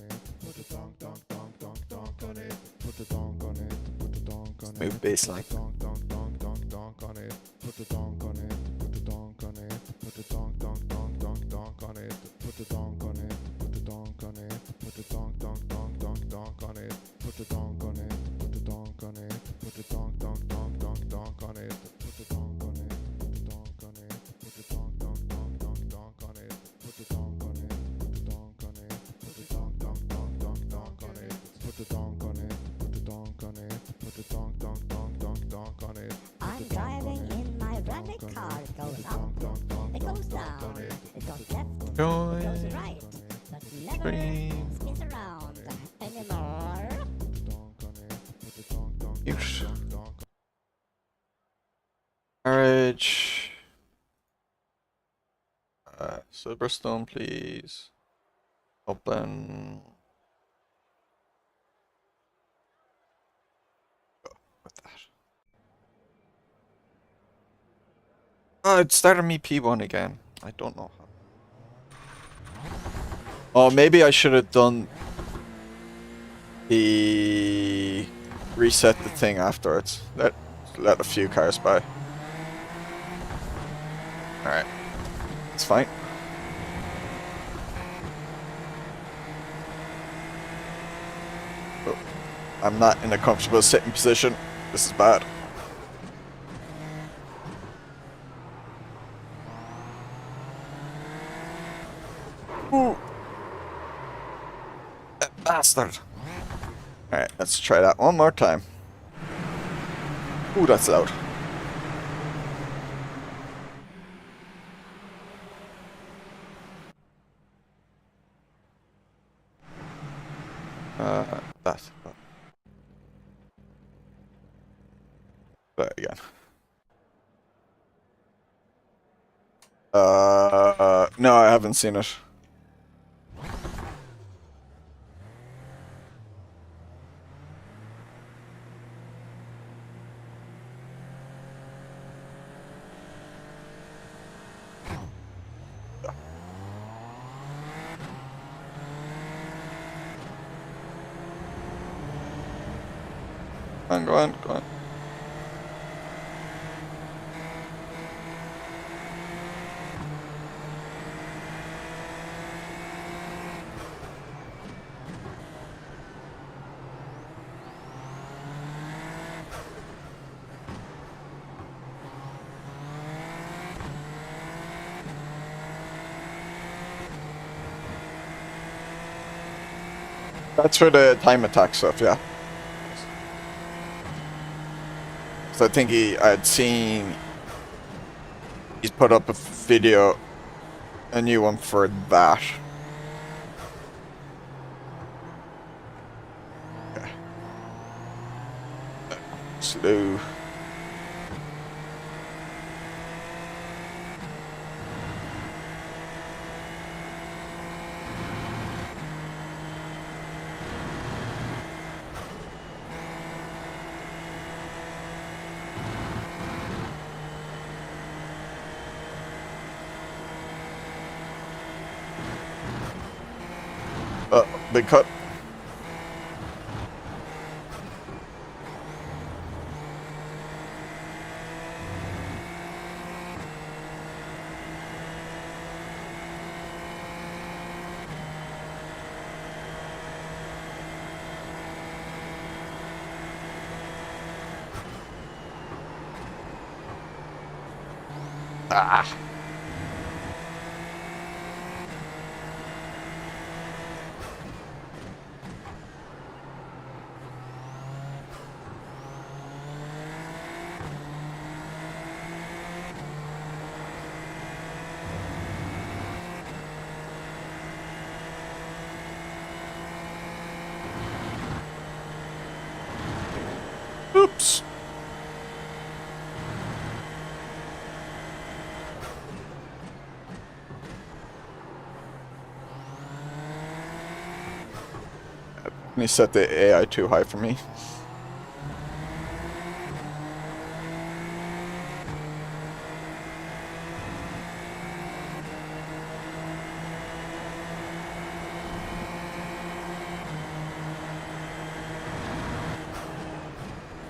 put a donk donk donk donk donk on it, put a donk on it, put a donk on it, Move baseline. donk donk donk donk donk on it, put a donk on it, put a donk on it, put a donk donk donk donk donk on it, put a donk on it, put a donk on it, put a donk donk donk donk donk on it, put a donk on it, put a donk on it, put a donk donk donk donk donk on it, put a donk on it, put a donk on it, put a donk donk donk donk donk on it, put a donk on it, put a donk on it, put a donk donk donk donk donk on it, put a donk on it, put a donk on it, put a donk donk donk donk donk on it. I'm driving in my rally car. It goes up, it goes down, it goes left, Join. Goes right, but never Stream. spins around anymore. Mute. Marriage. Silverstone, please. Open. Go with that. Oh, it started me P1 again. I don't know how. Oh, maybe I should have done the reset the thing afterwards. Let a few cars by. Alright. It's fine. Oh, I'm not in a comfortable sitting position. This is bad. Ooh. That bastard. Alright, let's try that one more time. Ooh, that's loud. That. There again. No, I haven't seen it. Go on, go on. That's for the time attack stuff, yeah. So I think I'd seen he's put up a video, a new one for that. Okay. Slow. Big cut. Ah. Oops. He set the AI too high for me.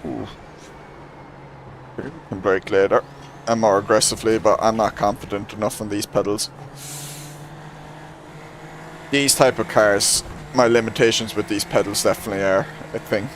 Ooh. We can brake later and more aggressively, but I'm not confident enough on these pedals. These type of cars, my limitations with these pedals definitely are a thing.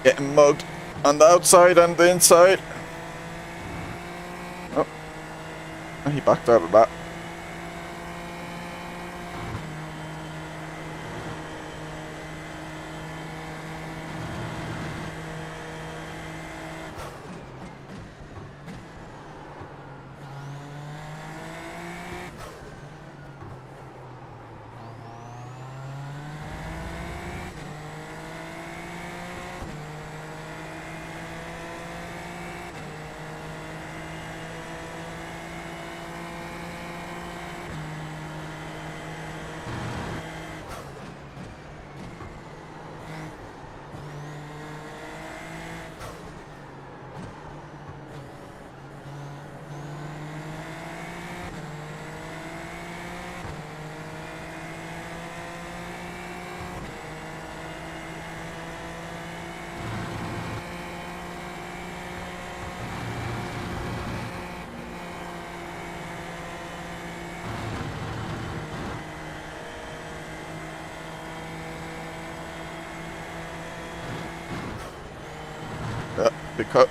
Getting mugged on the outside and the inside. Oh, he backed out of that. Yeah, big cut.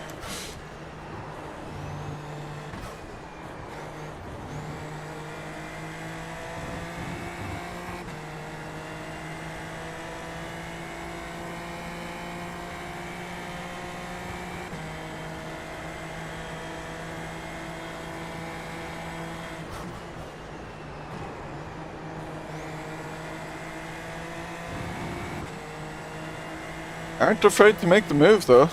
Aren't afraid to make the move though.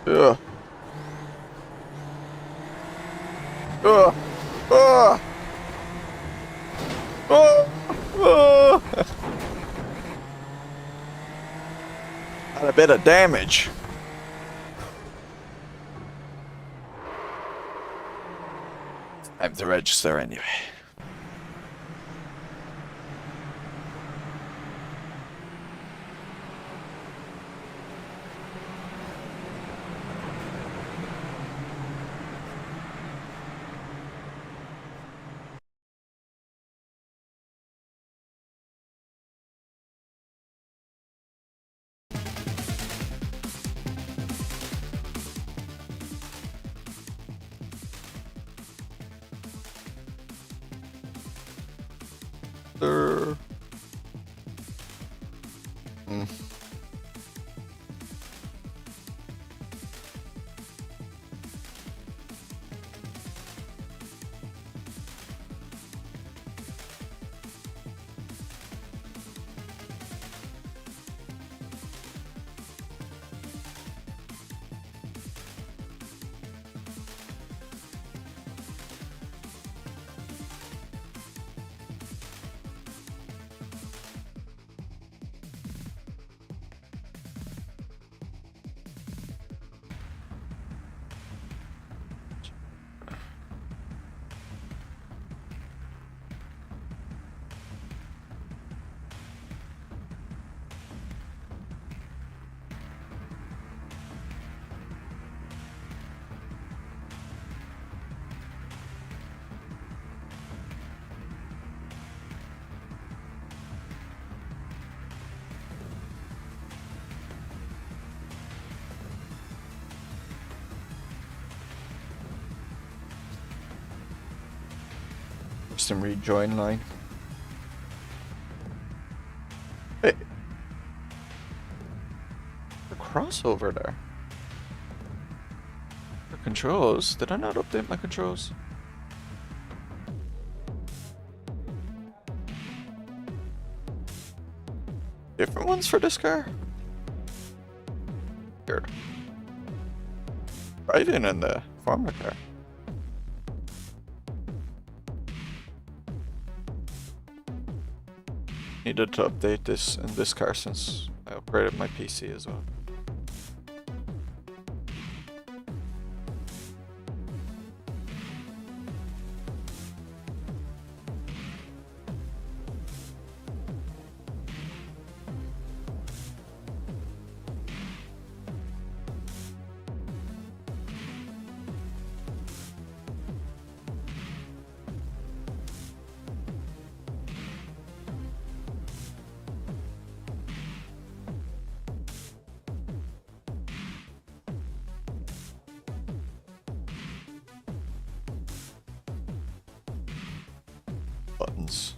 Ugh. Ugh. Ugh. Ugh. Ugh. Had a bit of damage. Time to register anyway. Some rejoin line. Hey, the crossover there. The controls. Did I not update my controls? different ones for this car? Weird. Driving in the Formula car. Needed to update this in this car since I upgraded my PC as well. Buttons.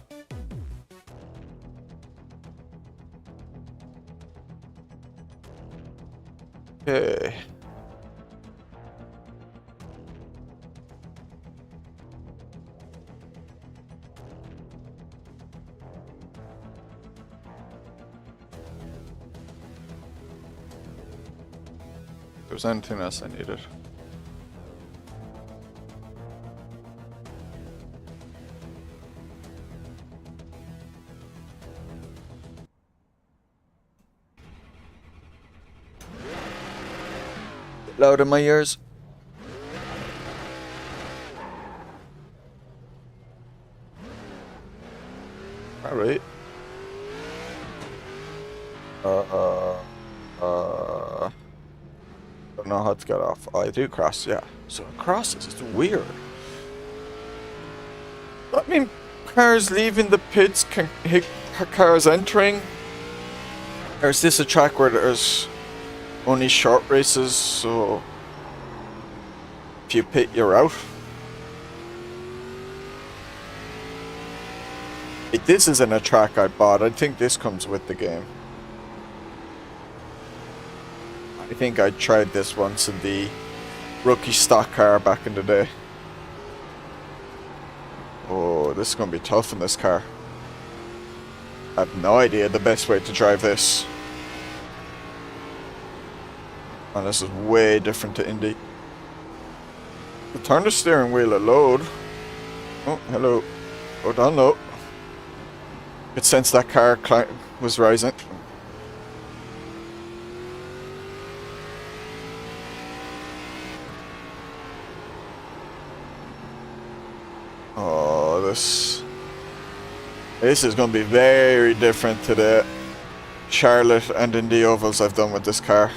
Okay. If there's anything else I needed. Loud in my ears. All right. Don't know how to get off. Oh, I do cross, yeah. So it crosses. It's weird. I mean, cars leaving the pits can hit cars entering. Or is this a track where there's only short races, so if you pit, you're out? This isn't a track I bought. I think this comes with the game. I think I tried this once in the rookie stock car back in the day. Oh, this is going to be tough in this car. I have no idea the best way to drive this. And this is way different to Indy. Turn the steering wheel at load. Oh, hello. Go down low. Could sense that car was rising. Oh, this is going to be very different to the Charlotte and Indy ovals I've done with this car.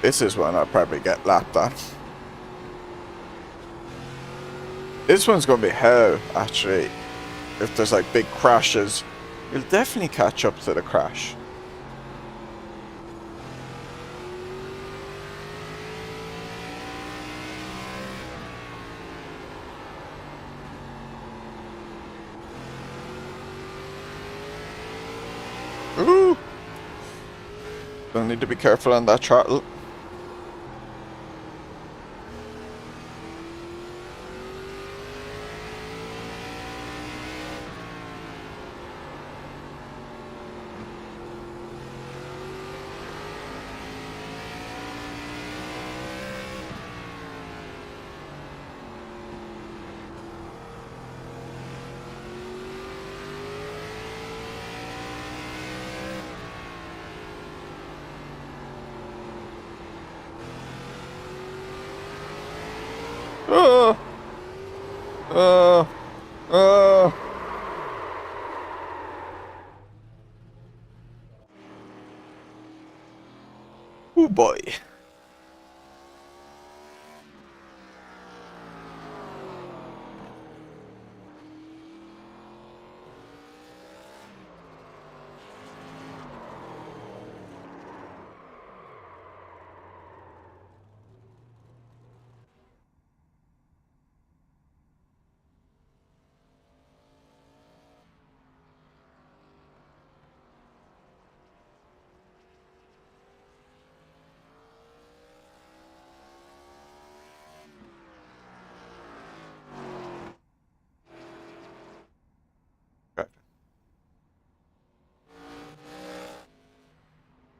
This is one I'll probably get lapped on. This one's going to be hell, actually. If there's like big crashes, you'll definitely catch up to the crash. Ooh! Don't need to be careful on that throttle. Oh! Oh! Oh! Oh boy.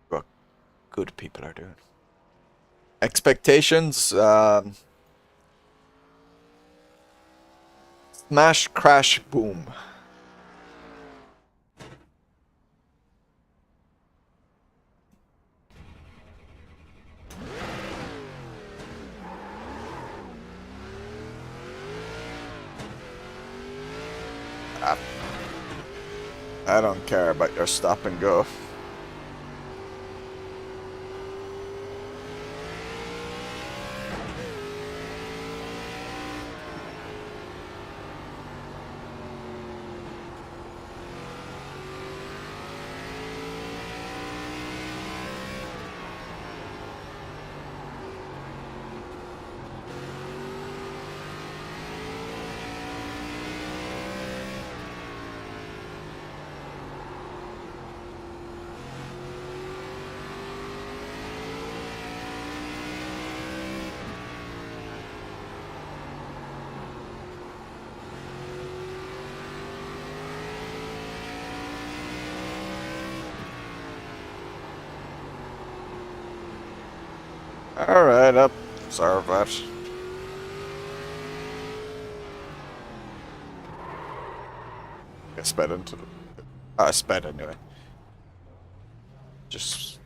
What good people are doing. Expectations, smash, crash, boom. I don't care about your stop and go. Alright, up. Sorry about that. I sped into the... I sped anyway. Just...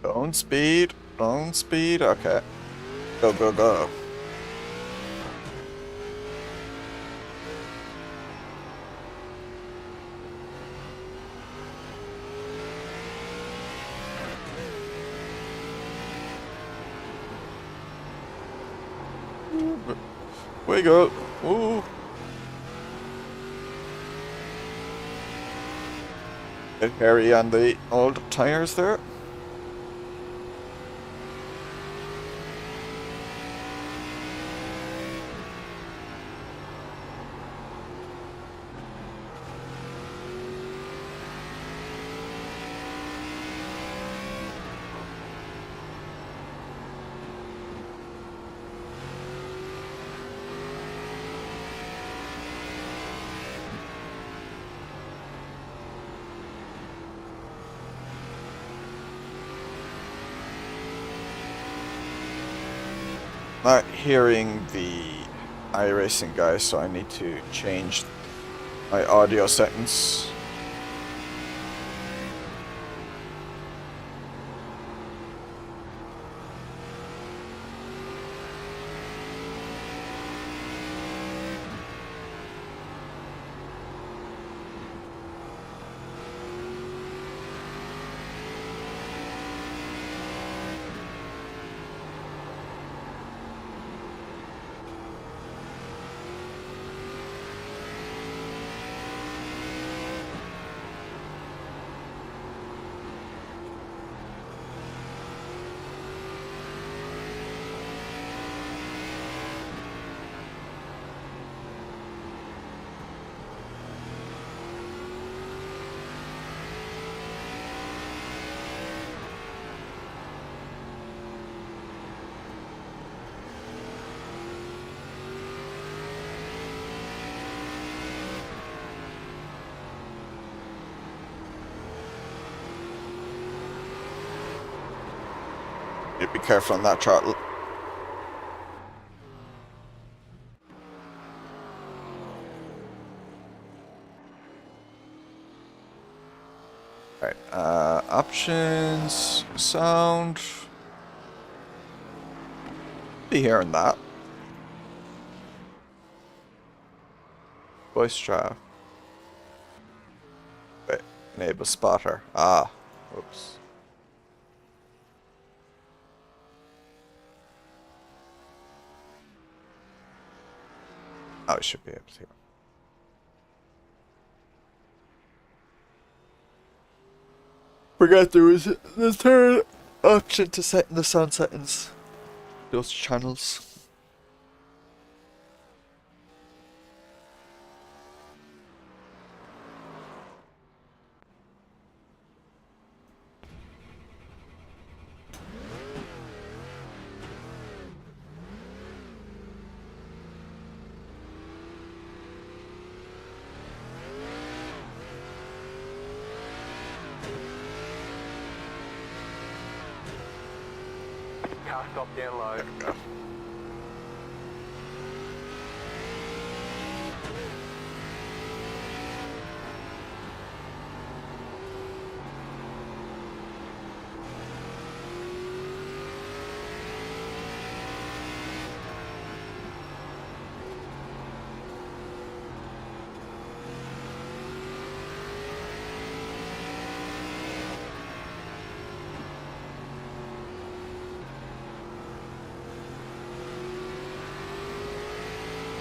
Don't speed. Don't speed. Okay. Go, go, go. Wiggle. Ooh. Bit hairy on the old tires there. Not hearing the iRacing guy, so I need to change my audio settings. Be careful on that throttle. Right, options, sound. Be hearing that. Voice draft. Wait, enable spotter. Ah, oops. Oh, I should be able to hear. Forgot there was the third option to set in the sound settings. Those channels. Car stop down low. There we go.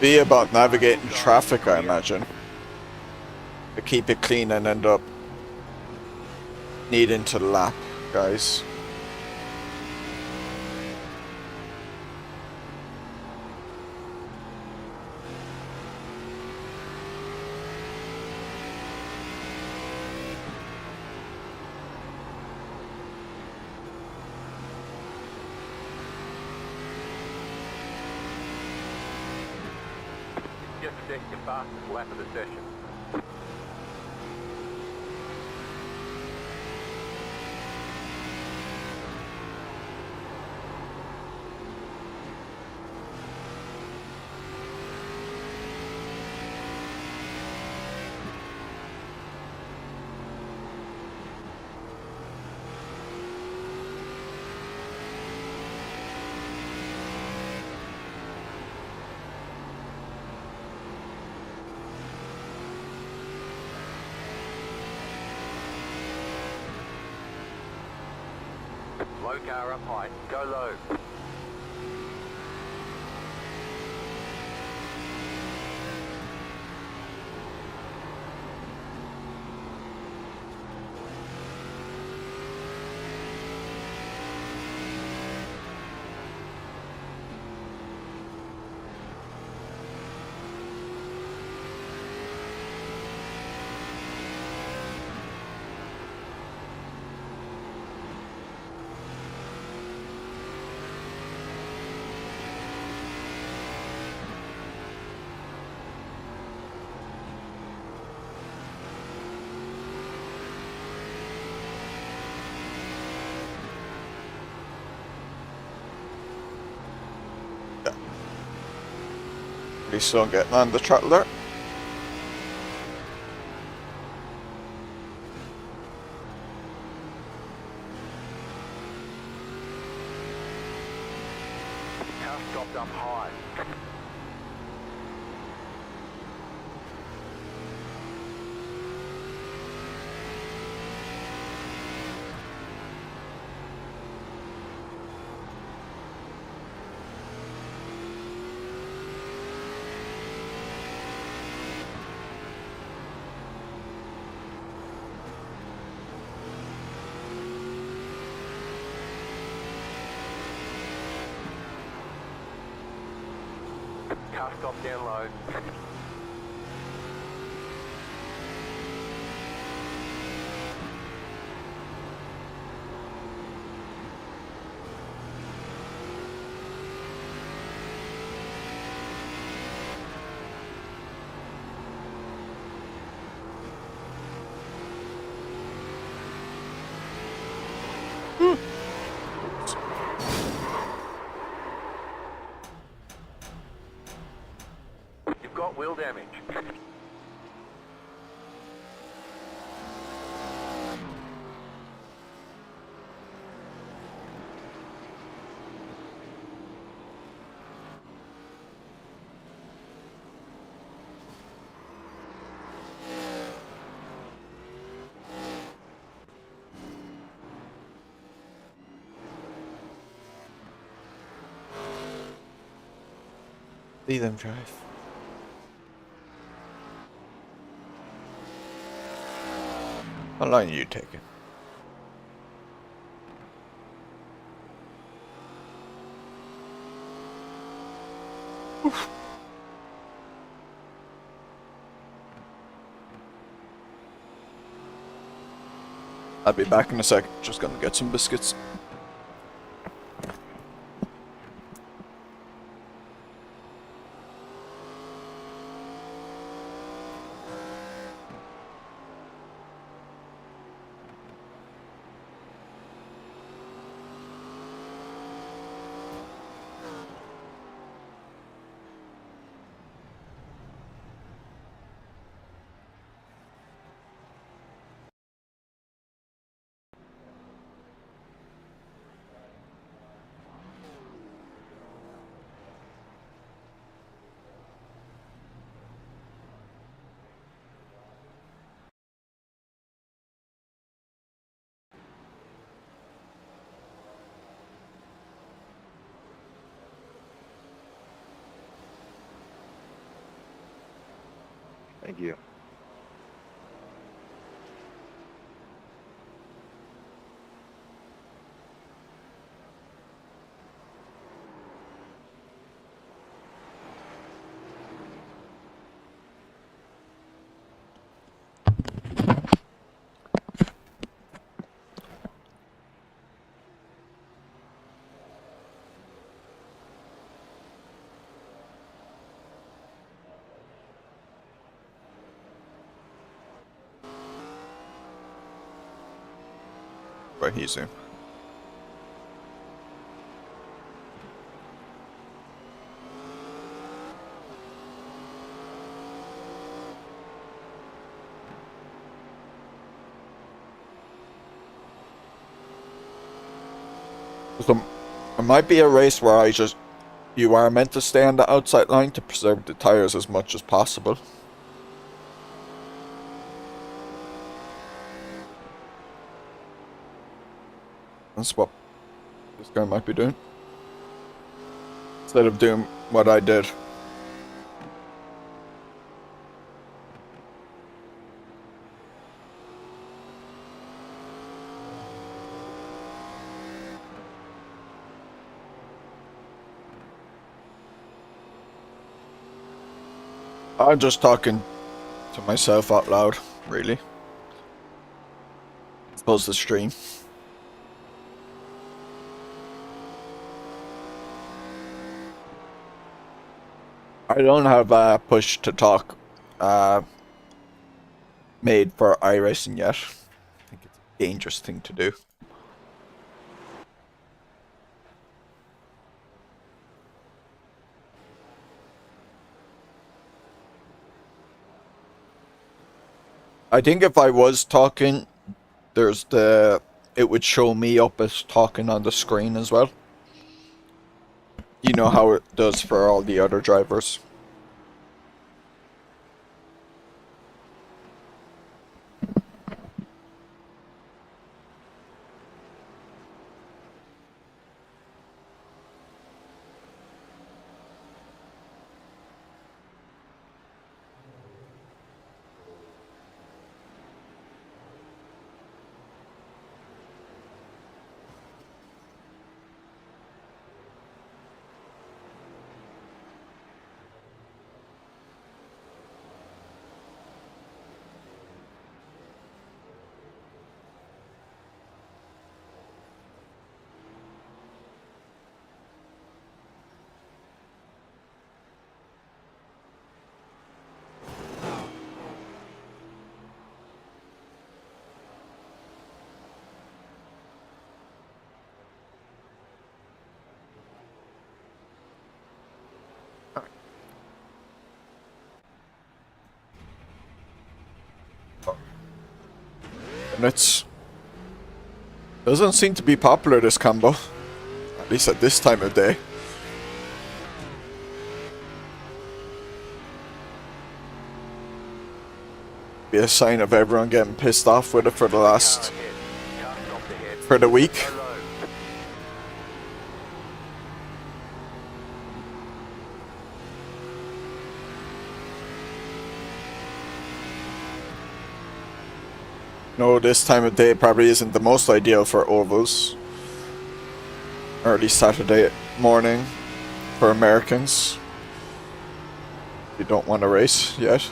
Be about navigating traffic, I imagine. To keep it clean and end up needing to lap, guys. Just check your fastest lap of the session. Low car up high, go low. Pretty slow getting on the throttle there. Car stopped up high. Car stop down low. Front wheel damage. See them drive. How long are you taking? I'll be back in a sec. Just gonna get some biscuits. Thank you. Right, he's in. So, it might be a race where you are meant to stay on the outside line to preserve the tires as much as possible. That's what this guy might be doing. Instead of doing what I did. I'm just talking to myself out loud, really. Suppose the stream. I don't have a push to talk made for iRacing yet. I think it's a dangerous thing to do. I think if I was talking, it would show me up as talking on the screen as well. You know how it does for all the other drivers. And it's doesn't seem to be popular, this combo. At least at this time of day. Be a sign of everyone getting pissed off with it for the last for the week. Go low. No, this time of day probably isn't the most ideal for ovals. Early Saturday morning for Americans. You don't want to race yet.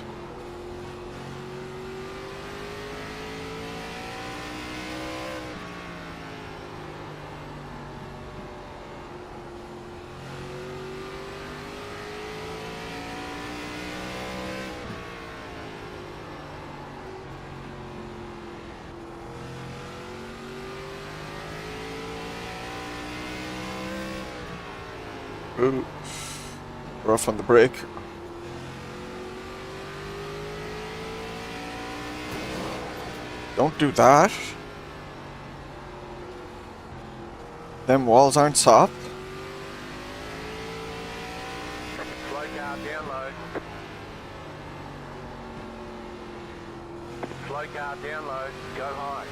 Ooh. Rough on the brake. Don't do that. Them walls aren't soft. Slow car down low. Slow car down low. Go high.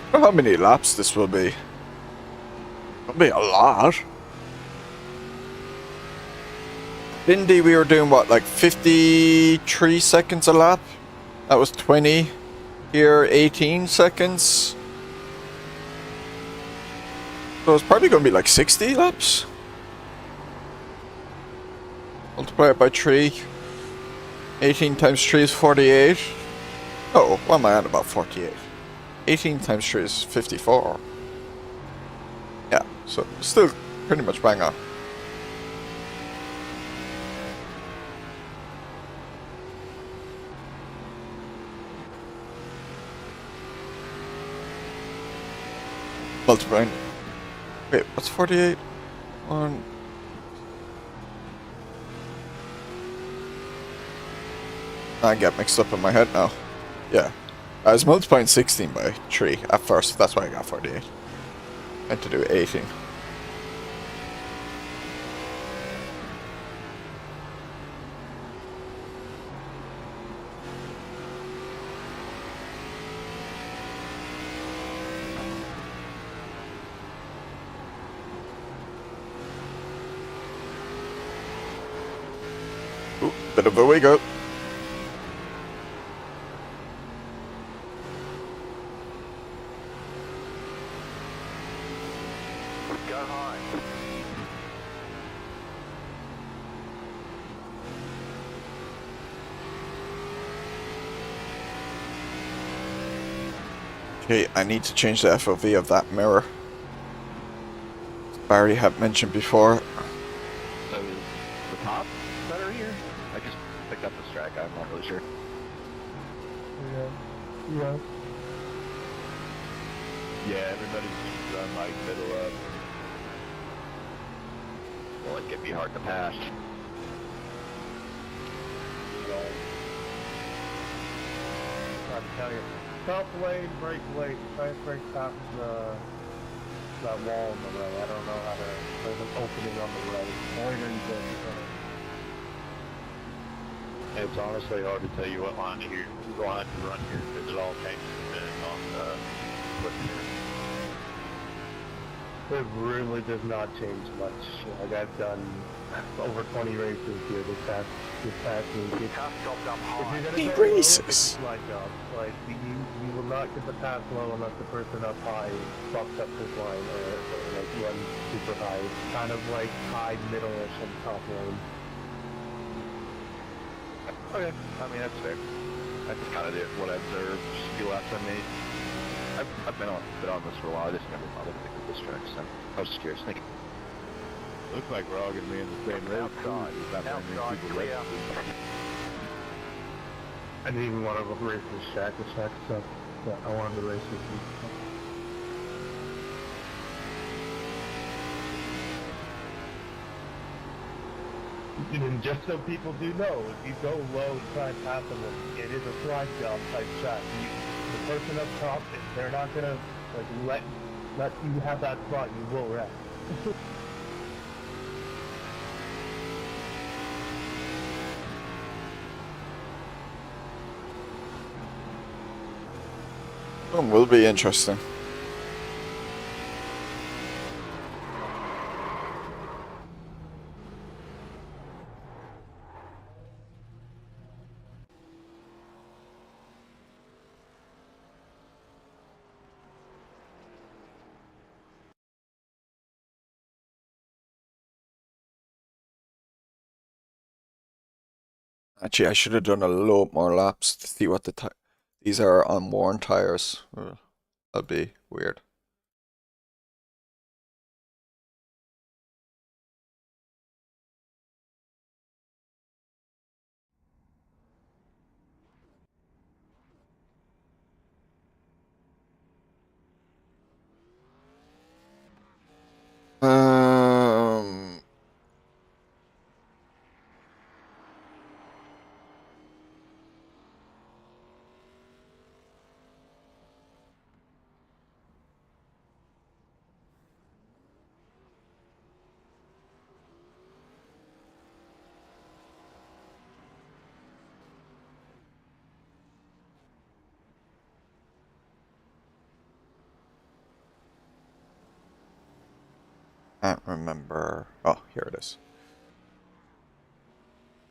I don't know how many laps this will be. It'll be a lot. Indy, we were doing what, like 53 seconds a lap? That was 20. Here, 18 seconds. So it's probably going to be like 60 laps. Multiply it by 3. 18 times 3 is 48. Oh, what am I on about 48? 18 times 3 is 54. Yeah, so still pretty much bang on. Multiplying. Wait, what's 48? I get mixed up in my head now. Yeah. I was multiplying 16 by 3 at first, that's why I got 48. Meant to do 18. Ooh, bit of a wiggle. Go high. Okay, I need to change the FOV of that mirror. Barry had mentioned before. So is the top better here? I just picked up this track, I'm not really sure. Yeah. Yeah, everybody seems to run like middle up. Well, it can be hard to pass. I tell you, top lane, brake late, fast brake stops that wall on the right. I don't know how to. There's an opening on the right. It's honestly hard to tell you what line to run here because it all changes depending on what It really does not change much. Like I've done over 20 races here this past week. If you're gonna go low, it's slide job. Like you will not get the pass low unless the person up high fucks up this line or like runs super high. It's kind of like high, middle-ish, and top lane. Okay, I mean that's fair. That's kind of what I observed few laps I made. I've been on this for a while. I just never bothered to pick up this track, so I was just curious. Thank you. Looks like we're all gonna be in the same race. Outside, Not very many people clear. registered. I didn't even want to race this track. This track sucks. But I wanted to race this week. And just so people do know, if you go low and try and pass them, it is a slide job type track. The person up top, if they're not gonna like let you have that spot, you will wreck. Will be interesting. Actually, I should have done a lot more laps to see what these are on worn tires. That'd be weird. Can't remember. Oh, here it is.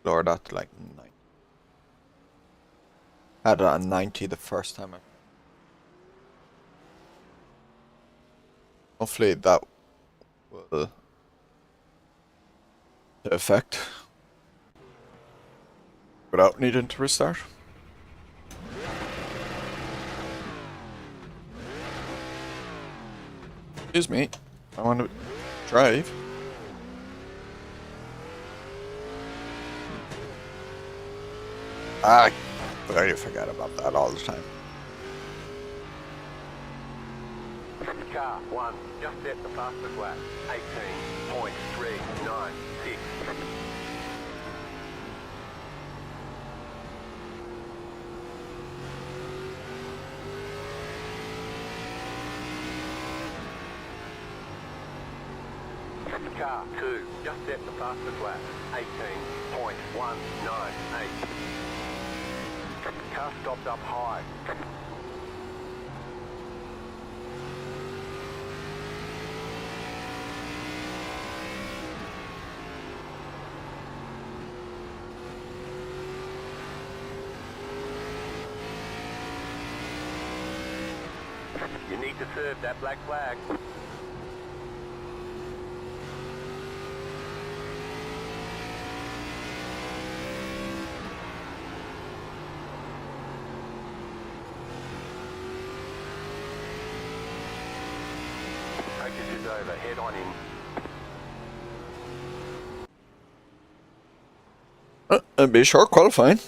Lower that to like 90. Had it on 90 the first time. Hopefully that will take effect without needing to restart. Excuse me, I want to drive. I forget about that all the time. Car 1, just set the fastest lap. 18.396. Car 2, just set the fastest lap. 18.198. Car stopped up high. You need to serve that black flag. Practice is over. Head on in. It'd be a short qualifying.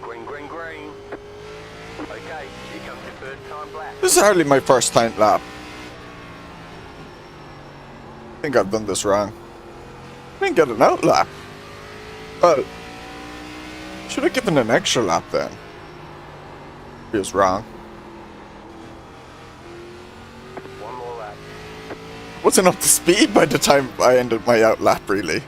Green, green, green. Okay, here comes your first time black. This is hardly my first time lap. I think I've done this wrong. I didn't get an out lap. Well, should have given an extra lap then. He was wrong. One more lap. Wasn't up to speed by the time I ended my out lap, really.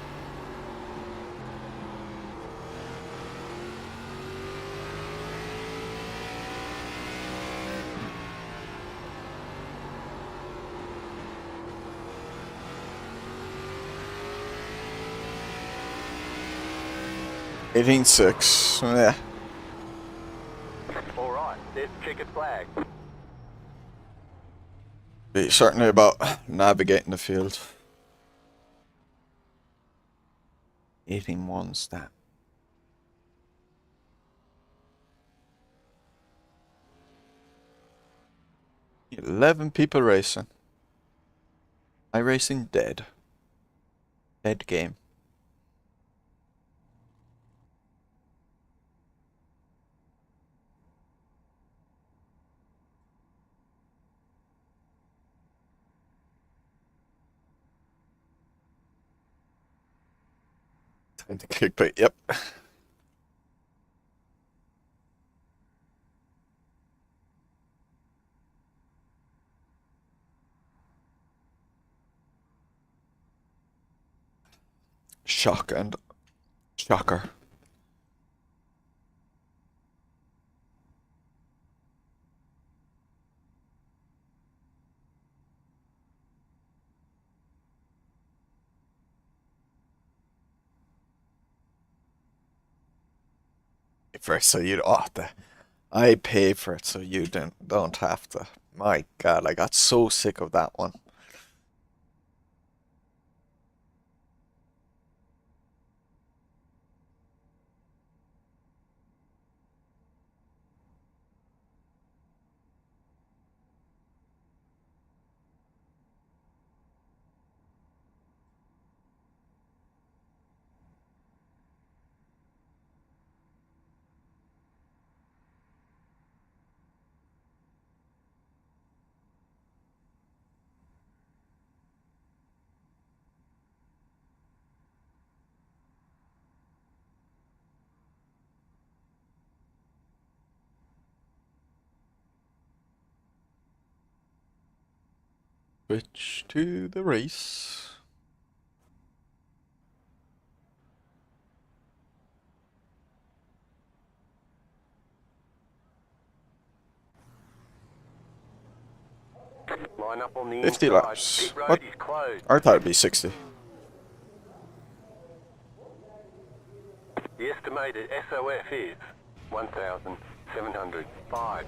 18.6. Yeah. All right, there's checkered flag. Be certainly about navigating the field. 18.1 stat. $11 people racing. iRacing dead. Dead game. Time to clickbait, yep. Shock and shocker. First, so you I pay for it so you don't have to. My God, I got so sick of that one. Switch to the race. Line up on the 50 inside. laps. Pit road What? is closed. I thought it'd be 60. The estimated SOF is 1,705.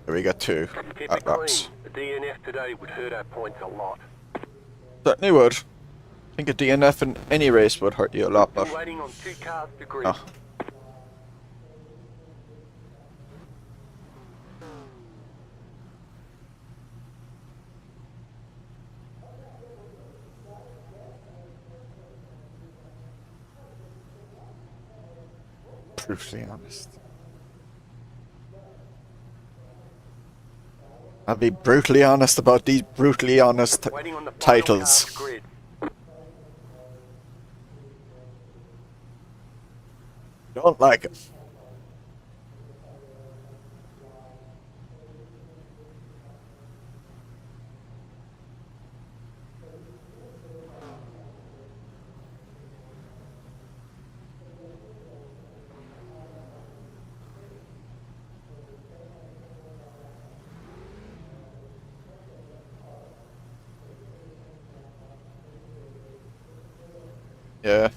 There we got 2 Keep at it clean. laps. The DNF today would hurt our points a lot. Certainly would. I think a DNF in any race would hurt you a lot, We're but waiting on 2 cars to grid. oh. Brutally honest. I'll be brutally honest about these brutally honest Waiting on the final car titles. to grid. Don't like it. Yeah.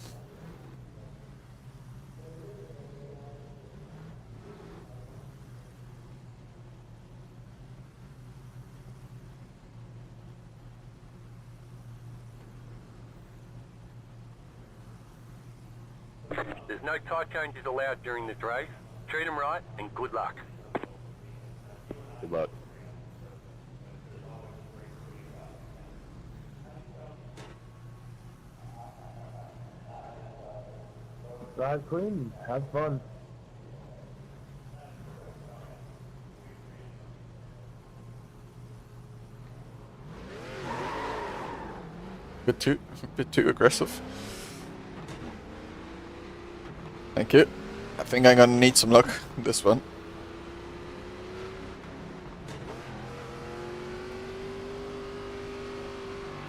There's no tyre changes allowed during this race. Treat them right and good luck. Good luck. Drive clean. Have fun. Bit too aggressive. Thank you. I think I'm gonna need some luck in this one.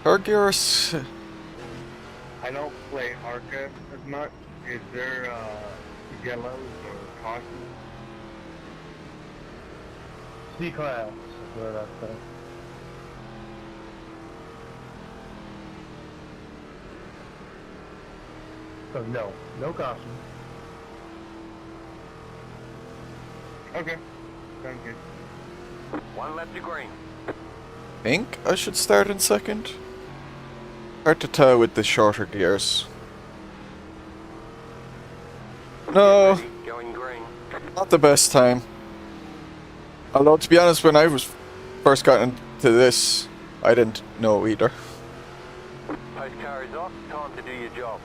Argus. I don't play ARCA as much. Is there yellows or cautions? C-Class is where that's at. So no caution. Okay, sounds good. One left to green. Think I should start in second. Hard to tell with the shorter gears. No, Going green. not the best time. Although to be honest, when I was first got into this, I didn't know either. Post car is off. Time to do your job.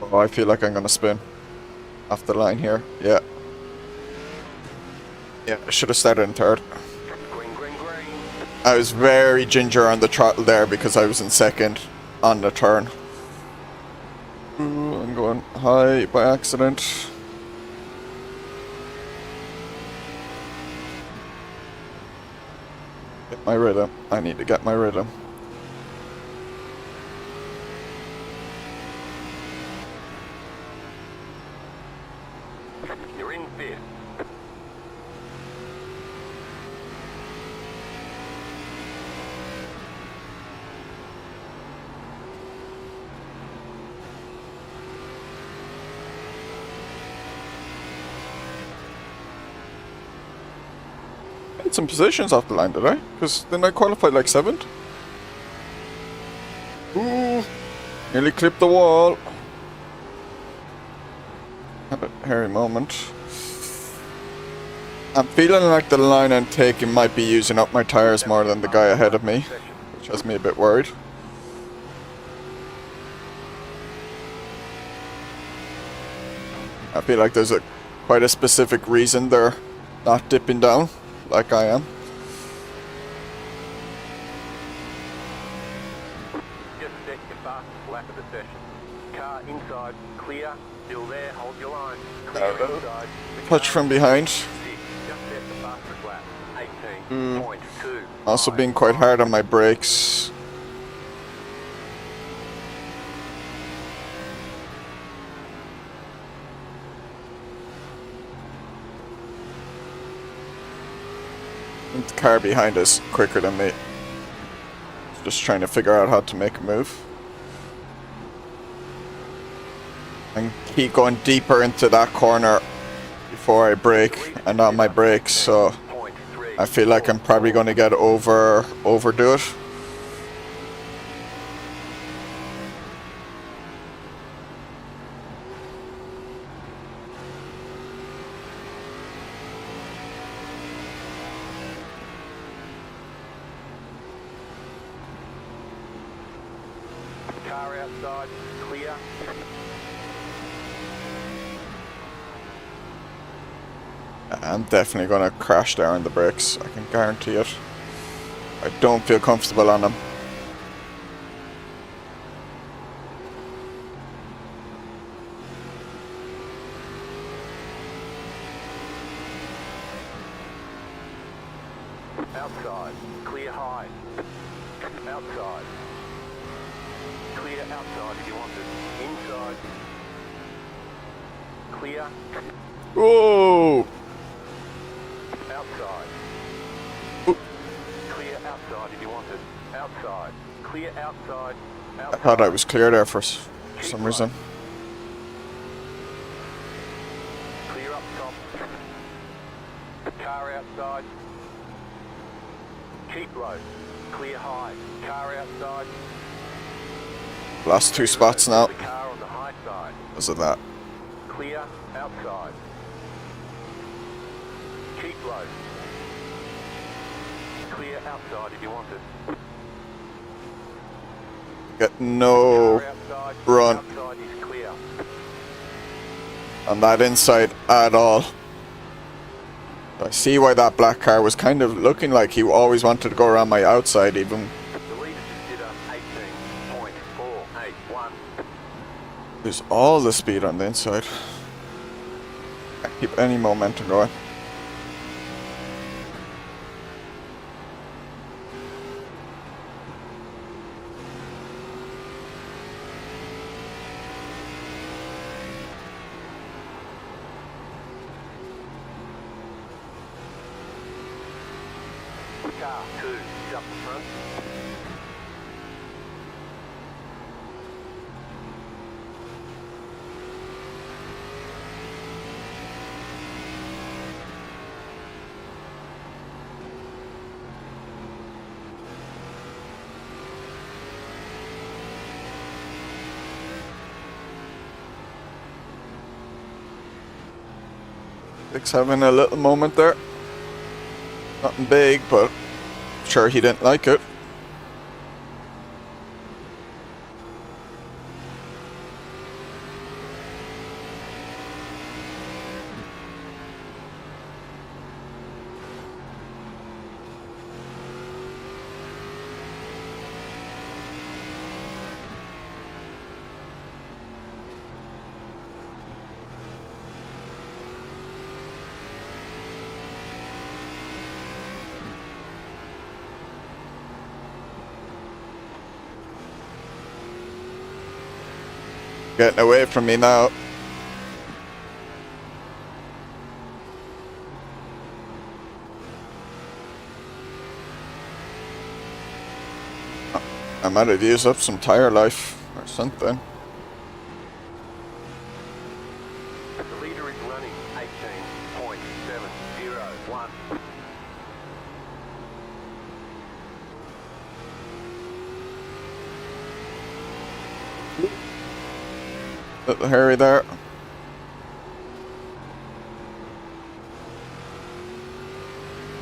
Oh, I feel like I'm gonna spin off the line here. Yeah. Yeah, I should have started in third. Green, green, green. I was very ginger on the throttle there because I was in second on the turn. Ooh, I'm going high by accident. Get my rhythm. I need to get my rhythm. You're in fifth. I had some positions off the line, did I? Because then I qualified like 7th. Ooh, nearly clipped the wall. Had a hairy moment. I'm feeling like the line I'm taking might be using up my tires more than the guy ahead of me, which has me a bit worried. I feel like there's quite a specific reason they're not dipping down like I am. Just set your fastest lap of the session. Car inside, clear, still there, hold your line. Clear inside. Touch from behind. Just set the fastest lap. 18.2. Also being quite hard on my brakes. The car behind is quicker than me. Just trying to figure out how to make a move. And keep going deeper into that corner before I brake and on my brakes, so I feel like I'm probably going to get overdo it. Car outside, clear. I'm definitely going to crash there on the brakes, I can guarantee it. I don't feel comfortable on them. Outside, clear high. Outside. Clear outside if you want it. Inside. Clear. Whoa! Outside. Ooh. Clear outside if you want it. Outside. Clear outside. I thought I was clear there for some reason. Clear up top. Car outside. Keep low. Clear high. Car outside. Last 2 spots now The car on the high side. because of that. Clear outside. Keep low. Clear outside if you want it. Get no Car outside. run Outside is clear. on that inside at all. I see why that black car was kind of looking like he always wanted to go around my outside even. The leader just did a 18.481. There's all the speed on the inside. Can't keep any momentum going. Car 2 is up the front. Dick's having a little moment there. Nothing big, but I'm sure he didn't like it. Getting away from me now. I might have used up some tire life or something. The leader is running 18.701. Little hurry there.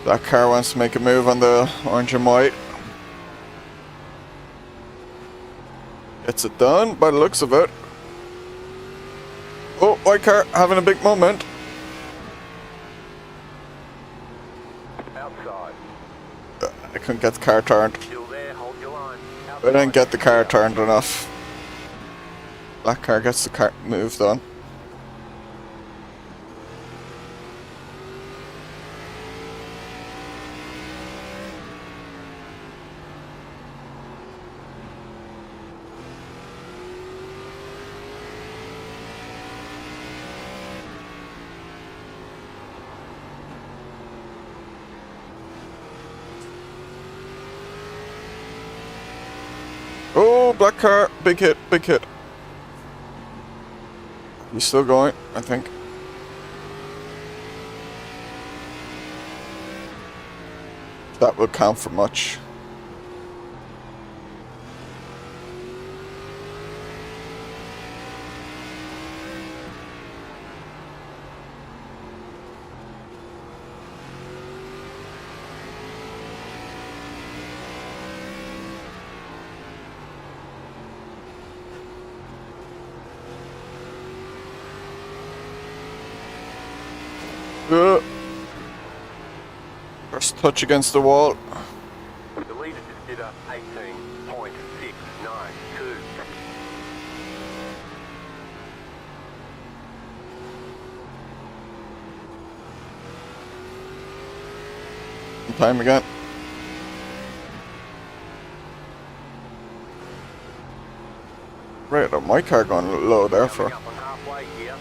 That car wants to make a move on the orange and white. Gets it done by the looks of it. Oh, white car having a big moment. Outside. I couldn't get the car turned. Still there, hold your line. I didn't get the car turned enough. Black car gets the car move done. Oh, black car, big hit, big hit. He's still going, I think. That would count for much. First touch against the wall. The leader just did a 18.692. Time again. Right, my car going low there for. Coming up on halfway here.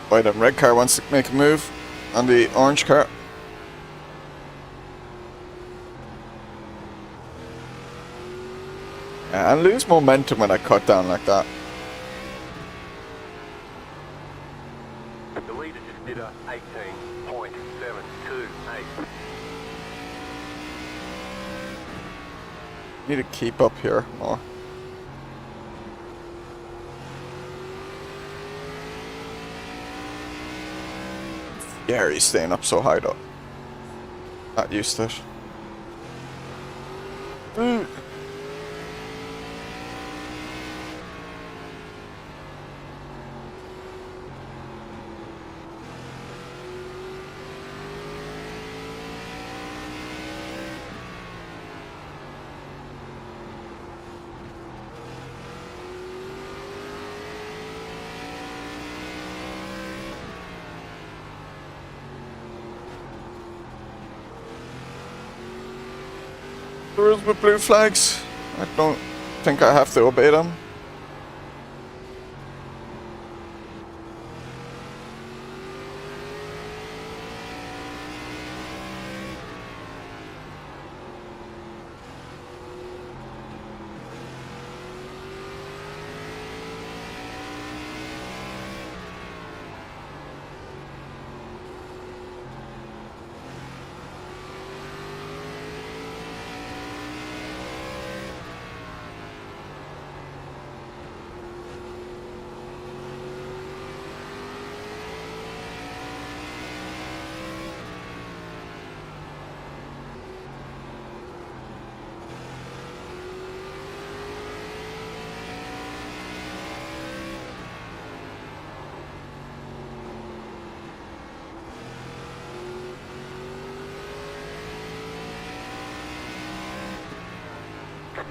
White and red car wants to make a move on the orange car. Yeah, I lose momentum when I cut down like that. The leader just did a 18.728. Need to keep up here more. Gary's staying up so high though. Not used to it. The rules with blue flags. I don't think I have to obey them.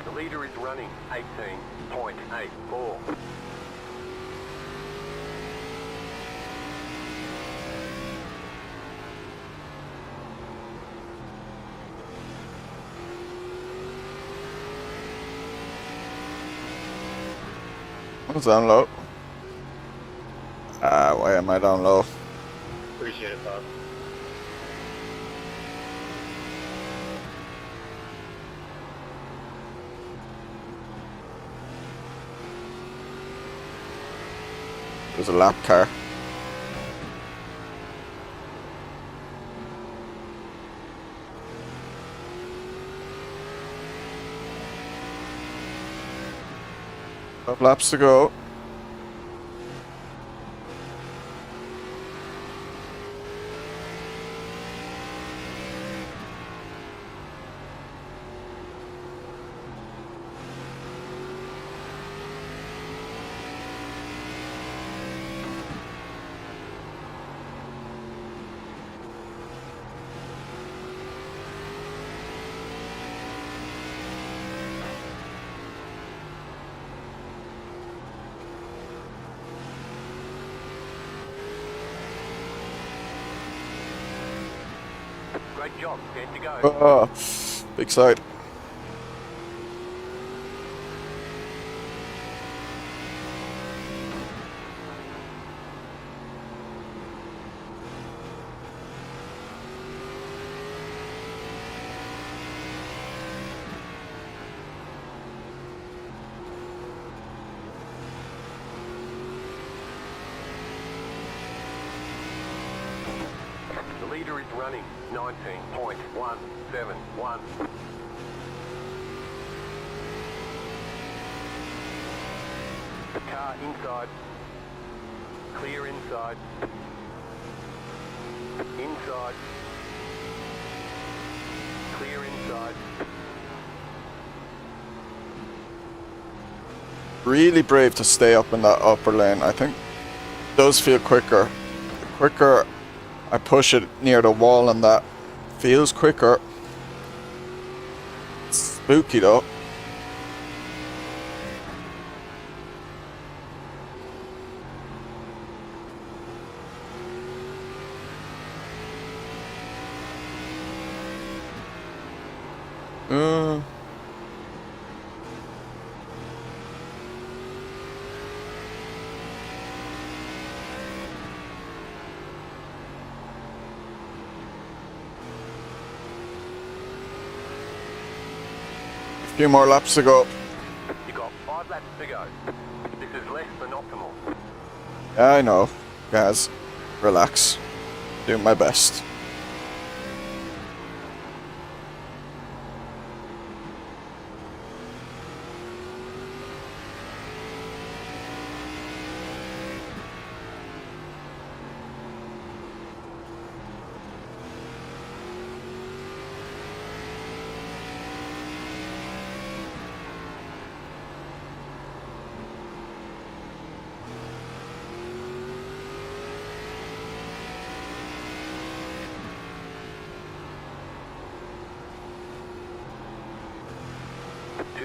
The leader is running 18.84. What's down low? Why am I down low? Appreciate it, Bob. There's a lap car. Five laps to go. Great job, 10 to go. Oh, big side. The leader is running 19.171. The car inside. Clear inside. Inside. Clear inside. Really brave to stay up in that upper lane. I think it does feel quicker. The quicker I push it near the wall, and that feels quicker. It's spooky though. Few more laps to go. You got 5 laps to go. This is less than optimal. Yeah, I know. Guys, relax. Doing my best.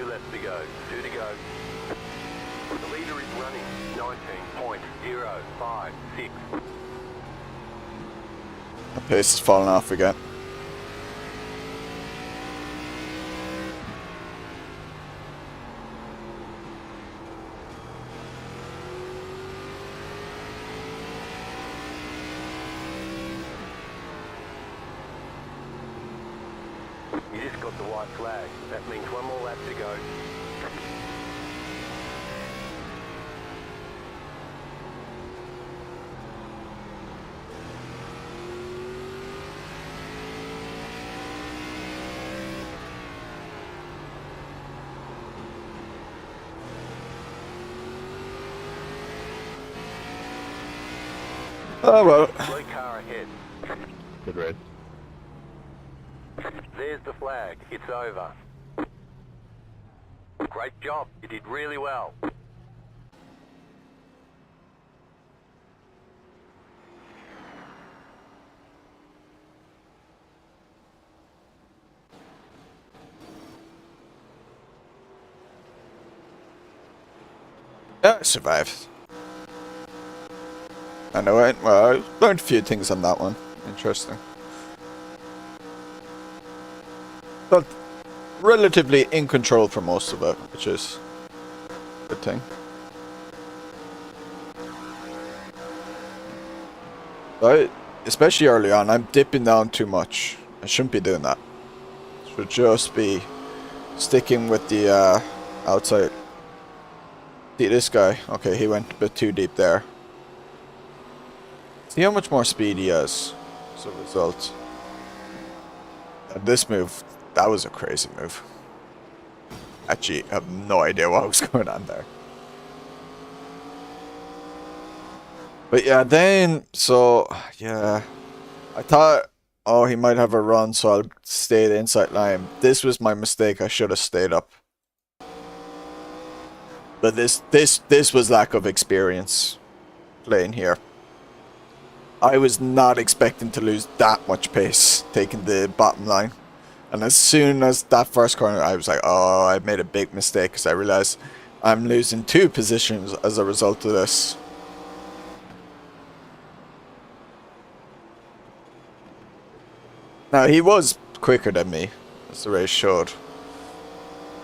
2 left to go. 2 to go. The leader is running 19.056. The pace is falling off again. You just got the white flag. That means 1 more lap to go. Oh well. Blue car ahead. Good red. There's the flag. It's over. Great job. You did really well. Yeah, I survived. I know it. Well, I learned a few things on that one. Interesting. Felt relatively in control for most of it, which is a good thing. But especially early on, I'm dipping down too much. I shouldn't be doing that. Should just be sticking with the outside. See this guy? Okay, he went a bit too deep there. See how much more speed he has as a result. And this move, that was a crazy move. Actually, I have no idea what was going on there. But yeah, then, so, yeah. I thought, oh, he might have a run, so I'll stay the inside line. This was my mistake. I should have stayed up. But this was lack of experience playing here. I was not expecting to lose that much pace taking the bottom line. And as soon as that first corner, I was like, oh, I made a big mistake because I realized I'm losing 2 positions as a result of this. Now, he was quicker than me, as the race showed.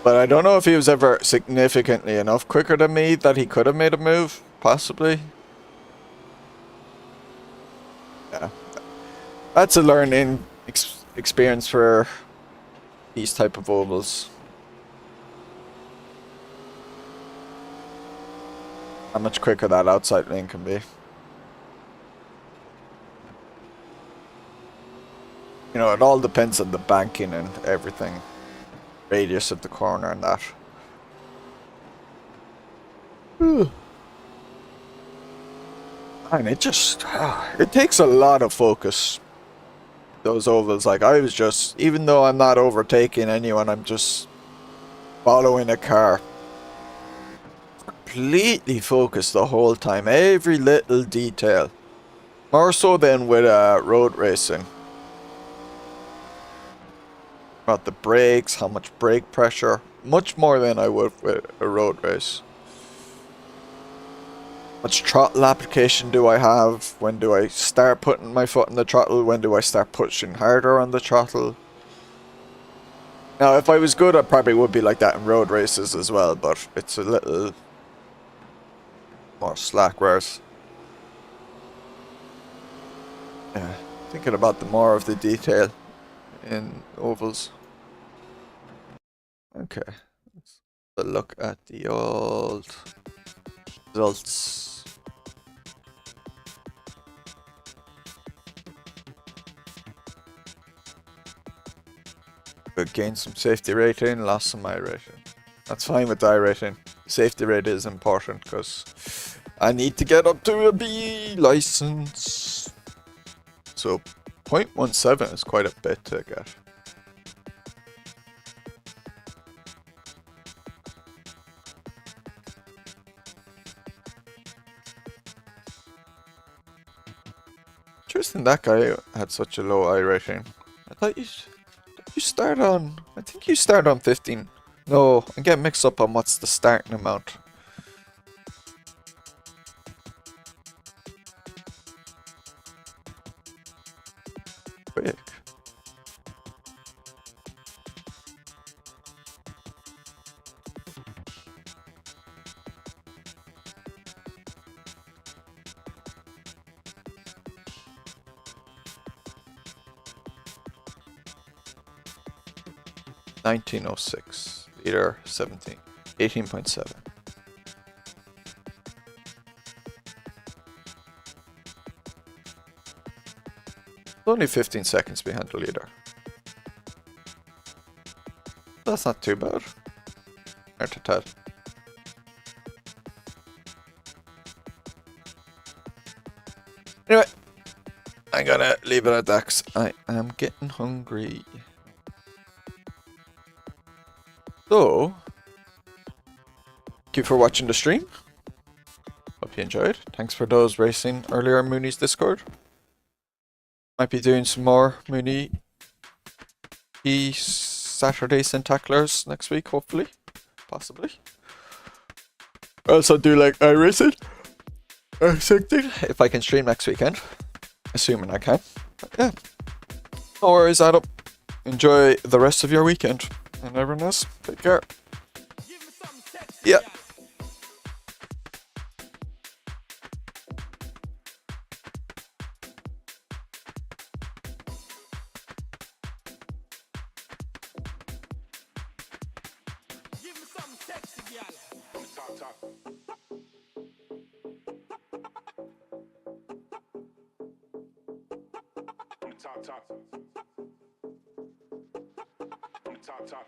But I don't know if he was ever significantly enough quicker than me that he could have made a move, possibly. Yeah. That's a learning experience for these type of ovals. How much quicker that outside lane can be. You know, it all depends on the banking and everything. Radius of the corner and that. And it just, it takes a lot of focus. Those ovals, like I was just, even though I'm not overtaking anyone, I'm just following a car. Completely focused the whole time, every little detail. More so than with road racing. About the brakes, how much brake pressure, much more than I would with a road race. Much throttle application do I have? When do I start putting my foot in the throttle? When do I start pushing harder on the throttle? Now, if I was good, I probably would be like that in road races as well, but it's a little more slack, whereas, yeah, thinking about the more of the detail in ovals. Okay, let's have a look at the old results. But gained some safety rating, lost some I rating. That's fine with I rating. Safety rate is important because I need to get up to a B license. So 0.17 is quite a bit to get. Interesting that guy had such a low I rating. I thought you start on, I think you start on 15. No, I get mixed up on what's the starting amount. Quick. $19.06. Liter 17. 18.7. Only 15 seconds behind the leader. That's not too bad. Hard to tell. Anyway, I'm gonna leave it at that 'cause I am getting hungry. So, thank you for watching the stream. Hope you enjoyed. Thanks for those racing earlier in Mooney's Discord. Might be doing some more Mooney Saturday Sendtaculars next week, hopefully. Possibly. I also do like iRacing or something if I can stream next weekend. Assuming I can. But yeah. No worries, Adam. Enjoy the rest of your weekend. And everyone else, take care. Yeah. Top.